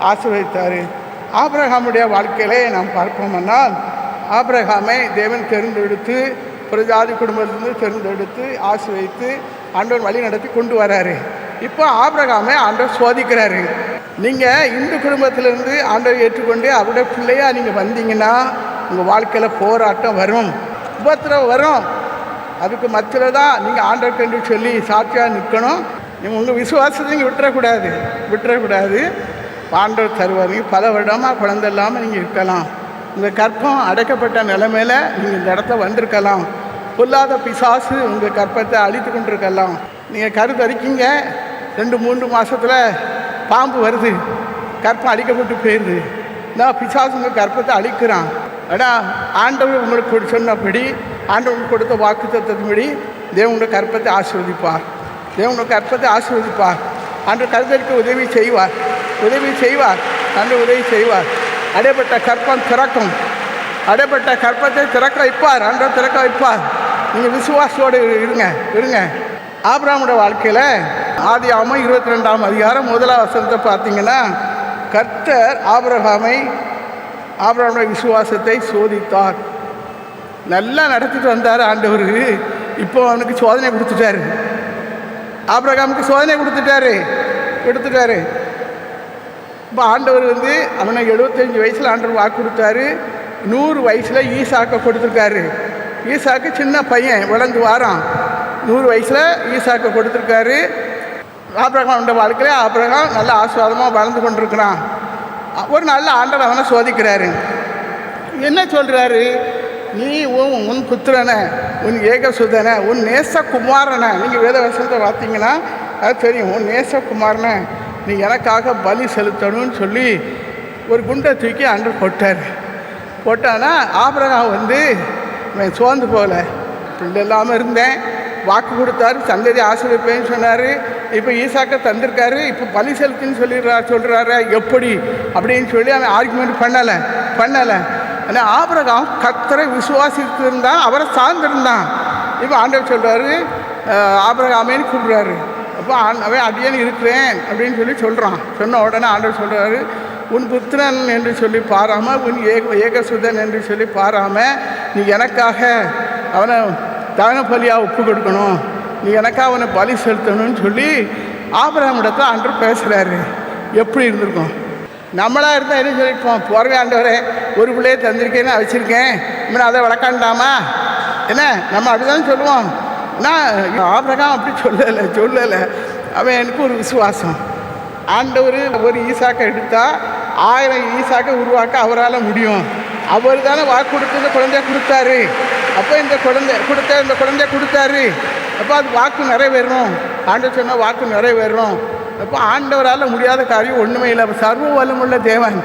ஆசீர்வதித்தார். ஆபிரகாமுடைய வாழ்க்கையிலே நாம் பார்ப்போம்னால், ஆபிரகாமை தேவன் தேர்ந்தெடுத்து பிரஜாதி குடும்பத்திலிருந்து தேர்ந்தெடுத்து ஆசீர்வதித்து ஆண்டவர் வழி நடத்தி கொண்டு வராரு. இப்போ ஆபிரகாமை ஆண்டவர் சோதிக்கிறாரு. நீங்கள் இந்து குடும்பத்திலேருந்து ஆண்டவர் ஏற்றுக்கொண்டு அவருடைய பிள்ளையாக நீங்கள் வந்தீங்கன்னா உங்கள் வாழ்க்கையில் போராட்டம் வரும், உபத்திரவம் வரும். அதுக்கு மத்தியில் தான் நீங்கள் ஆண்டவருக்கு என்று சொல்லி சாட்சியாக நிற்கணும். நீங்கள் உங்கள் விசுவாசத்தை நீங்கள் விட்டுறக்கூடாது. ஆண்டவர் தருவார். நீங்கள் பல வருடமாக குழந்தை இல்லாமல் நீங்கள் இருக்கலாம், உங்கள் கற்பம் அடைக்கப்பட்ட நிலைமையில் நீங்கள் இந்த இடத்த வந்திருக்கலாம், பொல்லாத பிசாசு உங்கள் கற்பத்தை அழித்து கொண்டிருக்கலாம். நீங்கள் கருத்தரிக்கீங்க, 2-3 மாதத்தில் பாம்பு வருது, கற்பம் அழிக்கப்பட்டு போயிடுது. நான் பிசாசு உங்கள் கற்பத்தை அழிக்கிறான். ஆனால் ஆண்டவர் உங்களுக்கு சொன்னபடி, ஆண்டவர் கொடுத்த வாக்கு தத்துவத்தின்படி தேவனுடைய கற்பத்தை ஆசீர்வதிப்பார், தேவனுடைய கற்பத்தை ஆசீர்வதிப்பார். ஆண்டவர் கருத்தரிக்க உதவி செய்வார், ஆண்டவர் உதவி செய்வார். அடைப்பட்ட கற்பம் திறக்கும், அடைப்பட்ட கற்பத்தை திறக்க வைப்பார், ஆண்டவர் திறக்க வைப்பார். நீங்கள் விசுவாசத்தோடு இருங்க. ஆபிரகாமுடைய வாழ்க்கையில் ஆதியாகமம் 22ஆம் அதிகாரம் 1ஆம் வசனத்தை பார்த்தீங்கன்னா, கர்த்தர் ஆபிரகாமுடைய விசுவாசத்தை சோதித்தார். நல்லா நடத்திட்டு வந்தார் ஆண்டவர். இப்போ அவனுக்கு சோதனை கொடுத்துட்டாரு, ஆபிரகாமுக்கு சோதனை கொடுத்துட்டாரு. இப்போ ஆண்டவர் அவனை 75 வயசில் ஆண்டவர் வாக்கு கொடுத்தாரு. 100 வயசில் ஈசாக்கை கொடுத்துருக்காரு. ஈசாக்கு சின்ன பையன், வளர்ந்து வாரான். 100 வயசில் ஈசாக்கை கொடுத்துருக்காரு. ஆபிரகாமுடைய வாழ்க்கையில் ஆபிரகாம் நல்ல ஆசீர்வாதமாக வளர்ந்து கொண்டிருக்கிறான். ஒரு நல்ல ஆண்டவர் அவனை சோதிக்கிறாரு. என்ன சொல்கிறாரு? நீ உன் புத்திரனை, உன் ஏகசுதனை, உன் நேசகுமாரனை, நீங்கள் வேத வசனத்தை பார்த்தீங்கன்னா அது தெரியும், உன் நேசகுமாரனை நீ எனக்காக பலி செலுத்தணும்னு சொல்லி ஒரு குண்டை தூக்கி ஆண்டவர் போட்டானா ஆபிரகாம் இவன் சோர்ந்து போகல, பிள்ளை இல்லாமல் இருந்தேன், வாக்கு கொடுத்தாரு, சந்ததி ஆசீர்வதிப்பேன்னு சொன்னார். இப்போ ஈசாக்கை தந்திருக்காரு, இப்போ பலி செலுத்தின்னு சொல்கிறாரு, எப்படி அப்படின்னு சொல்லி அவன் ஆர்குமெண்ட் பண்ணலை. ஆனால் ஆபிரகாம் கர்த்தரை விசுவாசித்து இருந்தான், அவரை சார்ந்திருந்தான். இப்போ ஆண்டவர் சொல்கிறாரு, ஆபிரகாமேன்னு கூப்பிடுறாரு. அப்போ அவன் அடியேன்னு இருக்கிறேன் அப்படின்னு சொல்கிறான். சொன்ன உடனே ஆண்டவர் சொல்கிறாரு, உன் புத்திரன் என்று சொல்லி பாராமல், உன் ஏகசுதன் என்று சொல்லி பாராமல், நீ எனக்காக அவனை தகன பலியாக ஒப்பு கொடுக்கணும், நீ எனக்காக அவனை பலி செலுத்தணும்னு சொல்லி ஆபிரகாம் இடத்துல ஆண்டவர் பேசுகிறாரு. எப்படி இருந்திருக்கும்? நம்மளாக இருந்தால் என்ன சொல்லியிருப்போம்? போறவே ஆண்டவரே, ஒரு பிள்ளையை தந்திருக்கேன்னு வச்சுருக்கேன், இன்னும் அதை வளர்க்காண்டாமா என்ன? நம்ம அப்படிதான் சொல்லுவோம். நான் ஆபிரகாம் அப்படி சொல்லலை. அவன் எனக்கு ஒரு விசுவாசம். ஆண்டவர் ஒரு ஈசாக்கை எடுத்தால் 1000 ஈசாக்கை உருவாக்க அவரால் முடியும். அவர் தானே வாக்கு கொடுத்து இந்த குழந்தைய கொடுத்தாரு. அப்போ இந்த குழந்தைய கொடுத்தாரு. அப்போ அது வாக்கு நிறைவேறணும். ஆண்டவர் சொன்னால் வாக்கு நிறைவேறணும். அப்போ ஆண்டவரால் முடியாத காரியம் ஒன்றுமே இல்லை. அப்போ சர்வ வல்லமுள்ள தேவன்.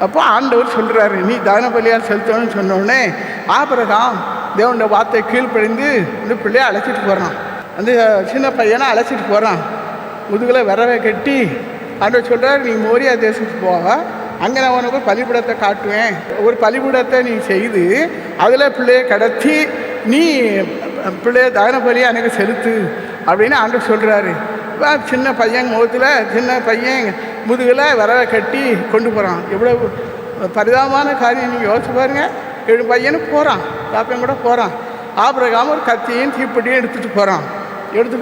அப்போ ஆண்டவர் சொல்கிறாரு, நீ தான பலியால் செலுத்தணும்னு சொன்னோடனே ஆபிரகாம் தேவனோட வார்த்தை கீழ்ப்படிந்து இந்த பிள்ளையை அழைச்சிட்டு போகிறான். அந்த சின்ன பையனை அழைச்சிட்டு போகிறான். முதுகில் விரவை கட்டி ஆண்டவர் சொல்கிறார், நீ மோரியா தேசத்துக்கு போக, அங்கே நான் உனக்கு ஒரு பலிபீடத்தை காட்டுவேன். ஒரு பலிபீடத்தை நீ செய்து அதில் பிள்ளையை கடத்தி நீ பிள்ளைய தான பலியை எனக்கு செலுத்து அப்படின்னு ஆண்டவர் சொல்கிறாரு. சின்ன பையன் சின்ன பையன் முதுகில் விரவை கட்டி கொண்டு போகிறான். எவ்வளோ பரிதாபமான காரியம் நீங்கள் யோசிச்சு பாருங்க. 7 பையனும் போகிறான், தாப்பையும் கூட போகிறான். ஆபிரகாம் ஒரு கத்தியும் தீப்பெட்டியும் எடுத்துகிட்டு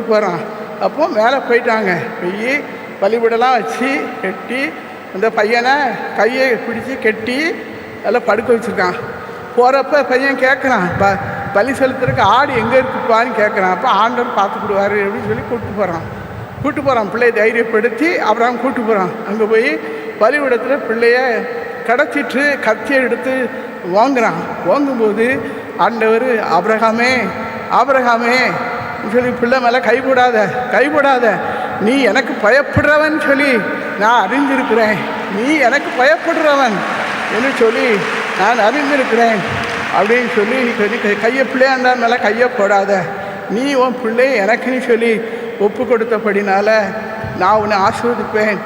போகிறான். அப்போ மேலே போயிட்டாங்க. போய் பலிபீடெல்லாம் வச்சு கட்டி அந்த பையனை கையை பிடிச்சி கட்டி எல்லாம் படுக்க வச்சுருக்கான். போகிறப்ப பையன் கேட்குறான், பலி செலுத்துறதுக்கு ஆடு எங்கே இருக்குப்பான்னு கேட்குறான். அப்போ ஆண்டவர் பார்த்துக்கிடுவார் அப்படின்னு சொல்லி கூப்பிட்டு போகிறான். பிள்ளையை தைரியப்படுத்தி அப்புறம் கூப்பிட்டு போகிறான். அங்கே போய் பலிபீடத்தில் பிள்ளைய கிடச்சிட்டு கத்தியை எடுத்து வாங்கும்போது ஆண்டவர் ஆபிரகாமே சொல்லி பிள்ளை மேலே கைப்படாத நீ எனக்கு பயப்படுறவன் சொல்லி நான் அறிந்திருக்கிறேன். நீ எனக்கு பயப்படுறவன் என்று சொல்லி நான் அறிந்திருக்கிறேன் அப்படின்னு சொல்லி கையை பிள்ளையாண்டா மேலே கையை போடாத, நீ உன் பிள்ளை எனக்குன்னு சொல்லி ஒப்பு கொடுத்தபடினால நான் உன்னை ஆசீர்வதிப்பேன்,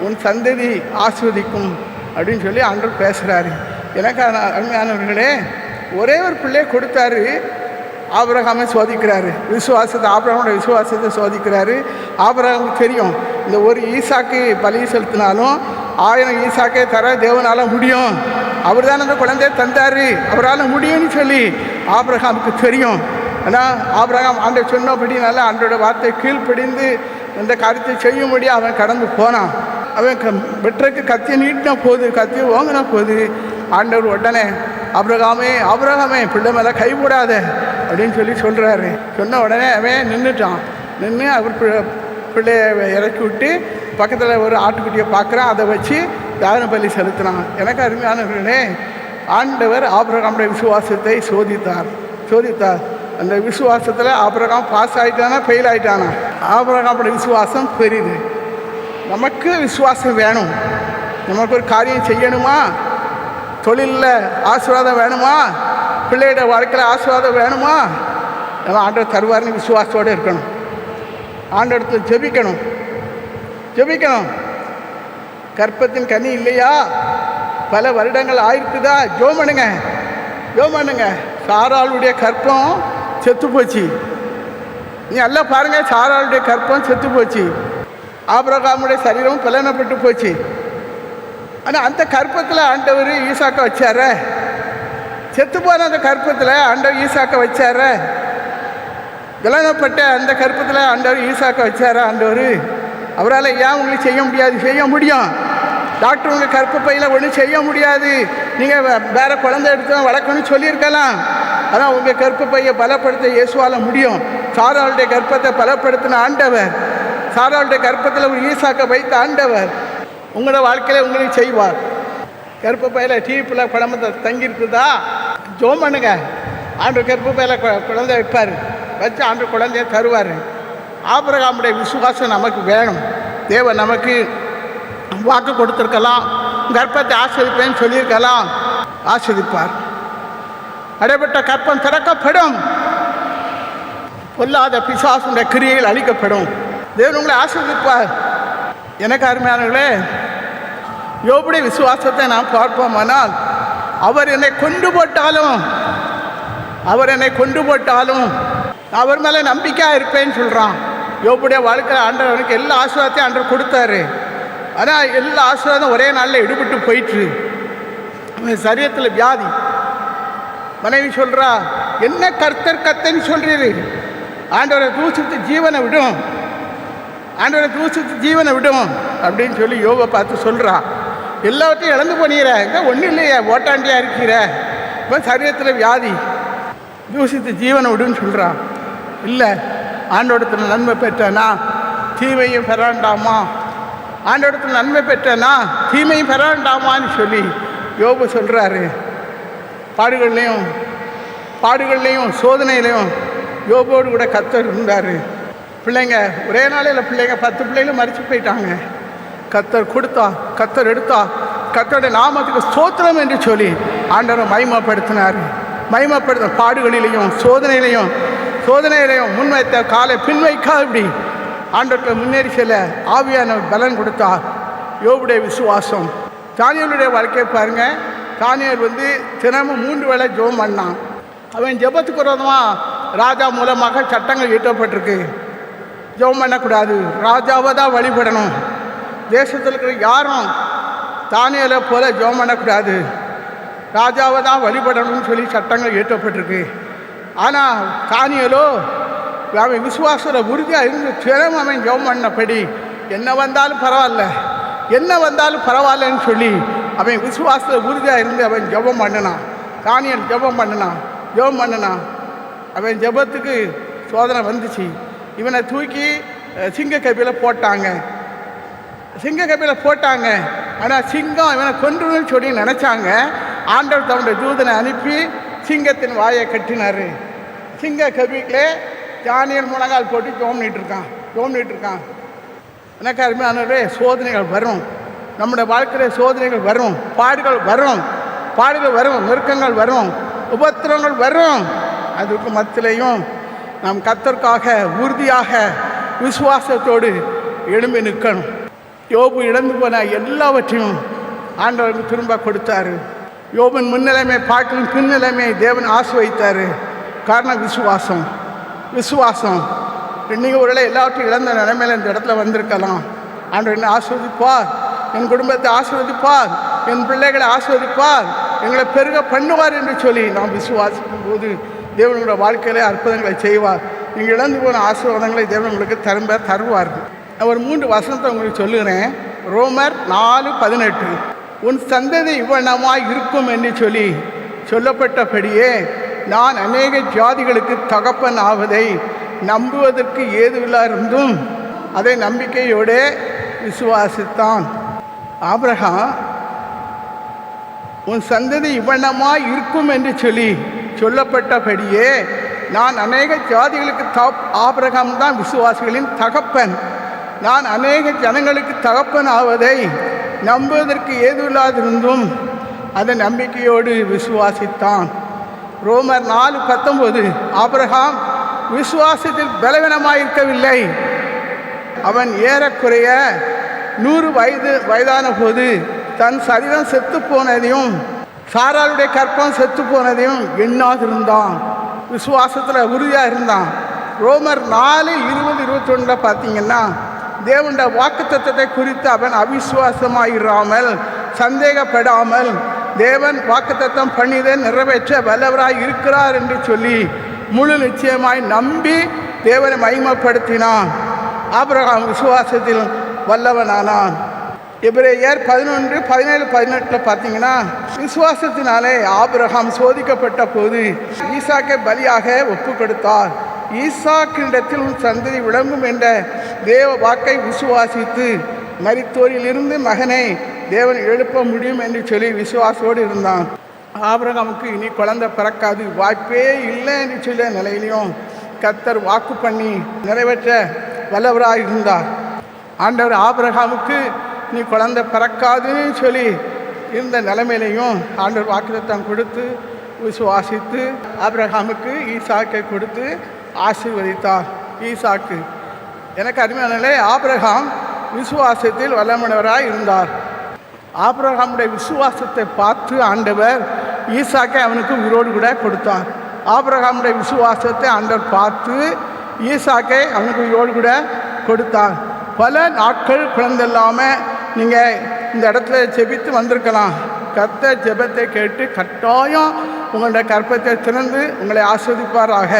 உன் சந்ததி ஆசீர்வதிக்கும் அப்படின்னு சொல்லி ஆண்டவர் பேசுகிறாரு. எனக்கு அருமையானவர்களே, ஒரே ஒரு பிள்ளையை கொடுத்தாரு. ஆபிரகாமை சோதிக்கிறாரு. ஆபிரகாமோட விசுவாசத்தை சோதிக்கிறாரு. ஆபிரகாமுக்கு தெரியும், இந்த ஒரு ஈசாக்கு பலி செலுத்தினாலும் 1000 ஈசாக்கே தர தேவனால் முடியும். அவர் தான் அந்த குழந்தையை தந்தார், அவரால் முடியும்னு சொல்லி ஆபிரகாமுக்கு தெரியும். ஆனால் ஆபிரகாம் ஆண்டவர் சொன்னபடினால ஆண்டோட வார்த்தை கீழ்ப்படிந்து இந்த காரியத்தை செய்யும்படி அவன் கடந்து போனான். அவன் வெற்றக்கு கத்தியை நீட்டினா போது, கத்தியை வாங்கினா போது ஆண்டவர் உடனே ஆபிரகாமே பிள்ளை மேலே கைப்படாத அப்படின்னு சொல்லி சொல்கிறாரு. சொன்ன உடனே அவன் நின்று அவர் பிள்ளையை இறக்கி விட்டு பக்கத்தில் ஒரு ஆட்டுக்குட்டியை பார்க்குறான். அதை வச்சு தான பலி செலுத்தினான். எனக்கு அருமையானவர்களே, ஆண்டவர் ஆபிரகாமுடைய விசுவாசத்தை சோதித்தார். அந்த விசுவாசத்தில் ஆபிரகாம் பாஸ் ஆகிட்டானா ஃபெயில் ஆகிட்டானா? ஆபிரகாமுடைய விசுவாசம் பெரிது. நமக்கு விசுவாசம் வேணும். நமக்கு ஒரு காரியம் செய்யணுமா, தொழிலில் ஆசீர்வாதம் வேணுமா, பிள்ளையோட வாழ்க்கையில் ஆசீர்வாதம் வேணுமா, நம்ம ஆண்டவர் தருவார்னு விசுவாசத்தோடு இருக்கணும். ஆண்டவரத்தில் ஜெபிக்கணும். கற்பத்தின் கனி இல்லையா, பல வருடங்கள் ஆயிருக்குதா, ஜெபம் பண்ணுங்க. சாராளுடைய கற்பம் செத்து போச்சு. நீ எல்லாம் பாருங்க, சாராளுடைய கற்பம் செத்து போச்சு. ஆபிரகாமுடைய சரீரம் பலனப்பட்டு போச்சு. ஆனால் அந்த கற்பத்தில் ஆண்டவர் ஈசாக்க வச்சார, செத்து போன அந்த கற்பத்தில் ஆண்டவர் ஈசாக்க வச்சார, பலனப்பட்ட அந்த கற்பத்தில் ஆண்டவர் ஈசாக்க வச்சார. ஆண்டவர் அவரால் ஏன் உங்களுக்கு செய்ய முடியாது? செய்ய முடியும். டாக்டர் உங்கள் கற்பப்பையில் ஒன்றும் செய்ய முடியாது, நீங்கள் வேறு குழந்தை எடுத்து வளர்க்கணும்னு சொல்லியிருக்கலாம். ஆனால் உங்கள் கற்பப்பையை பலப்படுத்த இயேசுவால் முடியும். சாராளுடைய கற்பத்தை பலப்படுத்தின ஆண்டவர், சாராளுடைய கற்பத்தில் ஒரு ஈசாக்க வைத்த ஆண்டவர் உங்களோட வாழ்க்கையில் உங்களுக்கு செய்வார். கற்பப்பையில் டிவிப்பில் குழம்பு தங்கியிருக்குதா, ஜெபம் பண்ணுங்க. ஆண்டு கற்பப்பையில் குழந்தை வைப்பார், வச்சு ஆண்டு குழந்தைய தருவார். ஆபிரகாமுடைய விசுவாசம் நமக்கு வேணும். தேவன் நமக்கு வாக்கு கொடுத்துருக்கலாம், கர்ப்பத்தை ஆஸ்வதிப்பேன்னு சொல்லியிருக்கலாம், ஆஸ்வதிப்பார். அடைபட்ட கற்பம் திறக்கப்படும், பொல்லாத பிசாசுடைய கிரியைகள் அழிக்கப்படும். தேவன் உங்களை ஆஸ்வதிப்பார். எனக்கு அருமையானவர்களே, யோபுடைய விசுவாசத்தை நாம் பார்ப்போமானால், அவர் என்னை கொண்டு போட்டாலும் அவர் மேலே நம்பிக்கையாக இருப்பேன்னு சொல்கிறான். யோபுடைய வாழ்க்கையில் ஆண்டவர் அவனுக்கு எல்லா ஆசீர்வாதத்தையும் ஆண்டவர் கொடுத்தாரு. ஆனால் எல்லா ஆசீர்வாதம் ஒரே நாளில் எடுபட்டு போயிட்டு, அவன் சரீரத்தில் வியாதி. மனைவி சொல்கிறா, என்ன கர்த்தன்னு சொல்கிறீரு, ஆண்டவரை தூசித்து ஜீவனை விடும் அப்படின்னு சொல்லி யோபை பார்த்து சொல்கிறா. எல்லாத்தையும் இழந்து போனீர, ஒன்றும் இல்லையா, ஓட்டாண்டியாக இருக்கிற, இப்போ சரீரத்தில் வியாதி, தூசித்து ஜீவனை விடுன்னு சொல்கிறான். இல்லை, ஆண்டோடத்தில் நன்மை பெற்றனா தீமையும் பெறாண்டாமா, ஆண்டோடத்தில் நன்மை பெற்றனா தீமையும் பெறாண்டாமான்னு சொல்லி யோபு சொல்கிறாரு. பாடுகள்லையும் சோதனையிலையும் யோபோடு கூட கர்த்தர் இருந்தார். பிள்ளைங்க ஒரே நாளையில் பிள்ளைங்க 10 பிள்ளைகளும் மரிச்சு போயிட்டாங்க. கர்த்தர் கொடுத்தா, கர்த்தர் எடுத்தா, கர்த்தருடைய நாமத்துக்கு ஸ்தோத்திரம் என்று சொல்லி ஆண்டவரை மகிமைப்படுத்தினார். பாடுகளிலையும் சோதனையிலையும் முன்வைத்த காலை பின்வைக்காதபடி ஆண்டவருக்கு முன்னேறி செல்ல ஆவியான பலன் கொடுத்தார். யோபுடைய விசுவாசம். தானியேலுடைய வாழ்க்கையை பாருங்க. தானியேல் தினமும் 3 வேளை ஜெபம் பண்ணான். அவன் ஜெபத்துக்கு விரோதமாக ராஜா மூலமாக சட்டங்கள் இயற்றப்பட்டிருக்கு. ஜெபம் பண்ணக்கூடாது, ராஜாவை தான் வழிபடணும். தேசத்தில் இருக்கிற யாரும் தானியேலை போல ஜெபம் பண்ணக்கூடாது, ராஜாவை தான் வழிபடணும்னு சொல்லி சட்டங்கள் இயற்றப்பட்டிருக்கு. ஆனால் தானியேலோ அவன் விசுவாசத்தில் உறுதியாக இருந்து தினம் அவன் ஜெபம் பண்ணபடி என்ன வந்தாலும் பரவாயில்லன்னு சொல்லி அவன் விசுவாசத்தில் உறுதியாக இருந்து அவன் ஜெபம் பண்ணினான். தானியேல் ஜெபம் பண்ணினான். அவன் ஜெபத்துக்கு சோதனை வந்துச்சு. இவனை தூக்கி சிங்க கபியில் போட்டாங்க. ஆனால் சிங்கம் இவனை கொன்றுன்னு சொல்லி நினச்சாங்க. ஆண்டவர் தன்னுடைய தூதனை அனுப்பி சிங்கத்தின் வாயை கட்டினார். சிங்க கபிலே தானியேல் முழங்கால் போட்டு ஜெபம் பண்ணிட்டு இருக்கான். எனக்கு அருமையானவரே, சோதனைகள் வரும். நம்முடைய வாழ்க்கையில் சோதனைகள் வரும், பாடுகள் வரும், நெருக்கங்கள் வரும், உபத்திரங்கள் வரும். அதுக்கு மத்தியிலையும் நாம் கர்த்தருக்காக உறுதியாக விசுவாசத்தோடு எழும்பி நிற்கணும். யோபு இழந்து போன எல்லாவற்றையும் ஆண்டவருக்கு திரும்ப கொடுத்தாரு. யோபின் முன்னிலைமை பார்க்கலும் பின்னிலைமையை தேவன் ஆசீர்வதித்தார். காரணம் விசுவாசம். நீங்கள் ஒருவேளை எல்லாவற்றையும் இழந்த நிலைமையில் இந்த இடத்துல வந்திருக்கலாம். ஆண்டவர் என்ன ஆசீர்வதிப்பார், என் குடும்பத்தை ஆசீர்வதிப்பார், என் பிள்ளைகளை ஆசீர்வதிப்பார், எங்களை பெருக பண்ணுவார் என்று சொல்லி நாம் விசுவாசிக்கும் போது தேவனுடைய வாழ்க்கையிலே அற்புதங்களை செய்வார். நீங்கள் இழந்து போன ஆசீர்வாதங்களை தேவன் உங்களுக்கு தருவார்கள். ஒரு 3 வசனத்தை உங்களுக்கு சொல்லுகிறேன். ரோமர் 4:18. உன் சந்ததி இவ்வண்ணமாய் இருக்கும் என்று சொல்லி சொல்லப்பட்டபடியே நான் அநேக ஜாதிகளுக்கு தகப்பன் ஆவதை நம்புவதற்கு ஏதுவில்லாயிருந்தும் அதை நம்பிக்கையோடு விசுவாசித்தான். ஆபிரகாம் உன் சந்ததி இவ்வண்ணமாய் இருக்கும் என்று சொல்லி சொல்லப்பட்டபடியே நான் அநேக ஜாதிகளுக்கு ஆபிரகாம் தான் விசுவாசிகளின் தகப்பன். நான் அநேக ஜனங்களுக்கு தகப்பன் ஆவதை நம்புவதற்கு ஏதுவில்லாதிருந்தும் அதை நம்பிக்கையோடு விசுவாசித்தான். ரோமர் 4:19. ஆபிரகாம் விசுவாசத்தில் பலவீனமாயிருக்கவில்லை. அவன் ஏறக்குறைய 100 வயதான போது தன் சரீரம் செத்து போனதையும் சாராளுடைய கற்பம் செத்து போனதையும் எண்ணாதிருந்தான். விசுவாசத்தில் உறுதியாக இருந்தான். ரோமர் 4:20-21 பார்த்தீங்கன்னா தேவனுடைய வாக்குத்தத்தத்தை குறித்து அவன் அவிசுவாசமாயிராமல் சந்தேகப்படாமல் தேவன் வாக்குத்தத்தம் பண்ணியதை நிறைவேற்ற வல்லவராய் இருக்கிறார் என்று சொல்லி முழு நிச்சயமாய் நம்பி தேவனை மகிமைப்படுத்தினான். ஆபிரகாம் விசுவாசத்தில் வல்லவனானான். எபிரேயர் 11:17-18 பார்த்தீங்கன்னா விசுவாசத்தினாலே ஆபிரகாம் சோதிக்கப்பட்ட போது ஈசாக்கை பலியாக ஒப்பு கொடுத்தார். ஈசாக்கினிடத்தில் உன் சந்ததி விளங்கும் என்ற தேவ வாக்கை விசுவாசித்து மரித்தோரிலிருந்து மகனை தேவன் எழுப்ப முடியும் என்று சொல்லி விசுவாசோடு இருந்தான். ஆபிரகாமுக்கு இனி குழந்தை பிறக்காது, வாய்ப்பே இல்லை என்று சொல்ல நிலையிலையும் கர்த்தர் வாக்கு பண்ணி நிறைவேற்ற வல்லவராக இருந்தார். ஆண்டவர் ஆபிரகாமுக்கு நீ குழந்தை பிறக்காதுன்னு சொல்லி இருந்த நிலைமையிலையும் ஆண்டவர் வாக்குத்தத்தம் கொடுத்து விசுவாசித்து ஆபிரகாமுக்கு ஈசாக்கை கொடுத்து ஆசீர்வதித்தார். ஈசாக்கு எனக்கு அருமையானே, ஆபிரகாம் விசுவாசத்தில் வல்லமையுள்ளவராய் இருந்தார். ஆபிரகாமுடைய விசுவாசத்தை பார்த்து ஆண்டவர் ஈசாக்கை அவனுக்கு உயிரோடு கூட கொடுத்தார். ஆபிரகாமுடைய விசுவாசத்தை ஆண்டவர் பார்த்து ஈசாக்கை அவனுக்கு உயிரோடு கூட கொடுத்தார். பல நாட்கள் குழந்தை இல்லாமல் நீங்கள் இந்த இடத்துல ஜெபித்து வந்திருக்கலாம். கர்த்தர் ஜெபத்தை கேட்டு கட்டாயம் உங்களுடைய கற்பத்தை திறந்து உங்களை ஆஸ்வதிப்பாராக.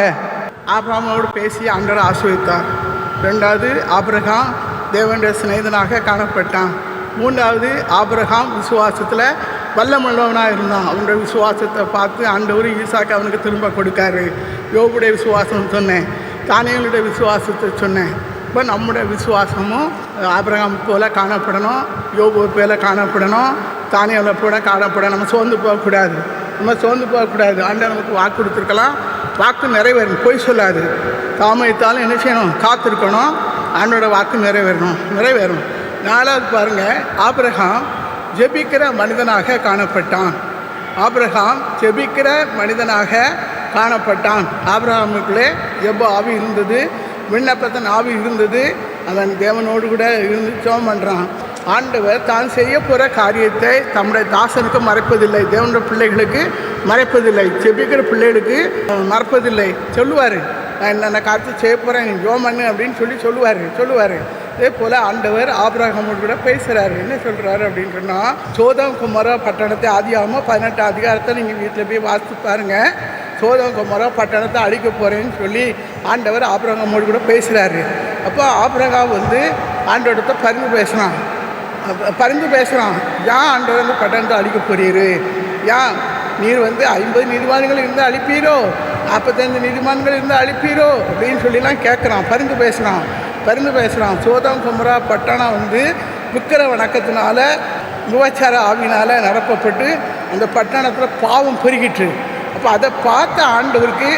ஆபிரகாமோடு பேசி ஆண்டவர் ஆஸ்வதித்தார். 2வது ஆபிரகாம் தேவனுடைய சிநேகிதனாக காணப்பட்டான். 3வது ஆபிரகாம் விசுவாசத்தில் வல்லமுள்ளவனாக இருந்தான். அவனுடைய விசுவாசத்தை பார்த்து ஆண்டவர் ஈசாக்கு அவனுக்கு திரும்ப கொடுக்காரு. யோபுடைய விசுவாசம் சொன்னேன், தானியேலுடைய விசுவாசத்தை சொன்னேன். இப்போ நம்முடைய விசுவாசமும் ஆபிரகாம் போல காணப்படணும், யோபு போல காணப்படணும், தானியேலை போல காணப்படணும். நம்ம சோர்ந்து போகக்கூடாது. நம்ம சோர்ந்து போகக்கூடாது. ஆண்டவர் நமக்கு வாக்கு கொடுத்துருக்கலாம், வாக்கு நிறைவேறணும், பொய் சொல்லாது. தாமதித்தாலும் என்ன செய்யணும்? காத்திருக்கணும். ஆண்டோட வாக்கு நிறைவேறணும். 4வது பாருங்கள், ஆபிரகாம் ஜெபிக்கிற மனிதனாக காணப்பட்டான். ஆபிரகாமுக்குள்ளே ஜெப ஆவி இருந்தது, விண்ணப்பத்தின் ஆவி இருந்தது. அவன் தேவனோடு கூட இருந்து ஜெபம் பண்ணுறான். ஆண்டவர் தான் செய்ய போகிற காரியத்தை தம்முடைய தாசனுக்கு மறைப்பதில்லை, தேவனுடைய பிள்ளைகளுக்கு மறைப்பதில்லை, ஜெபிக்கிற பிள்ளைகளுக்கு மறைப்பதில்லை. சொல்லுவார், நான் என்னென்ன காரியத்தை செய்ய போகிறேன், நீ ஜெபம் பண்ணு அப்படின்னு சொல்லுவார். இதே போல் ஆண்டவர் ஆபிரகாமோடு கூட பேசுகிறாரு. என்ன சொல்கிறாரு அப்படின்னு சொன்னால், சோதம் குமாரா பட்டணத்தை ஆதியாகமம் 18 அதிகாரத்தை நீங்கள் வீட்டில் போய் வாசித்து பாருங்கள். சோதம் குமாரா பட்டணத்தை அழிக்க போகிறேன்னு சொல்லி ஆண்டவர் ஆபிரகாமோடு கூட பேசுகிறாரு. அப்போ ஆபிரகாம் ஆண்டவர்கிட்ட பரிந்து பேசுகிறான். ஏன் ஆண்டவர் பட்டணத்தை அழிக்க போறீரு? ஏன் நீர் 50 நீதிமான்கள் இருந்து அழிப்பீரோ, 45 நீதிமான்கள் இருந்து அழிப்பீரோ அப்படின்னு சொல்லிலாம் கேட்குறான். பரிந்து பேசுகிறான். சோதம் குமரா பட்டணம் விக்கிர வணக்கத்தினால விபச்சார ஆவினால் நிரப்பப்பட்டு அந்த பட்டணத்தில் பாவம் பெருகிட்டு. அப்போ அதை பார்த்த ஆண்டவருக்கு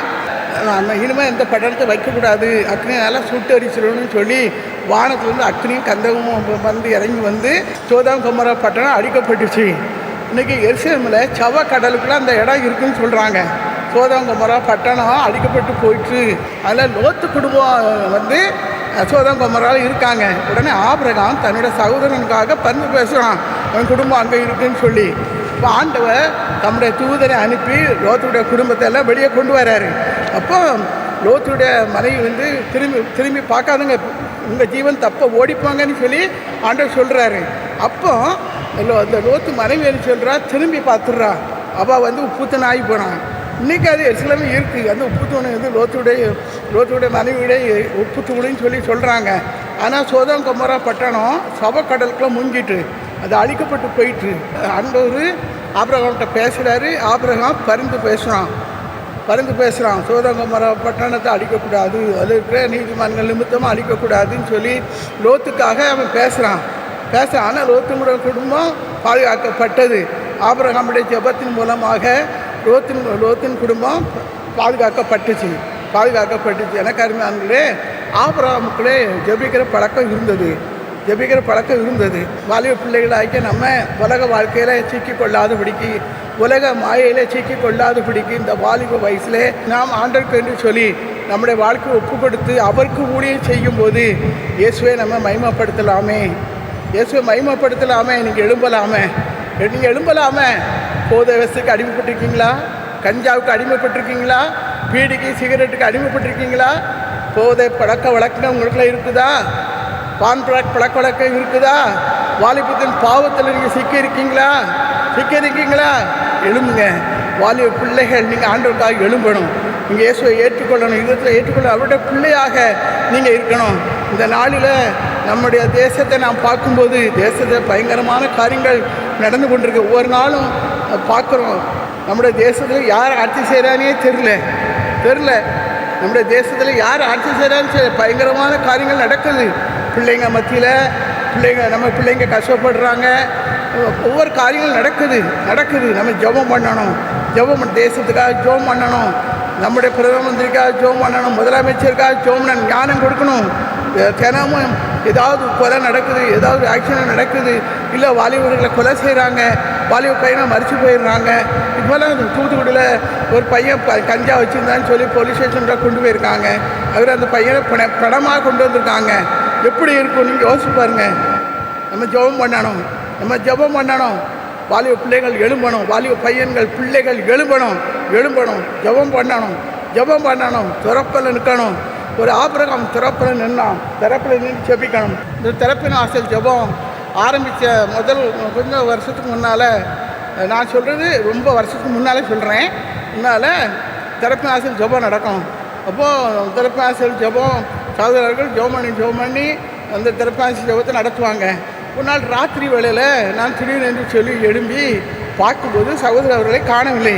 இனிமேல் இந்த பட்டணத்தை வைக்கக்கூடாது, அக்னியால் சுட்டரிச்சிடணும்னு சொல்லி வானத்துலேருந்து அக்னியும் கந்தகமும் இறங்கி சோதம் குமரா பட்டணம் அழிக்கப்பட்டுச்சு. இன்றைக்கி எருசலேமில் சவ கடலுக்குள்ளே அந்த இடம் இருக்குதுன்னு சொல்கிறாங்க. சோதம் குமரா பட்டணம் அழிக்கப்பட்டு போயிட்டு அதில் லோத்து குடும்பம் சோதம் குமராவில் இருக்காங்க. உடனே ஆபிரகாம் தன்னோட சகோதரனுக்காக பரிந்து பேசுகிறான், அவன் குடும்பம் அங்கே இருக்குன்னு சொல்லி. இப்போ ஆண்டவர் தம்முடைய தூதரை அனுப்பி லோத்துடைய குடும்பத்தை எல்லாம் வெளியே கொண்டு வர்றாரு. அப்போ லோத்துடைய மனைவி திரும்பி பார்க்காதுங்க, உங்கள் ஜீவன் தப்ப ஓடிப்பாங்கன்னு சொல்லி ஆண்டவர் சொல்கிறாரு. அப்போ அந்த லோத்து மனைவி என்ன சொல்கிறா, திரும்பி பார்த்துடுறா. அவள் உப்புத்தனை ஆகி போனான். இன்றைக்கி அது எருசலேமே இருக்குது. அந்த உப்புத்தூணை லோத்துடைய மனைவியுடைய உப்புத்தூணின்னு சொல்கிறாங்க. ஆனால் சோதம் குமரா பட்டணம் சவக்கடலுக்குள்ள முங்கிட்டு அது அழிக்கப்பட்டு போயிட்டு. ஆண்டவர் ஆபிரகாம்கிட்ட பேசுகிறாரு. ஆபிரகாம் பரிந்து பேசுகிறான். சோதம் குமரா பட்டணத்தை அழிக்கக்கூடாது, அதில் இருக்கிற நீதிமான்கள் நிமித்தமாக அழிக்கக்கூடாதுன்னு சொல்லி லோத்துக்காக அவன் பேசுகிறான். ஆனால் லோத்துடைய குடும்பம் பாதுகாக்கப்பட்டது. ஆபிரகாமுடைய ஜெபத்தின் மூலமாக லோத்தின் குடும்பம் பாதுகாக்கப்பட்டுச்சு. எனக்கு அருமையானே, ஆபிரகாமுக்குள்ளே ஜெபிக்கிற பழக்கம் இருந்தது. வாலிப பிள்ளைகளாக்கி நம்ம உலக வாழ்க்கையில் சிக்கிக்கொள்ளாதபடிக்கு, உலக மாயையில் சிக்கிக்கொள்ளாதபடிக்கு இந்த வாலிப வயசில் நாம் ஆண்டவருக்கு என்று சொல்லி நம்முடைய வாழ்க்கையை ஒப்பு கொடுத்து அவருக்கு ஊழியம் செய்யும்போது இயேசுவை நம்ம மகிமைப்படுத்தலாமே. நீங்கள் எழும்பலாமே. போதை வசதிக்கு அடிமைப்பட்டிருக்கீங்களா? கஞ்சாவுக்கு அடிமைப்பட்டிருக்கீங்களா? பீடிக்கு சிகரெட்டுக்கு அடிமைப்பட்டிருக்கீங்களா? போதை பழக்க வழக்கம் உங்களுக்குள்ள இருக்குதா? பான் பழக்க வழக்கம் இருக்குதா? வாலிபத்தின் பாவத்தில் நீங்கள் சிக்கியிருக்கீங்களா? எழும்புங்க. வாலிப பிள்ளைகள், நீங்கள் ஆண்டவருக்காக எழும்பணும். நீங்கள் இயேசுவை ஏற்றுக்கொள்ளணும், யுகத்தில் ஏற்றுக்கொள்ள அவருடைய பிள்ளையாக நீங்கள் இருக்கணும். இந்த நாளில் நம்முடைய தேசத்தை நாம் பார்க்கும்போது தேசத்தில் பயங்கரமான காரியங்கள் நடந்து கொண்டிருக்கு. ஒவ்வொரு நாளும் பார்க்குறோம். நம்முடைய தேசத்தில் யார் ஆட்சி செய்கிறானே தெரில. நம்முடைய தேசத்தில் யார் ஆட்சி செய்கிறான்னு பயங்கரமான காரியங்கள் நடக்குது. பிள்ளைங்க மத்தியில் நம்ம பிள்ளைங்க கஷ்டப்படுறாங்க. ஒவ்வொரு காரியங்கள் நடக்குது. நம்ம ஜெபம் பண்ணணும். தேசத்துக்காக ஜெபம் பண்ணணும். நம்முடைய பிரதம மந்திரிக்காக ஜெபம் பண்ணணும். முதலமைச்சருக்காக ஜெபம் பண்ணணும். ஞானம் கொடுக்கணும். தினமும் ஏதாவது கொலை நடக்குது, ஏதாவது ஆக்சிடென்ட் நடக்குது, இல்லை வாலிபர்களை கொலை செய்கிறாங்க, வாலிப பையனை மறித்து போயிடுறாங்க. இப்போலாம் தூத்துக்குடியில் ஒரு பையன் கஞ்சா வச்சுருந்தான்னு சொல்லி போலீஸ் ஸ்டேஷனில் கொண்டு போயிருக்காங்க. அவர் அந்த பையனை பணமாக கொண்டு வந்திருக்காங்க. எப்படி இருக்கும் நீங்கள் யோசிச்சு பாருங்க. நம்ம ஜெபம் பண்ணணும். வாலிப பிள்ளைகள் எழும்பணும். வாலிப பையன்கள் பிள்ளைகள் எழும்பணும். ஜெபம் பண்ணணும். துறப்பில் நிற்கணும். ஒரு ஆபிரகாம் திறப்பில் நின்று ஜெபிக்கணும். இந்த திறப்பின் ஆசல் ஜெபம் ஆரம்பித்த கொஞ்சம் வருஷத்துக்கு முன்னால், நான் சொல்கிறது ரொம்ப வருஷத்துக்கு முன்னாலே சொல்கிறேன். திறப்பின் ஆசல் ஜெபம் நடக்கும். அப்போது திறப்பின் ஆசல் ஜெபம் சகோதரர்கள் ஜெபம் பண்ணி அந்த திறப்பின் ஆசல் ஜெபத்தை நடத்துவாங்க. ஒரு நாள் ராத்திரி வேளையில் நான் திடீர்னு சொல்லி எழும்பி பார்க்கும்போது சகோதரர்களை காணவில்லை.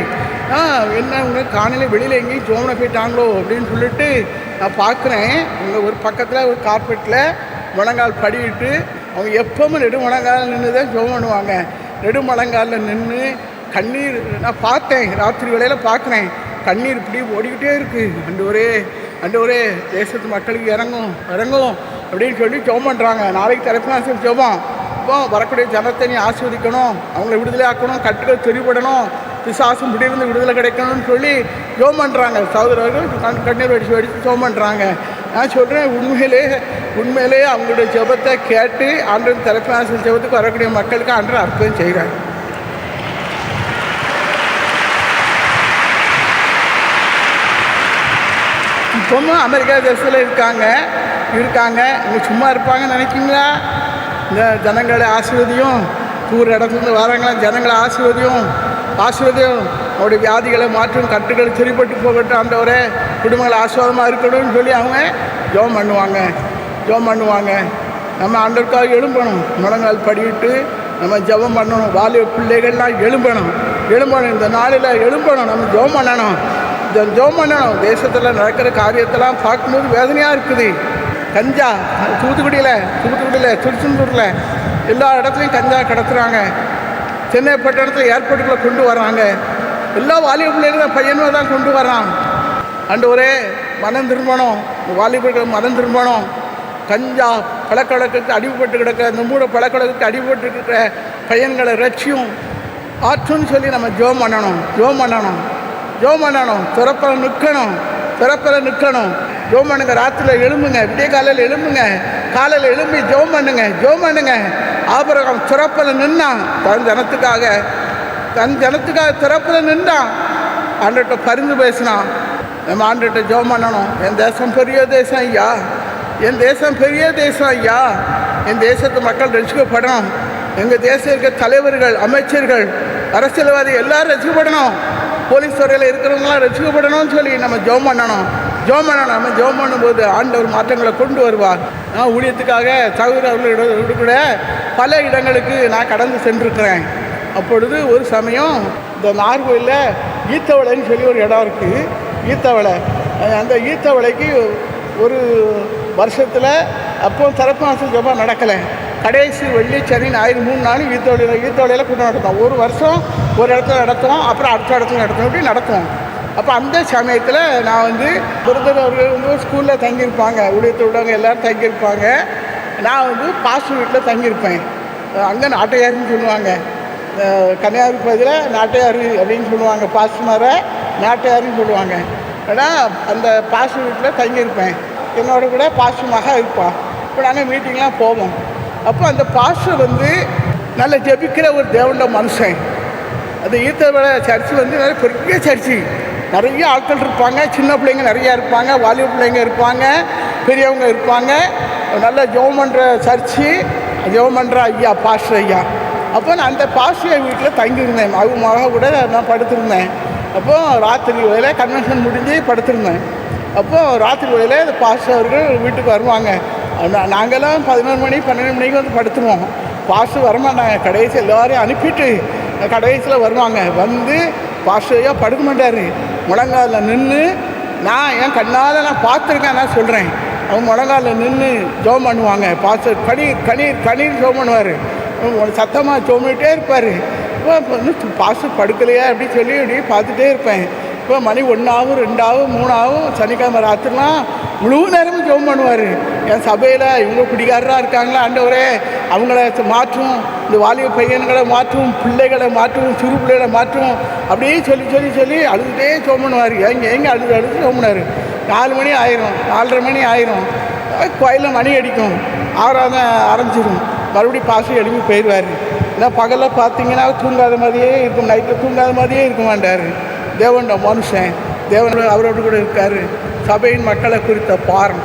என்ன காலையில் வெளியில் எங்கேயும் ஜோமனை போயிட்டாங்களோ அப்படின்னு சொல்லிட்டு நான் பார்க்குறேன். இங்கே ஒரு பக்கத்தில் ஒரு கார்பெட்டில் முழங்கால் படிவிட்டு அவங்க எப்பவும் நெடுமுழங்கால் நின்று தான் ஜோம் பண்ணுவாங்க. நெடுமுழங்காலில் நின்று கண்ணீர் நான் பார்த்தேன், ராத்திரி வேளையில் பார்க்குறேன், கண்ணீர் இப்படி ஓடிக்கிட்டே இருக்குது. ஆண்டவரே தேசத்து மக்களுக்கு இறங்கும் அப்படின்னு சொல்லி ஜெபம் பண்ணுறாங்க. நாளைக்கு தலைப்பினாசல் ஜெபம். இப்போ வரக்கூடிய ஜனத்தை நீ ஆஸ்வதிக்கணும், அவங்கள விடுதலை ஆக்கணும், கட்டுகள் தெரிவிடணும், பிசாசும் முடியிருந்து விடுதலை கிடைக்கணும்னு சொல்லி ஜெபம் பண்ணுறாங்க. சகோதரர்கள் கண்ணீர் வெடிச்சு ஜெபம் பண்ணுறாங்க. நான் சொல்கிறேன், உண்மையிலே அவங்களுடைய ஜெபத்தை கேட்டு ஆண்டவர் தலைப்பினாசல் ஜெபத்துக்கு வரக்கூடிய மக்களுக்கு ஆண்டவர் அற்புதம் செய்கிறாங்க. இப்போவும் அமெரிக்கா தேசத்தில் இருக்காங்க. இங்கே சும்மா இருப்பாங்கன்னு நினைக்கிங்களா? இந்த ஜனங்களை ஆசீர்வதியும், தூர இடத்துலேருந்து வராங்களாம், ஜனங்களை ஆசீர்வதியும் அவருடைய வியாதிகளை மாற்றும், கட்டுகள் சரிப்பட்டு போகட்டும், ஆண்டவரே குடும்பங்கள் ஆசீர்வாதமாக இருக்கணும்னு சொல்லி அவங்க ஜெபம் பண்ணுவாங்க. நம்ம ஆண்டவருக்காக எழும்பணும், முழங்கால் படிவிட்டு நம்ம ஜெபம் பண்ணணும். வாலிப பிள்ளைகள்லாம் எழும்பணும். இந்த நாளில் எழும்பணும், நம்ம ஜெபம் பண்ணணும். தேசத்தில் நடக்கிற காரியத்தெல்லாம் பார்க்கும்போது வேதனையாக இருக்குது. கஞ்சா தூத்துக்குடியில் திருச்செந்தூரில் எல்லா இடத்துலையும் கஞ்சா கடத்துகிறாங்க. சென்னை பட்டணத்தில் ஏர்போர்ட்டுக்குள்ளே கொண்டு வர்றாங்க. எல்லா வாலிப பிள்ளைகளும் பையனும் தான் கொண்டு வர்றான். ஆண்டவரே மனம் திரும்பணும், வாலிபர்கள் மனம் திரும்பணும். கஞ்சா பழக்கவழக்கத்துக்கு அடிபட்டு கிடக்க, இந்த மூட பழக்கவழக்கத்துக்கு அடிபட்டு இருக்கிற பையன்களை ரட்சியும் ஆற்றுன்னு சொல்லி நம்ம ஜெபம் பண்ணணும். திறப்பில் நிற்கணும். ஜெபம் பண்ணுங்க. ராத்திரியில் எழும்புங்க, விடிய காலையில் எழும்புங்க, காலையில் எழும்பி ஜெபம் பண்ணுங்க. ஆபிரகாம் திறப்பில் நின்னான், தன் ஜனத்துக்காக திறப்பில் நின்றான். ஆண்டவர்கிட்ட பரிந்து பேசினான். நம்ம ஆண்டவர்கிட்ட ஜெபம் பண்ணணும். என் தேசம் பெரிய தேசம் ஐயா, என் தேசத்து மக்கள் ரசிக்கப்படணும். எங்கள் தேசம் இருக்க தலைவர்கள், அமைச்சர்கள், அரசியல்வாதி எல்லாரும் ரசிக்கப்படணும். போலீஸ் துறையில் இருக்கிறவங்களாம் ரசிக்கப்படணும்னு சொல்லி நம்ம ஜெபம் பண்ணணும். நம்ம ஜெபம் பண்ணும்போது ஆண்டவர் மாற்றங்களை கொண்டு வருவார். நான் ஊழியத்துக்காக சகோதரர்களோடு கூட பல இடங்களுக்கு நான் கடந்து சென்றிருக்கிறேன். அப்பொழுது ஒரு சமயம் இந்த நார்கோயிலில் ஈத்தவளைன்னு சொல்லி ஒரு இடம் இருக்குது. அந்த ஈத்தவளைக்கு ஒரு வருஷத்தில் அப்போ தரப்பாசல் ஜெபம் நடக்கலை. கடைசி வெள்ளி சனி ஞாயிறு 3 நாள் ஈத்தவளையில் கூட்டம் நடத்துவோம். ஒரு வருஷம் ஒரு இடத்துல நடத்துவோம், அப்புறம் அடுத்த இடத்துல நடத்துவோம், இப்படி நடத்துவோம். அப்போ அந்த சமயத்தில் நான் பிரதர் அவர்கள் ஸ்கூலில் தங்கியிருப்பாங்க, ஊழியத்தை விடவங்க எல்லோரும் தங்கியிருப்பாங்க. நான் பாஸ்டர் வீட்டில் தங்கியிருப்பேன். அங்கே நாட்டையாருன்னு சொல்லுவாங்க, கன்னியாகுமரி பகுதியில் நாட்டையாரு அப்படின்னு சொல்லுவாங்க. பாஸ்டர்மாரை நாட்டையாருன்னு சொல்லுவாங்க. ஆனால் அந்த பாஸ்டர் வீட்டில் தங்கியிருப்பேன். என்னோட கூட பாஸ்டர் மகா இருப்பான். இப்போ நாங்கள் மீட்டிங்லாம் போவோம். அப்போ அந்த பாஸ்டர் நல்ல ஜெபிக்கிற ஒரு தேவண்ட மனுஷன். அந்த ஈத்தவளை சர்ச்சு நல்ல பெரிய சர்ச்சு, நிறைய ஆட்கள் இருப்பாங்க, சின்ன பிள்ளைங்க நிறையா இருப்பாங்க, வாலிப பிள்ளைங்க இருப்பாங்க, பெரியவங்க இருப்பாங்க. நல்ல ஜெபம் பண்ணுற சர்ச்சு, ஜெபம் பண்ணுற ஐயா பாஸ்டர் ஐயா. அப்போ நான் அந்த பாஸ்டர் வீட்டில் தங்கியிருந்தேன். அவங்க மகா கூட நான் படுத்திருந்தேன். அப்போது ராத்திரி வேளையில் கன்வென்ஷன் முடிஞ்சு படுத்திருந்தேன். அப்போது ராத்திரி வேளையில் இந்த பாஸ்டர் அவர்கள் வீட்டுக்கு வருவாங்க. நாங்கள்லாம் 11 மணி 12 மணிக்கு படுத்துருவோம். பாஸ்டர் வரமாட்டாங்க. கடைசி எல்லோரையும் அனுப்பிட்டு கடைசியில் வருவாங்க. பாஸ்டர் ஐயா படுக்க மாட்டார். முழங்காலில் நின்று நான் என் கண்ணால் நான் பார்த்துருக்கேன், நான் சொல்கிறேன். அவங்க முழங்காலில் நின்று ஜெபம் பண்ணுவாங்க. பாஸ்டர் கணீர் ஜெபம் பண்ணுவார். சத்தமாக ஜெபமிட்டே இருப்பார். இப்போ பாஸ்டர் படுக்கலையா அப்படின்னு சொல்லி இப்படி பார்த்துட்டே இருப்பேன். இப்போ மணி 1 ஆகும், 2 ஆகும், 3 ஆகும். சனிக்கிழமை ராத்திரிலாம் முழு நேரமும் ஜெபம் பண்ணுவார். என் சபையில் இவங்க குடிகாரராக இருக்காங்களா ஆண்டவரே, அவங்கள மாற்றும், இந்த வாலிப பையன்களை மாற்றும், பிள்ளைகளை மாற்றும், சிறு பிள்ளைகளை மாற்றும் அப்படியே சொல்லி அழுதுகிட்டே ஜெபம் பண்ணுவார். எங்கே அழுது ஜெபம் பண்ணுவார். 4 மணி ஆயிரும், 4:30 மணி ஆயிரும். கோயிலில் மணி அடிக்கும், ஆராதனை ஆரம்பிச்சிடும். மறுபடியும் பாஸ்டர் எழுப்பி போயிடுவார். ஏன்னா பகலில் பார்த்தீங்கன்னா தூங்காத மாதிரியே இருக்கும், நைட்டில் தூங்காத மாதிரியே இருக்க மாட்டார். தேவன் மனுஷன், தேவன் அவரோடு கூட இருக்கார். சபையின் மக்களை குறித்த பாரம்,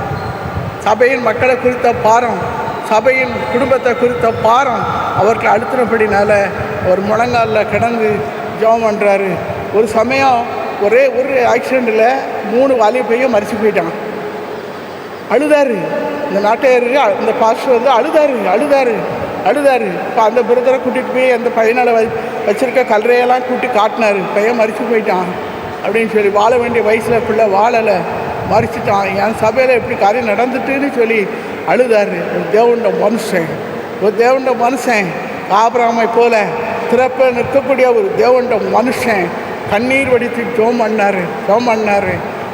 சபையின் குடும்பத்தை குறித்த பாரம் அவருக்கு அழுத்தினபடினால அவர் முழங்காலில் கிடந்து ஜெபம் பண்ணுறாரு. ஒரு சமயம் ஒரு ஆக்சிடெண்ட்டில் 3 வாலிப பையன் மரிச்சு போயிட்டான். அழுதாரு. இந்த நாட்டையார் இந்த பாஸ்டர் அழுதாரு. இப்போ அந்த பிரதரை கூட்டிகிட்டு போய் அந்த பையனால் வச்சிருக்க கல்லறையெல்லாம் கூட்டி காட்டினார். பையன் மரிச்சு போயிட்டான் அப்படின்னு சொல்லி, வாழ வேண்டிய வயசில் பிள்ளை வாழலை, மறிச்சிட்டான், என் சபையில் எப்படி காரியம் நடந்துட்டுன்னு சொல்லி அழுதாரு. ஒரு தேவண்ட மனுஷன், ஆபிரகாமை போல திறப்பில் நிற்கக்கூடிய ஒரு தேவண்ட மனுஷன் கண்ணீர் வடித்து ஜோம் பண்ணார்.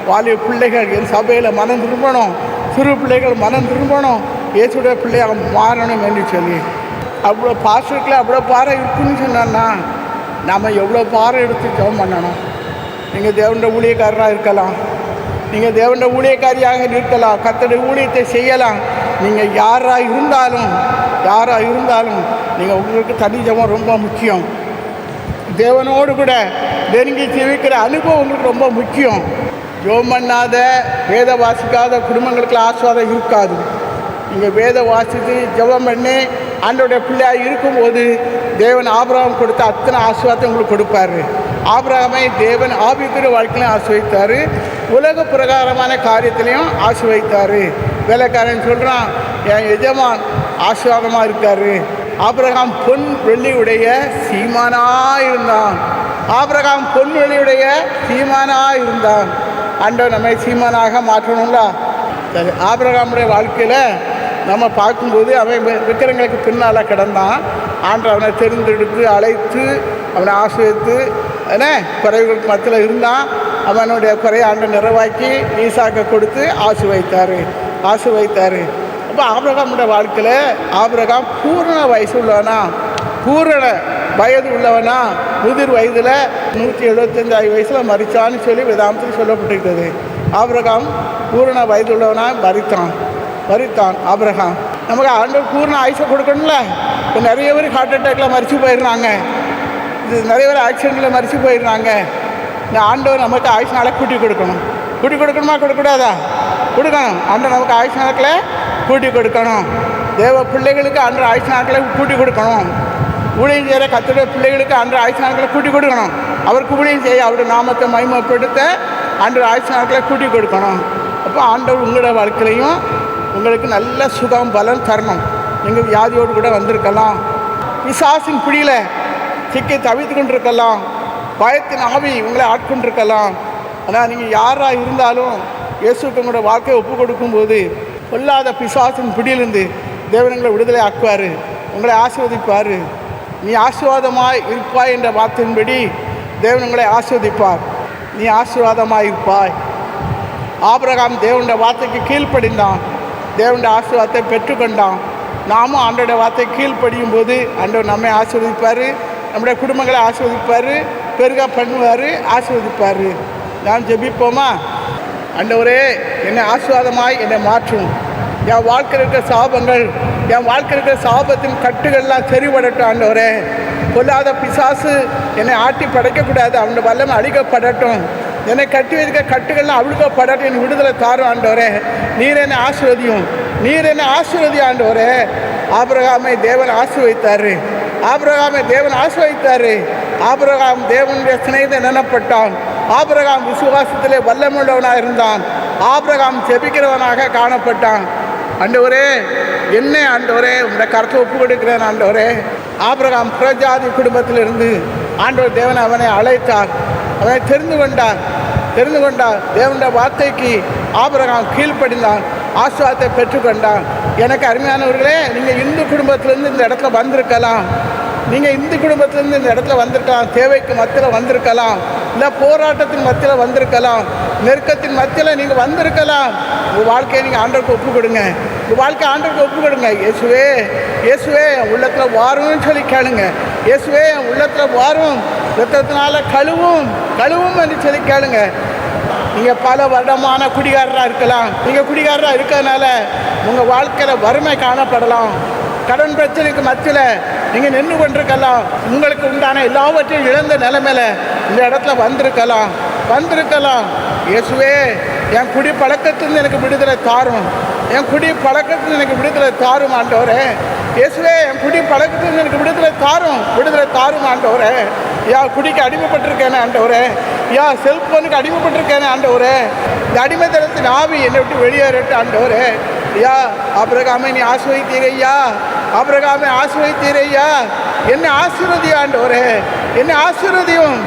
வாலிய பிள்ளைகள் என் சபையில் மனம் திரும்பணும், சிறு பிள்ளைகள் மனம் திரும்பணும், இயேசுடைய பிள்ளையாக மாறணும் என்று சொல்லி அவ்வளோ பாஸ்டருக்குள்ள அவ்வளோ பாறை இருக்குன்னு சொன்னான்னா நாம் எவ்வளோ பாறை எடுத்து ஜெபம் பண்ணணும். நீங்கள் தேவனுடைய ஊழியக்காரராக இருக்கலாம், நீங்கள் தேவனுடைய ஊழியக்காரியாக இருக்கலாம், கர்த்தருடைய ஊழியத்தை செய்யலாம். நீங்கள் யாராக இருந்தாலும் நீங்கள் உங்களுக்கு தனி ஜெபம் ரொம்ப முக்கியம். தேவனோடு கூட நெருங்கி ஜீவிக்கிற அனுபவம் உங்களுக்கு ரொம்ப முக்கியம். ஜெபம் பண்ணாத வேத வாசிக்காத குடும்பங்களுக்கு ஆசீர்வாதம் இருக்காது. நீங்கள் வேத வாசித்து ஜெபம் பண்ணி ஆண்டவருடைய பிள்ளையாக இருக்கும்போது தேவன் ஆபிரகாம் கொடுத்த அத்தனை ஆசீர்வாதத்தை உங்களுக்கு கொடுப்பார். ஆபிரகாமை தேவன் ஆவிக்குரிய வாழ்க்கையிலையும் ஆசீர்வதித்தார், உலக பிரகாரமான காரியத்திலையும் ஆசீர்வதித்தார். வேலைக்காரன் சொல்கிறான், என் எஜமான் ஆசீர்வாதமாக இருக்கார். ஆபிரகாம் பொன் வெள்ளியுடைய சீமானாக இருந்தான். ஆண்டவர் நம்மை சீமானாக மாற்றணும்ல. சரி, ஆபிரகாமுடைய வாழ்க்கையில் நம்ம பார்க்கும்போது அவன் விக்கிரங்களுக்கு பின்னால் கிடந்தான். ஆண்டவர் அவனை தெரிந்தெடுத்து அழைத்து அவனை ஆசீர்வதித்து குறைவுகளுக்கு மத்தியில் இருந்தான். அவனுடைய குறையை ஆண்டவர் நிறைவாக்கி ஈசாக்கை கொடுத்து ஆசீர்வதித்தார். அப்போ ஆபிரகாமுடைய வாழ்க்கையில் ஆபிரகாம் பூரண வயது உள்ளவனா, முதிர் வயதில் 175 வயசில் மரித்தான்னு சொல்லி வேதாந்தத்தில் சொல்லப்பட்டிருக்கிறது. ஆபிரகாம் பூரண வயது உள்ளவனா மரித்தான். ஆபிரகாம் நமக்கு ஆண்டவர் பூர்ண ஆயுசை கொடுக்கணும்ல. இப்போ நிறைய பேர் ஹார்ட் அட்டாக்கில் மரித்து போயிடுறாங்க, நிறைய பேர் ஆக்சிடெண்ட்டில் மரித்து போயிடுறாங்க. இந்த ஆண்டவர் நமக்கு ஆயுசு நாளை கூட்டி கொடுக்கணுமா கொடுக்கக்கூடாதா? கொடுக்கணும். ஆண்டவர் நமக்கு ஆயுசு நாட்களை கூட்டி கொடுக்கணும். தேவ பிள்ளைகளுக்கு ஆண்டவர் ஆயுசு நாட்களை கூட்டி கொடுக்கணும். ஊழியம் செய்கிற கர்த்தருடைய பிள்ளைகளுக்கு ஆண்டவர் ஆயுசு நாட்களை கூட்டி கொடுக்கணும். அவருக்கு ஊழியம் செய்ய அவருடைய நாமத்தை மகிமைப்படுத்த ஆண்டவர் ஆயுசு நாட்களை கூட்டி கொடுக்கணும். அப்போ ஆண்டவர் உங்களோட வாழ்க்கையிலையும் உங்களுக்கு நல்ல சுகம் பலன் தரணும். நீங்கள் வியாதியோடு கூட வந்திருக்கலாம், பிசாசின் பிடியில் சிக்கி தவித்து கொண்டிருக்கலாம், பயத்தின் ஆவி உங்களை ஆட்கொண்டிருக்கலாம். ஆனால் நீங்கள் யாராக இருந்தாலும் இயேசுக்கு உங்களோட வாழ்க்கையை ஒப்பு கொடுக்கும்போது கொல்லாத பிசாசின் பிடியிலிருந்து தேவனங்களை விடுதலை ஆக்குவார், உங்களை ஆசீர்வதிப்பார். நீ ஆசீர்வாதமாய் இருப்பாய் என்ற வார்த்தையின்படி தேவன் உங்களை ஆசீர்வதிப்பார். நீ ஆசீர்வாதமாய் இருப்பாய். ஆபிரகாம் தேவனுடைய வார்த்தைக்கு கீழ்ப்படிந்தான், தேவனுடைய ஆசீர்வாதத்தை பெற்றுக்கொண்டான். நாமும் ஆண்டோடைய வார்த்தை கீழ்ப்படியும் போது ஆண்டவர் நம்மை ஆசீர்வதிப்பார், நம்முடைய குடும்பங்களை ஆசீர்வதிப்பார், பெருக பண்ணுவார், ஆசீர்வதிப்பார். நான் ஜெபிப்போமா? ஆண்டவரே, என்னை ஆசீர்வாதமாய் என்னை மாற்றும். என் வாழ்க்கையில் இருக்கிற சாபங்கள், என் வாழ்க்கையில் இருக்கிற சாபத்தின் கட்டுகள்லாம் சரிபடட்டும். ஆண்டவரே, பொல்லாத பிசாசு என்னை ஆட்டி படைக்கக்கூடாது, அவனுடைய வல்லமை அழிக்கப்படட்டும். என்னை கட்டி வைக்க கட்டுகள்லாம் அழுக்கப்படட்டும். என் விடுதலை தாரும். ஆண்டவரே, நீர் என்னை ஆசீர்வதியும், ஆண்டவரே. ஆபிரகாமை தேவன் ஆசீர்வதித்தார். ஆபிரகாம் தேவனுடைய சிநேகிதன் எனப்பட்டான். ஆபிரகாம் விசுவாசத்திலே வல்லமுள்ளவனாக இருந்தான். ஆபிரகாம் ஜெபிக்கிறவனாக காணப்பட்டான். ஆண்டவரே, என்னை ஆண்டவரே உங்களுடைய கருத்தை ஒப்பு கொடுக்கிறேன். ஆண்டவரே, ஆபிரகாம் பிரஜாதி குடும்பத்திலிருந்து ஆண்டவர் தேவன் அவனை அழைத்தார், அவனை தெரிந்து கொண்டார். தேவனுடைய வார்த்தைக்கு ஆபிரகாம் கீழ்ப்படிந்தான், ஆசீர்வாதத்தை பெற்றுக்கொண்டான். எனக்கு அருமையானவர்களே, நீங்கள் இந்து குடும்பத்திலேருந்து இந்த இடத்துல வந்திருக்கலாம், தேவைக்கு மத்தியில் வந்திருக்கலாம், இல்லை போராட்டத்தின் மத்தியில் வந்திருக்கலாம், நெருக்கத்தின் மத்தியில் நீங்கள் வந்திருக்கலாம். உங்கள் வாழ்க்கையை நீங்கள் ஆண்டவருக்கு ஒப்பு கொடுங்க. இயேசுவே என் உள்ளத்தில் வாரும்னு சொல்லி கேளுங்க. இயேசுவே என் உள்ளத்தில் வாரும், ரத்தத்தினால கழுவும் என்று சொல்லி கேளுங்க. நீங்கள் பல வருடமான குடிகாரராக இருக்கலாம். நீங்கள் குடிகாரராக இருக்கிறதுனால உங்கள் வாழ்க்கையில் வறுமை காணப்படலாம். கடன் பிரச்சனைக்கு மத்தியில் நீங்கள் நின்று கொண்டிருக்கலாம். உங்களுக்கு உண்டான எல்லாவற்றையும் இழந்த நிலைமையில் இந்த இடத்துல வந்திருக்கலாம். இயேசுவே, என் குடி பழக்கத்திலிருந்து எனக்கு விடுதலை தாரும். ஆண்டவரே, இயேசுவே, என் குடி பழக்கத்திலிருந்து எனக்கு விடுதலை தாரும். ஆண்டவரே, குடிக்கு அடிமைப்பட்டிருக்கேனே ஆண்டவரே, செல்போனுக்கு அடிமைப்பட்டிருக்கேனே ஆண்டவரே, இந்த அடிமைத்தனத்தின் ஆவி என்னை விட்டு வெளியேறட்டும். ஆண்டவரே, ஆபிரகாமை நீ ஆசீர்வதித்தீரையா, என்னை ஆசீர்வதியும். ஆண்டவரே, என்னை ஆசீர்வதியும்.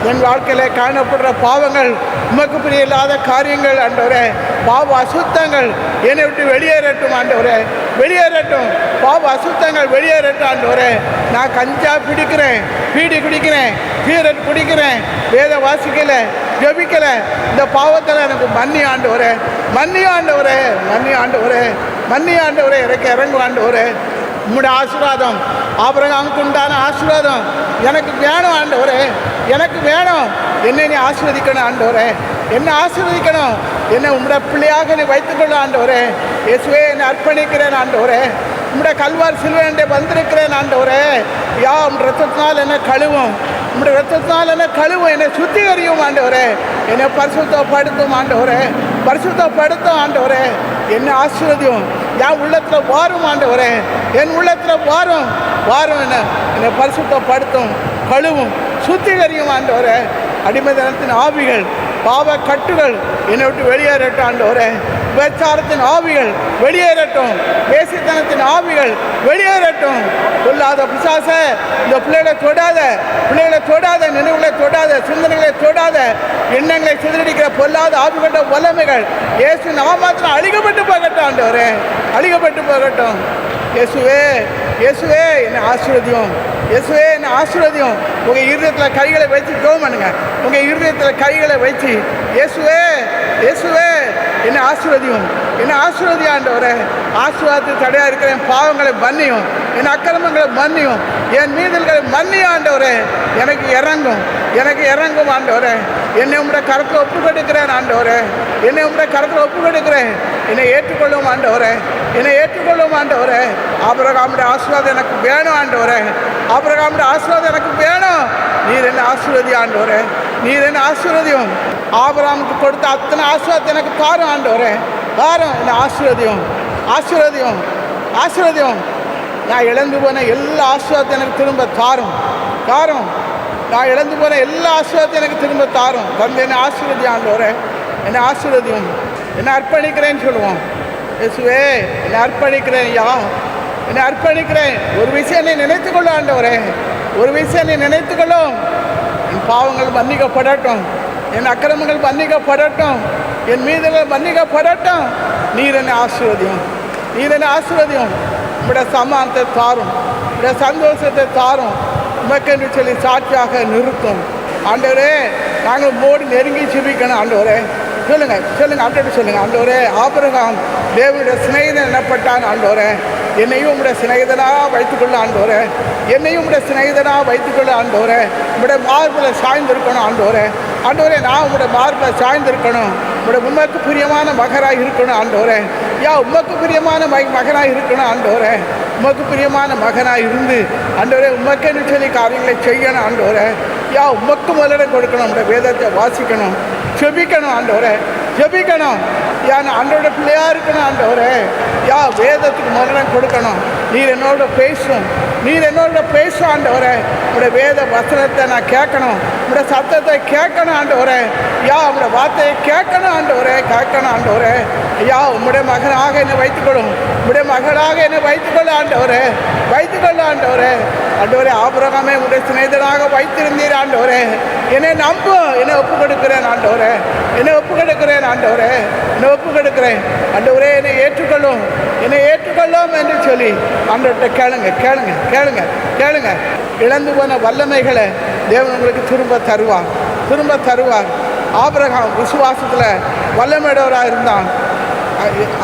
என் வாழ்க்கையில் காணப்படுற பாவங்கள், உமக்கு பிரியமில்லாத காரியங்கள் ஆண்டவரே, பாவ அசுத்தங்கள் என்னை விட்டு வெளியேறட்டும். ஆண்டவரே, வெளியேறட்டும். பாவ அசுத்தங்கள் வெளியேறட்டும் ஆண்டவரே. நான் கஞ்சா பிடிக்கிறேன், பீடி குடிக்கிறேன், சீரட் குடிக்கிறேன், வேத வாசிக்கல, ஜெபிக்கல, இந்த பாவத்தில் எனக்கு மன்னி ஆண்டவரே, மன்னி ஆண்டவரே, மன்னி ஆண்டவரே, மன்னி ஆண்டவரே, எனக்கு இறங்கு ஆண்டவரே. உம்முடைய ஆசீர்வாதம், ஆபிரகாமுக்கு உண்டான ஆசீர்வாதம் எனக்கு வேணும் ஆண்டவரே, எனக்கு வேணும். என்னை நீ ஆசீர்வதிக்கணும் ஆண்டவரே, என்னை ஆசீர்வதிக்கணும். என்னை உம்முடைய பிள்ளையாக நீ வைத்துக்கொள்ள ஆண்டவரே. இயேசுவே, என்னை அர்ப்பணிக்கிறேன் ஆண்டவரே. உம்முடைய கல்வார் சிலுவையிலே வந்திருக்கிறேன் ஆண்டவரே. யா உம் ரத்தத்தினால் என்னை கழுவும், உம்முடைய ரத்தத்தினால் என்னை கழுவும், என்னை சுத்திகரியும் ஆண்டவரே. என்னை பரிசுத்தப்படுத்தும் ஆண்டவரே, பரிசுத்தப்படுத்தும் ஆண்டவரே. என்னை ஆசீர்வதியும். என் உள்ளத்தில் வாரும் ஆண்டவரே, என் உள்ளத்தில் வாரும், வாரும். என்னை பரிசுத்தப்படுத்தும், கழுவும், சுத்திகரியும் ஆண்டவரே. அடிமைத்தனத்தின் ஆவிகள், பாவ கட்டுகள் என்னை விட்டு வெளியேறட்டும் ஆண்டவரே. விபச்சாரத்தின் ஆவிகள் வெளியேறட்டும், வேசித்தனத்தின் ஆவிகள் வெளியேறட்டும். சொல்லாத பிசாச இந்த பிள்ளைகளை தொடாத, பிள்ளைகளை தொடாத, நினைவுகளை தொடாத, சிந்தனைகளை தொடாத, எண்ணங்களை சிதறடிக்கிற பொல்லாத ஆவிகளோட வல்லமைகள் இயேசு நாமத்தில் அழிக்கப்பட்டு போகட்டும் ஆண்டவரே, அழிக்கப்பட்டு போகட்டும். இயேசுவே, இயேசுவே, என்னை ஆசீர்வதியும், இயேசுவே, என்னை ஆசீர்வதியும். உங்கள் இருதயத்தில் கைகளை வச்சு ஜெபம் பண்ணுங்க. உங்கள் இருதயத்தில் கைகளை வச்சு, இயேசுவே, இயேசுவே, என்னை ஆசீர்வதியும், என்னை ஆசீர்வதி ஆண்டவரே. ஆசீர்வாதத்துக்கு தடையாக இருக்கிற என் பாவங்களை மன்னியும், என் அக்கிரமங்களை மன்னியும், என் மீறல்களை மன்னியும் ஆண்டவரே. எனக்கு இறங்கும், எனக்கு இறங்கும் ஆண்டவரே. என்னை உம்முடைய கரத்தில் ஒப்பு கொடுக்கிறேன் ஆண்டவரே, என்னை உம்முடைய கரத்தில் ஒப்பு கொடுக்கிறேன். என்னை ஏற்றுக்கொள்ளும் ஆண்டவரே, என்னை ஏற்றுக்கொள்ளும் ஆண்டவரே. ஆபிரகாமுடைய ஆசீர்வாதம் எனக்கு வேணும் ஆண்டவரே, ஆபிரகாமுடைய ஆசீர்வாதம் எனக்கு வேணும். நீர் என்ன ஆசீர்வதி ஆண்டவரே, நீர் என்ன ஆசீர்வதியும். ஆபிரகாமுக்கு கொடுத்த அத்தனை ஆசீர்வாதத்தை எனக்கு தாரும் ஆண்டவரே, தாரும். என்னை ஆசீர்வதியும், ஆசீர்வதியும், ஆசீர்வதியும். நான் இழந்து போன எல்லா ஆசீர்வாதத்தையும் எனக்கு திரும்ப தாரும், தாரும். நான் இழந்து போன எல்லா ஆசீர்வாதத்தையும் எனக்கு திரும்ப தாரும். வந்து என்னை ஆசீர்வதி ஆண்டவரே, என்னை ஆசீர்வதியும். என்னை அர்ப்பணிக்கிறேன்னு சொல்லுவோம். இயேசுவே, என்னை அர்ப்பணிக்கிறேன் ஐயா, என்னை அர்ப்பணிக்கிறேன். ஒரு விஷயம் நீ நினைத்துக்கொள்ளும் ஆண்டவரே, ஒரு விஷயம் நீ நினைத்துக்கொள்ளும். என் பாவங்கள் மன்னிக்கப்படட்டும், என் அக்கிரமங்கள் மன்னிக்கப்படட்டும், என் மீதுகள் மன்னிக்கப்படட்டும். நீர் என்னை ஆசீர்வதியும், நீர் என்னை ஆசீர்வதியும். உம்முடைய சமானத்தை தாரும், உம்முடைய சந்தோஷத்தை தாரும். உமக்கென்று சொல்லி சாட்சியாக நிறுத்தும் ஆண்டவரே. நாங்கள் மோடி நெருங்கி ஜெபிக்கணும் ஆண்டவரே. சொல்லுங்க, சொல்லுங்க, ஆண்டவரே சொல்லுங்க. ஆண்டவரே, ஆபிரகாம் தேவனுடைய சிநேகிதன் எனப்பட்டான் ஆண்டவரே. என்னையும் உம்முடைய சிநேகிதனாக வைத்துக்கொள்ள ஆண்டவரே, என்னையும் உம்முடைய சிநேகிதனாக வைத்துக்கொள்ள ஆண்டவரே. உம்முடைய மார்பில் சாய்ந்திருக்கணும் ஆண்டவரே. ஆண்டவரே, நான் உம்முடைய மார்பில் சாய்ந்திருக்கணும். உம்முடைய உமக்கு பிரியமான மகராக இருக்கணும் ஆண்டவரே. யா உமக்கு பிரியமான மகனாக இருக்கணும் ஆண்டவரே. உமக்கு பிரியமான மகனாக இருந்து ஆண்டவரே உமக்கென்று சொல்லி காரியங்களை செய்யணும் ஆண்டவரே. யா உமக்கு முதலிடம் கொடுக்கணும், உம்முடைய வேதத்தை வாசிக்கணும், ஜெபிக்கணும் ஆண்டவரே, ஜெபிக்கணும். யா நான் ஆண்டவரோட பிள்ளையாக இருக்கணும் ஆண்டவரே. யா வேதத்துக்கு முதலிடம் கொடுக்கணும். நீர் என்னோட பேசும், நீர் என்னோட பேசும் ஆண்டவரே. உங்களுடைய வேத வசனத்தை நான் கேட்கணும், உங்களுடைய சத்தத்தை கேட்கணும் ஆண்டவரே. யா உங்களுடைய வார்த்தையை கேட்கணும் ஆண்டவரே, கேட்கணும் ஆண்டவரே. ஐயா உம்முடைய மகனாக என்னை வைத்துக்கொள்ளும், உம்முடைய மகளாக என்னை வைத்துக்கொள்ள ஆண்டவரே, வைத்துக்கொள்ள ஆண்டவரே. ஆண்டவரே, ஆபிரகாமை உங்களுடைய சிநேகிதனாக வைத்திருந்தீர் ஆண்டவரே. என்னை நம்பும், என்னை ஒப்பு கொடுக்கிறேன் ஆண்டவரே, என்னை ஒப்பு கொடுக்கிறேன் ஆண்டவரே, என்னை ஒப்பு கொடுக்கிறேன் ஆண்டவரே. என்னை ஏற்றுக்கொள்ளும், என்னை ஏற்றுக்கொள்ளும் என்று சொல்லி ஆண்டவர்கிட்ட கேளுங்க, கேளுங்க, கேளுங்க, கேளுங்க. இழந்து போன வல்லமைகளை தேவன் உங்களுக்கு திரும்ப தருவார், திரும்ப தருவார். ஆபிரகாம் விசுவாசத்தில் வல்லமையுடையவராக இருந்தான்.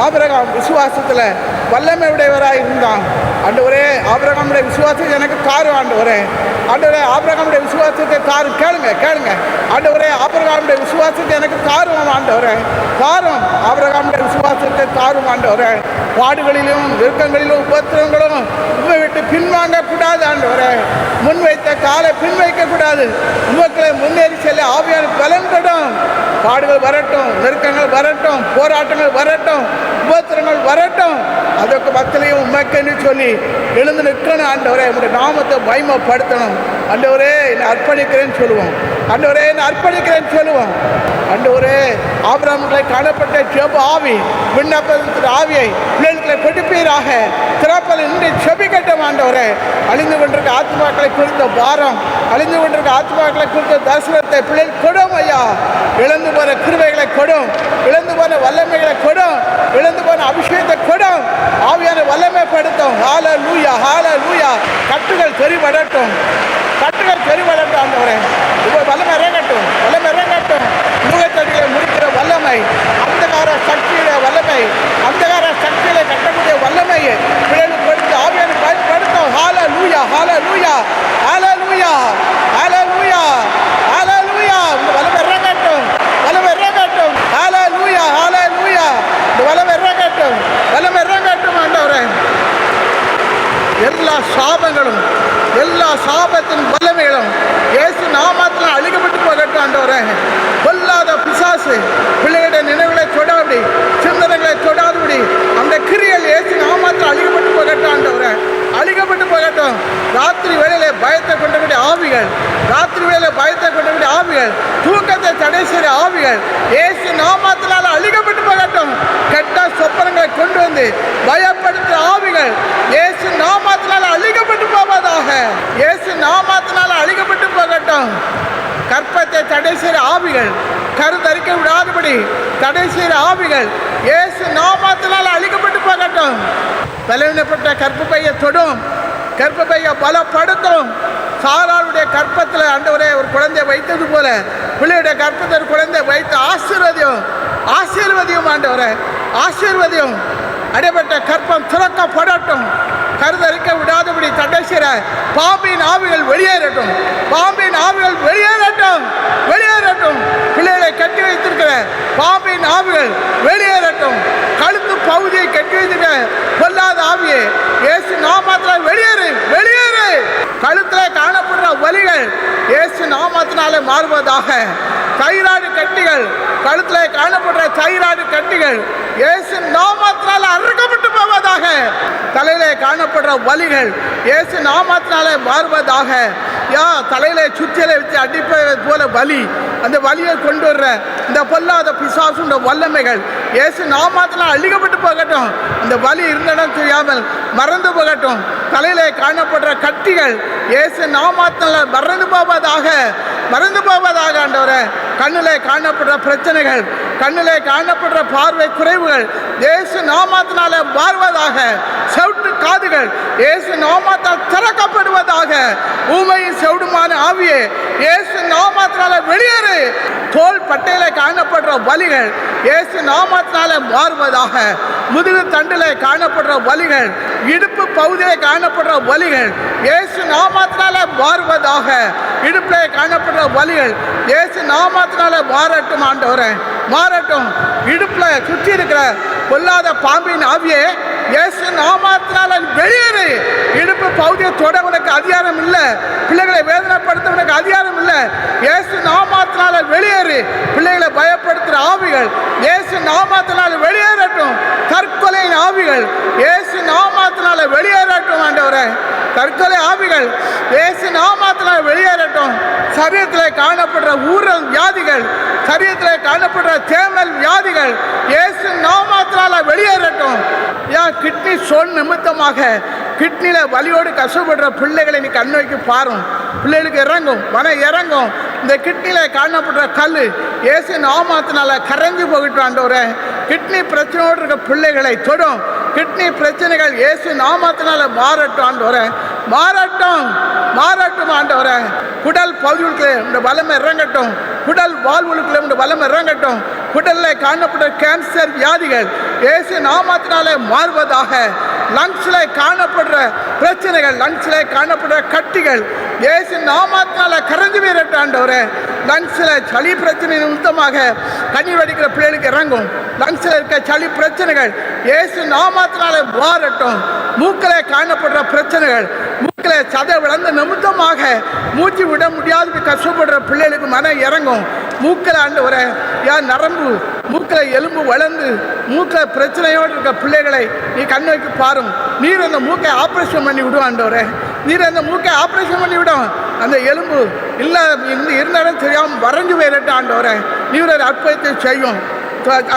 ஆபிரகாம் விசுவாசத்தில் வல்லமை உடையவராக இருந்தான். ஆண்டவரே, ஆபிரகாமுடைய விசுவாசத்தை எனக்கு தாரும் ஆண்டவரே. ஆண்டவரே, ஆபிரகாமுடைய விசுவாசத்தை தாரும். கேளுங்க, கேளுங்க. ஆண்டவரே, ஆபிரகாமுடைய விசுவாசத்தை எனக்கு தாரும் ஆண்டவரே, தாரும். ஆபிரகாமுடைய விசுவாசத்தை தாரும் ஆண்டவரே. பாடுகளிலும் நெருக்கங்களிலும் உபத்திரங்களும் உண்மை விட்டு பின்வாங்க கூடாது ஆண்டவரே. முன்வைத்த காலை பின்வைக்க கூடாது. உமக்களை முன்னேறி செல்ல ஆவியான பலன் கொடும். பாடுகள் வரட்டும், நெருக்கங்கள் வரட்டும், போராட்டங்கள் வரட்டும், உபத்திரங்கள் வரட்டும், அதற்கு மத்தியிலையும் உமக்கென்று சொல்லி எழுந்து நிற்கணும் ஆண்டவரே. உங்களுடைய நாமத்தை மகிமைப்படுத்தணும் ஆண்டவரே. என்னை அர்ப்பணிக்கிறேன்னு சொல்லுவோம் ஆண்டவரே, என்னை அர்ப்பணிக்கிறேன்னு சொல்லுவோம் ஆண்டவரே. ஆபிரகாமுக்கு காணப்பட்ட ஜெப ஆவி, விண்ணப்பத்தின் ஆவியை பிள்ளைகளை கொடுப்பீராக. திறப்பல் இன்று செபிக்கட்டும் ஆண்டவரே. அழிந்து கொண்டிருக்க ஆத்மாக்களை குறித்த பாரம், அழிந்து கொண்டிருக்க ஆத்மாக்களை குறித்த தரிசனத்தை பிள்ளைகள் கொடும் ஐயா. இழந்து போகிற கிருபைகளை கொடும், இழந்து போன வல்லமைகளை கொடும், இழந்து போன அபிஷேகத்தை கொடும், ஆவியான வல்லமைப்படுத்தும். ஹalleluya ஹalleluya. கட்டுகள் தெரிபடட்டும், கட்டுகள் தெரிபடட்டும் ஆண்டவரே. இப்போ வல்லமை இறங்கட்டும், வல்லமை இறங்கட்டும். முகத்தடிகளை முடிக்கிற வல்லமை, அந்தகார சக்தியில வல்லமை, அந்தகார சக்தியில கட்டக்கூடிய வல்லமையை பிள்ளைகளுக்கு கொடுத்து ஆவியான பயன்படுத்தும். ஹalleluya ஹalleluya ஹalleluya ஹalleluya ஹalleluya. இந்த வல்லமை இறங்கட்டும், வல்லமை இறங்கட்டும். ஹalleluya ஹalleluya. இந்த வல்லமை இறங்கட்டும், வல்லமை இறங்கட்டும் ஆண்டவரே. எல்லா சாபங்களும், எல்லா சாபத்தின் வல்லமைகளும் இயேசு நாமத்தில் அழிக்கப்பட்டு போகட்டும் ஆண்டவரே. கொல்லாத பிசாசு பிள்ளைகளுடைய நினைவுகளை தொடாதபடி, சிந்தனைகளை தொடாதபடி அந்த கிரியல் இயேசு நாமத்தில் அழிக்கப்பட்டு போகட்டும் ஆண்டவரே, அழிக்கப்பட்டு போகட்டும். ராத்திரி வேளையிலே பயத்தை கொண்டக்கூடிய ஆவிகள், ராத்திரி வேளையிலே பயத்தை கொண்டக்கூடிய ஆவிகள், தூக்கத்தை தடை செய்கிற ஆவிகள் இயேசு நாமத்தினால் அழிக்கப்பட்டு போகட்டும். கெட்ட சொப்பனங்களை கொண்டு வந்து பயப்படுத்துகிற ஆவிகள் இயேசு நாமத்தினால் அழிக்கப்பட்டு போவதாக, இயேசு நாமத்தினால் அழிக்கப்பட்டு போகட்டும். கற்பத்தை தடை செய்கிற ஆவிகள், கருத்தரிக்க விடாதபடி தடை செய்கிற ஆவிகள் இயேசு நாமத்தினால் அழிக்கப்பட்டு போகட்டும். பலவீனப்பட்ட கற்பப்பையை தொடும், கற்பப்பையை பலப்படுத்தும். சாராளுடைய கற்பத்தில் ஆண்டவரே ஒரு குழந்தையை வைத்தது போல பிள்ளையுடைய கற்பத்தில் ஒரு குழந்தையை வைத்து ஆசீர்வதியும், ஆசீர்வதியும் ஆண்டவரே, ஆசீர்வதியும். அடைபட்ட கற்பம் திறக்கப்படட்டும். கருதரிக்க விடாதபடி தடை செய்கிற பாம்பின் ஆவிகள் வெளியேறட்டும், பாம்பின் ஆவிகள் வெளியேறட்டும், வெளியேறட்டும். பிள்ளைகளை கட்டி வைத்திருக்கிற பாம்பின் ஆவிகள் வெளியேறட்டும். கழுத்து பகுதியை கட்டி வைத்திருக்கிற பொல்லாத ஆவியை இயேசு நாமத்தினால் வெளியேறு, வெளியேறு. கழுத்தில் காணப்படுற வலிகள் இயேசு நாமத்தினாலே மாறுவதாக. தைராய்டு கட்டிகள், கழுத்தில் காணப்படுற தைராய்டு கட்டிகள் இயேசு நாமத்தினால் அறுக்கப்பட்டு போவதாக. தலையிலே காணப்படுற வலிகள் இயேசு நாமத்தினாலே மாறுவதாக. தலையிலே சுற்றியலை வச்சு அடிப்பது போல வலி, அந்த வலியை கொண்டு வர்ற இந்த பொல்லாத பிசாசுடைய வல்லமைகள் இயேசு நாமத்தினால் அழிக்கப்பட்டு போகட்டும். இந்த வலி இருந்திடம் தெரியாமல் மறந்து போகட்டும். தலையிலே காணப்படுற கட்டிகள் இயேசு நாமத்தினால் மறந்து போவதாக, மறந்து போவதாக ஆண்டவரே. கண்ணிலே காணப்படுற பிரச்சனைகள், கண்ணிலே காணப்படுற பார்வை குறைவுகள் இயேசு நாமத்தினால மாறுவதாக. செவிட்டு காதுகள் இயேசு நாமத்தால் திறக்கப்படுவதாக. ஊமையின் செவிடுமான ஆவியே இயேசு நாமத்தினால வெளியேறு. தோல் பட்டையில காணப்படுற வலிகள் இயேசு நாமத்தினால மாறுவதாக. முதுகு தண்டிலே காணப்படுற வலிகள், இடுப்பு பகுதியிலே காணப்படுற வலிகள் இயேசு நாமத்தினால மாறுவதாக. இடுப்பிலே காணப்படுற வலிகள் இயேசு நாமத்தினால மாறட்டும் ஆண்டவரே, மாறட்டும். இடுப்புல சுற்றி இருக்கிற பொல்லாத பாம்பின் ஆவியே இயேசு நாமத்தினால வெளியேறு. இடுப்பு பகுதியை தொட உனக்கு அதிகாரம் இல்லை, பிள்ளைகளை வேதனைப்படுத்த உனக்கு அதிகாரம் இல்லை. இயேசு நாமத்தினால வெளியேறு. பிள்ளைகளை பயப்படுத்துகிற ஆவிகள் இயேசு நாமத்தினால வெளியேறட்டும். தற்கொலையின் ஆவிகள் இயேசு நாமத்தினால வெளியேறட்டும் ஆண்டவரே. தற்கொலை ஆவிகள் இயேசு நாமத்தினால வெளியேறட்டும். சரீரத்தில் காணப்படுற ஊரல் வியாதிகள், சரீரத்தில் காணப்படுற தேமல் வியாதிகள் இயேசு நாமத்தினால வெளியேறட்டும். கிட்னி ஸ்டோன் நிமித்தமாக கிட்னியில வலியோடு கஷ்டப்படுற பிள்ளைகளை நீ கண் வைக்க பாரும். பிள்ளைகளுக்கு இறங்கும், மனம் இறங்கும். இந்த கிட்னியில காணப்படுற கல் இயேசு நாமத்தினால கரைஞ்சு போகட்டும் ஆண்டவரே. கிட்னி பிரச்சனையோடு இருக்க பிள்ளைகளை தொடும். கிட்னி பிரச்சனைகள் இயேசு நாமத்தினால மாறட்டும் ஆண்டவரே, மாறட்டும், மாறட்டும் ஆண்டவரே. குடல் பகுதிகளுக்கு இந்த வல்லமை இறங்கட்டும், குடல் வாழ்வுகளுக்குள்ள இந்த வல்லமை இறங்கட்டும். குடலில் காணப்பட்ட கேன்சர் வியாதிகள் இயேசு நாமத்தினாலே மாறுவதாக. லங்ஸில் காணப்படுற பிரச்சனைகள், லங்ஸில் காணப்படுற கட்டிகள் இயேசு நாமத்தினால கரைஞ்சு போயிடட்டும் ஆண்டவரே. லங்ஸில் சளி பிரச்சனை நிமித்தமாக கண்ணீர் வடிக்கிற பிள்ளைகளுக்கு இறங்கும். லங்ஸில் இருக்க சளி பிரச்சனைகள் இயேசு நாமத்தினால மாறட்டும். மூக்கில் காணப்படுற பிரச்சனைகள், மூக்கில் சதை விளந்த நிமித்தமாக மூச்சு விட முடியாது கஷ்டப்படுற பிள்ளைகளுக்கு மனம் இறங்கும். மூக்கில் ஆண்டவரே, யார் நரம்பு மூக்கில் எலும்பு வளர்ந்து மூக்கில் பிரச்சனையோடு இருக்க பிள்ளைகளை நீ கண் வைக்க பாரும். நீர் அந்த மூக்கை ஆப்ரேஷன் பண்ணி விடும் ஆண்டவரே, நீர் அந்த மூக்கை ஆப்ரேஷன் பண்ணி விடும். அந்த எலும்பு இல்லை இருந்தாலும் தெரியாமல் வரைஞ்சு போயிடட்டு ஆண்டவரே. நீர் ஒரு அற்புதத்தை செய்யும்,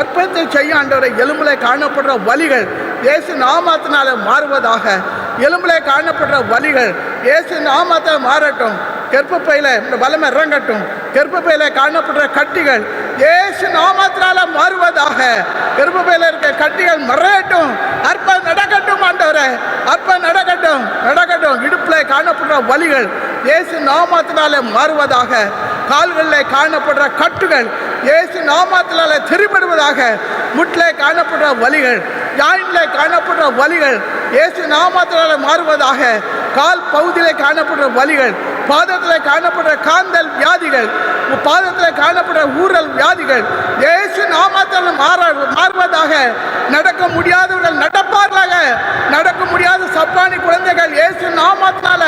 அற்புதத்தை செய்யும் ஆண்டவரே. எலும்புல காணப்படுற வலிகள் இயேசு நாமத்தினால மாறுவதாக. எலும்புல காணப்படுற வலிகள் இயேசு நாமத்தால் மாறட்டும். கர்ப்பப்பையில் இந்த வல்லமை இறங்கட்டும். கர்ப்பப்பையில் காணப்படுற கட்டிகள் இயேசு நாமத்தினால மாறுவதாக. கர்ப்பப்பையில் இருக்க கட்டிகள் மறையட்டும். அற்புதம் நடக்கட்டும் ஆண்டவரே, அற்புதம் நடக்கட்டும், நடக்கட்டும். இடுப்பில் காணப்படுற வலிகள் இயேசு நாமத்தினால மாறுவதாக. கால்களில் காணப்படுற கட்டுகள் இயேசு நாமத்தினால திரிபடுவதாக. முட்டில் காணப்படுற வலிகள், ஜாயின்ல காணப்படுற வலிகள் இயேசு நாமத்தினால மாறுவதாக. கால் பகுதியில் காணப்படுற வலிகள், பாதத்தில் காணப்படுற காந்தல் வியாதிகள், பாதத்தில் காணப்படுற ஊரல் வியாதிகள் இயேசு நாமத்தில் மாறுவதாக. நடக்க முடியாதவர்கள் நடப்பார்களாக. நடக்க முடியாத சப்பானி குழந்தைகள் இயேசு நாமத்தினால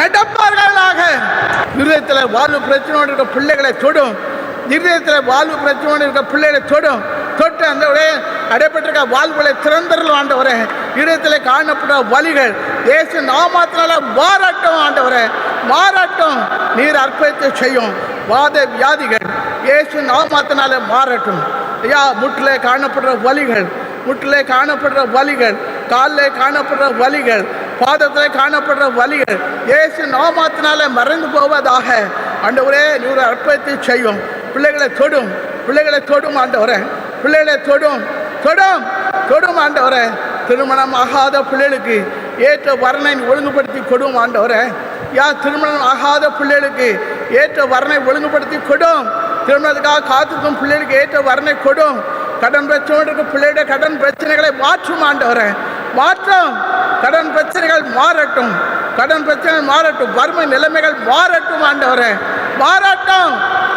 நடப்பார்களாக. இருதயத்தில் வாழ்வு பிரச்சனையோடு இருக்க பிள்ளைகளை தொடும். இருதயத்தில் வாழ்வு பிரச்சனையோடு இருக்க பிள்ளைகளை தொடும். தொட்டு அந்த அடைப்பட்டிருக்க வாழ்வுகளை திறந்தரலாம் ஆண்டவரே. இருதயத்தில் காணப்படுற வலிகள் இயேசு நாமத்தினால மாறட்டும் ஆண்டவரே, மாறட்டும். நீர் அற்புதத்தை செய்யும். வாத வியாதிகள் இயேசு நாமத்தினால மாறட்டும் ஐயா. முட்டில் காணப்படுற வலிகள், முட்டில் காணப்படுற வலிகள், காலில் காணப்படுற வலிகள், பாதத்தில் காணப்படுற வலிகள் இயேசு நாமத்தினால மறைந்து போவதாக. ஆண்டவரே நீர் அற்புதத்தை செய்யும். பிள்ளைகளை தொடும், பிள்ளைகளை தொடும் ஆண்டவரே, பிள்ளைகளை தொடும், தொடும், தொடும் ஆண்டவரே. திருமணம் ஆகாத பிள்ளைகளுக்கு ஏற்ற வரனை ஒழுங்குபடுத்தி கொடும் ஆண்டவரே. திருமணம் ஆகாத பிள்ளைகளுக்கு ஏற்ற வரனை ஒழுங்குபடுத்தி கொடும். திருமணத்துக்காக காத்திருக்கும் பிள்ளைகளுக்கு ஏற்ற வரனை கொடும். கடன் பிரச்சனையோடு இருக்க பிள்ளைகளுடைய கடன் பிரச்சனைகளை மாற்றும் ஆண்டவரே, மாற்றும். கடன் பிரச்சனைகள் மாறட்டும், கடன் பிரச்சனைகள் மாறட்டும். வறுமை நிலைமைகள் மாறட்டும் ஆண்டவரே, மாறட்டும்.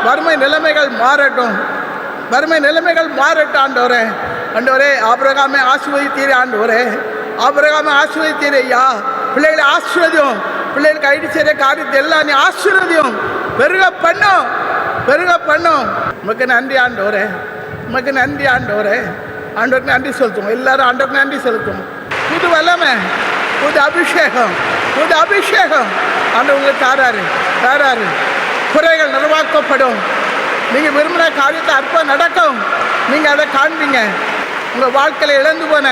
வறுமை நிலைமைகள் மாறட்டும், வறுமை நிலைமைகள் மாறட்டும் ஆண்டவரே. ஆண்டவரே ஆபிரகாமை ஆசீர்வதித்தீரே ஆண்டவரே, ஆபிரகாமை ஆசீர்வதித்தீரே ஐயா. பிள்ளைகளை ஆசீர்வதியும். பிள்ளைகளுக்கு ஐடி செய்கிற காரியத்தை எல்லாம் நீ ஆசீர்வதியும். பெருக பண்ணும், பெருக பண்ணும். உமக்கு நன்றி ஆண்டவரே, உமக்கு நன்றி ஆண்டவரே. ஆண்டவருக்கு நன்றி செலுத்தும். எல்லாரும் ஆண்டவருக்கு நன்றி செலுத்தும். புது வல்லமை, புது அபிஷேகம், புது அபிஷேகம் ஆண்டவங்களுக்கு தாராரு, தாராரு. குறைகள் நிர்வாகப்படும். நீங்கள் விரும்பின காரியத்தை அற்புதம் நடக்கும். நீங்கள் அதை காண்பீங்க. உங்கள் வாழ்க்கையில் இழந்து போன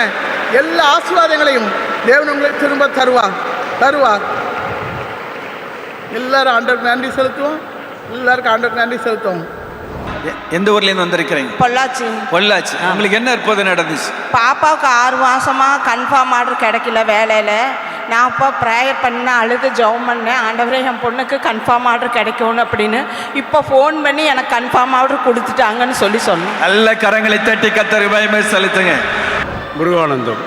எல்லா ஆசீர்வாதங்களையும் தேவன் உங்களுக்கு திரும்ப தருவார், தருவார். எல்லாரும் ஆண்டவருக்கு நன்றி செலுத்துவோம். எல்லாருக்கும் ஆண்டவருக்கு நன்றி செலுத்துவோம். எந்த ஊர்லேருந்து வந்திருக்கிறீங்க? பொள்ளாச்சி. பொள்ளாச்சி. உங்களுக்கு என்ன அற்புதம் நடந்துச்சு? பாப்பாவுக்கு 6 மாதமாக கன்ஃபார்ம் ஆர்டர் கிடைக்கல வேலையில். நான் அப்போ ப்ரேயர் பண்ண அழுது ஜெபம் பண்ணேன், ஆண்டவரே என் பொண்ணுக்கு கன்ஃபார்ம் ஆர்டர் கிடைக்கணும் அப்படின்னு. இப்போ ஃபோன் பண்ணி எனக்கு கன்ஃபார்ம் ஆர்டர் கொடுத்துட்டாங்கன்னு சொன்னேன். நல்ல கரங்களை தட்டி கர்த்தருக்கு மகிமை செலுத்துங்க. முருகானந்தம்.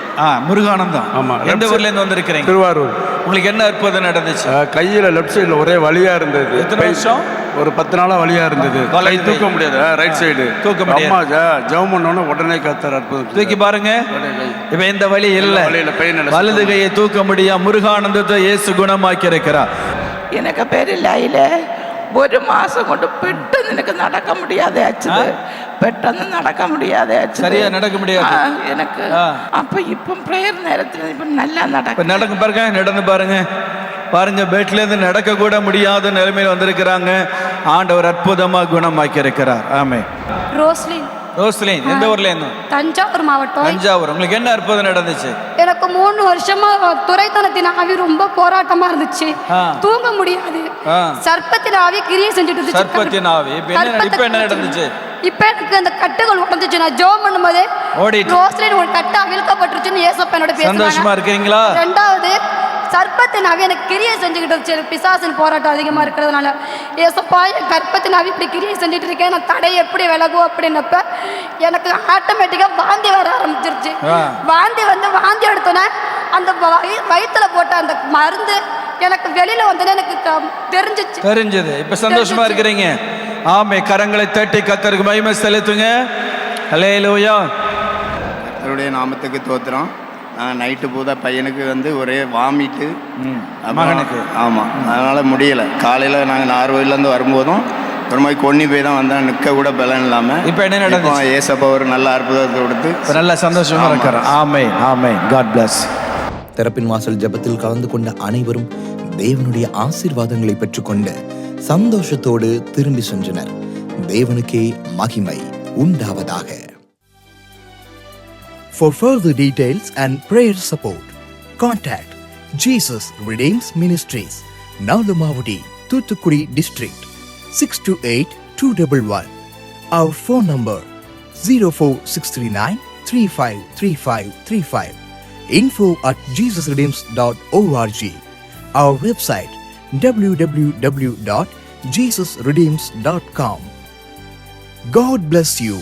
முருகானந்தம். ஆமாம். எந்த ஊர்லேருந்து வந்திருக்கிறீங்க? திருவாரூர். உங்களுக்கு என்ன அற்புதம் நடந்துச்சு? கையில் லெஃப்ட் சைடில் ஒரே வலியாக இருந்தது. எத்தனை வருஷம்? ஒரு 10 நாளாக வலியாக இருந்தது. கை தூக்க முடியாது, ரைட் சைடு தூக்க முடியாது. அம்மா ஜெபம் பண்ணோன்னு உடனே கர்த்தர் அற்புதம் தூக்கி பாருங்க. இப்போ இந்த வலி இல்லை, வலது கையை தூக்க முடியும். முருகானந்தத்தை இயேசு குணமாக்கி இருக்கிறார். எனக்கு பேர் லைல. 1 மாதம் கொண்டு பெட்ടെന്ന് எனக்கு நடக்க முடியாத ஆச்சு, பெட்ടെന്ന് நடக்க முடியாத ஆச்சு, சரியா நடக்க முடியாது எனக்கு. அப்போ இப்போ ப்ரேயர் நேரத்தில் இப்போ நல்லா நடக்கும் பாருங்க, நடந்து பாருங்க. பாருங்க, பெட்லேருந்து நடக்க கூட முடியாத நிலைமையில் வந்திருக்கிறாங்க. ஆண்டவர் அற்புதமாக குணமாக்கி இருக்கிறார். ஆமென். ரோஸ்லின். ரோஸ்லின். எந்த ஊர்ல இருந்து? தஞ்சாவூர் மாவட்டம். தஞ்சாவூர். உங்களுக்கு என்ன அற்புதம் நடந்துச்சு? எனக்கு 3 வருஷமா துரைத்தனத்தின் ஆவி ரொம்ப போராட்டமா இருந்துச்சு, தூங்க முடியாது. சர்ப்பத்தின் ஆவி கிரியை செஞ்சுட்டு இருந்துச்சு. சர்ப்பத்தின் ஆவி. இப்போ என்ன நடந்துச்சு? இப்போ எனக்கு அந்த கட்டுகள் உடைஞ்சிச்சு. நான் ஜெபம் பண்ணும்போது ரோஸ்லின் ஒரு கட்டா விழுக்கப்பட்டுருச்சுன்னு ஏசப்பனோட பேசுறாங்க. சந்தோஷமா இருக்கீங்களா? ரெண்டாவது சர்ப்பத்தின் ஆவி எனக்கு கிரியை செஞ்சுக்கிட்டு இருந்துச்சு. பிசாசின் போராட்டம் அதிகமாக இருக்கிறதுனால ஏசப்பா என் கற்பத்தின் ஆவி இப்படி கிரியை செஞ்சுட்டு இருக்கேன், நான் தடை எப்படி விலகும் அப்படின்னப்ப எனக்கு ஆட்டோமேட்டிக்காக வாந்தி வர ஆரம்பிச்சிருச்சு. வாந்தி எடுத்தோன்னே அந்த வயிற்றுல போட்ட அந்த மருந்து எனக்கு வெளியில வந்தோன்னே எனக்கு தெரிஞ்சது. இப்போ சந்தோஷமா இருக்கிறீங்க? ஆமே. கரங்களை தட்டி கர்த்தருக்கு மகிமை செலுத்துங்க. ஹல்லேலூயா. கர்த்தருடைய நாமத்துக்கு தோத்திரம். நான் நைட்டு போதா பையனுக்கு ஒரே வாமிட்டு, மகனுக்கு. ஆமாம், அதனால் முடியலை. காலையில் நாங்கள் நார்வேலேருந்து வரும்போதும் ஒரு மாதிரி கொன்னி போய் தான் வந்தேன், நிற்க கூட பலன் இல்லாமல். இப்போ என்ன நடந்துச்சு? ஏசப்பா ஒரு நல்ல அற்புதத்தை கொடுத்து நல்ல சந்தோஷமா இருக்கிறேன். Amen, amen. God bless. திறப்பின் வாசல் ஜெபத்தில் கலந்து கொண்ட அனைவரும் தேவனுடைய ஆசீர்வாதங்களை பெற்றுக்கொண்டு சந்தோஷத்தோடு திரும்பி சென்றனர். தேவனுக்கே மகிமை உண்டாவதாக. For further details and prayer support, contact Jesus Redeems Ministries, Nalumavudi, Thuthukudi District, 628-211. Our phone number 04639 353535. info@jesusredeems.org. Our website www.jesusredeems.com. God bless you.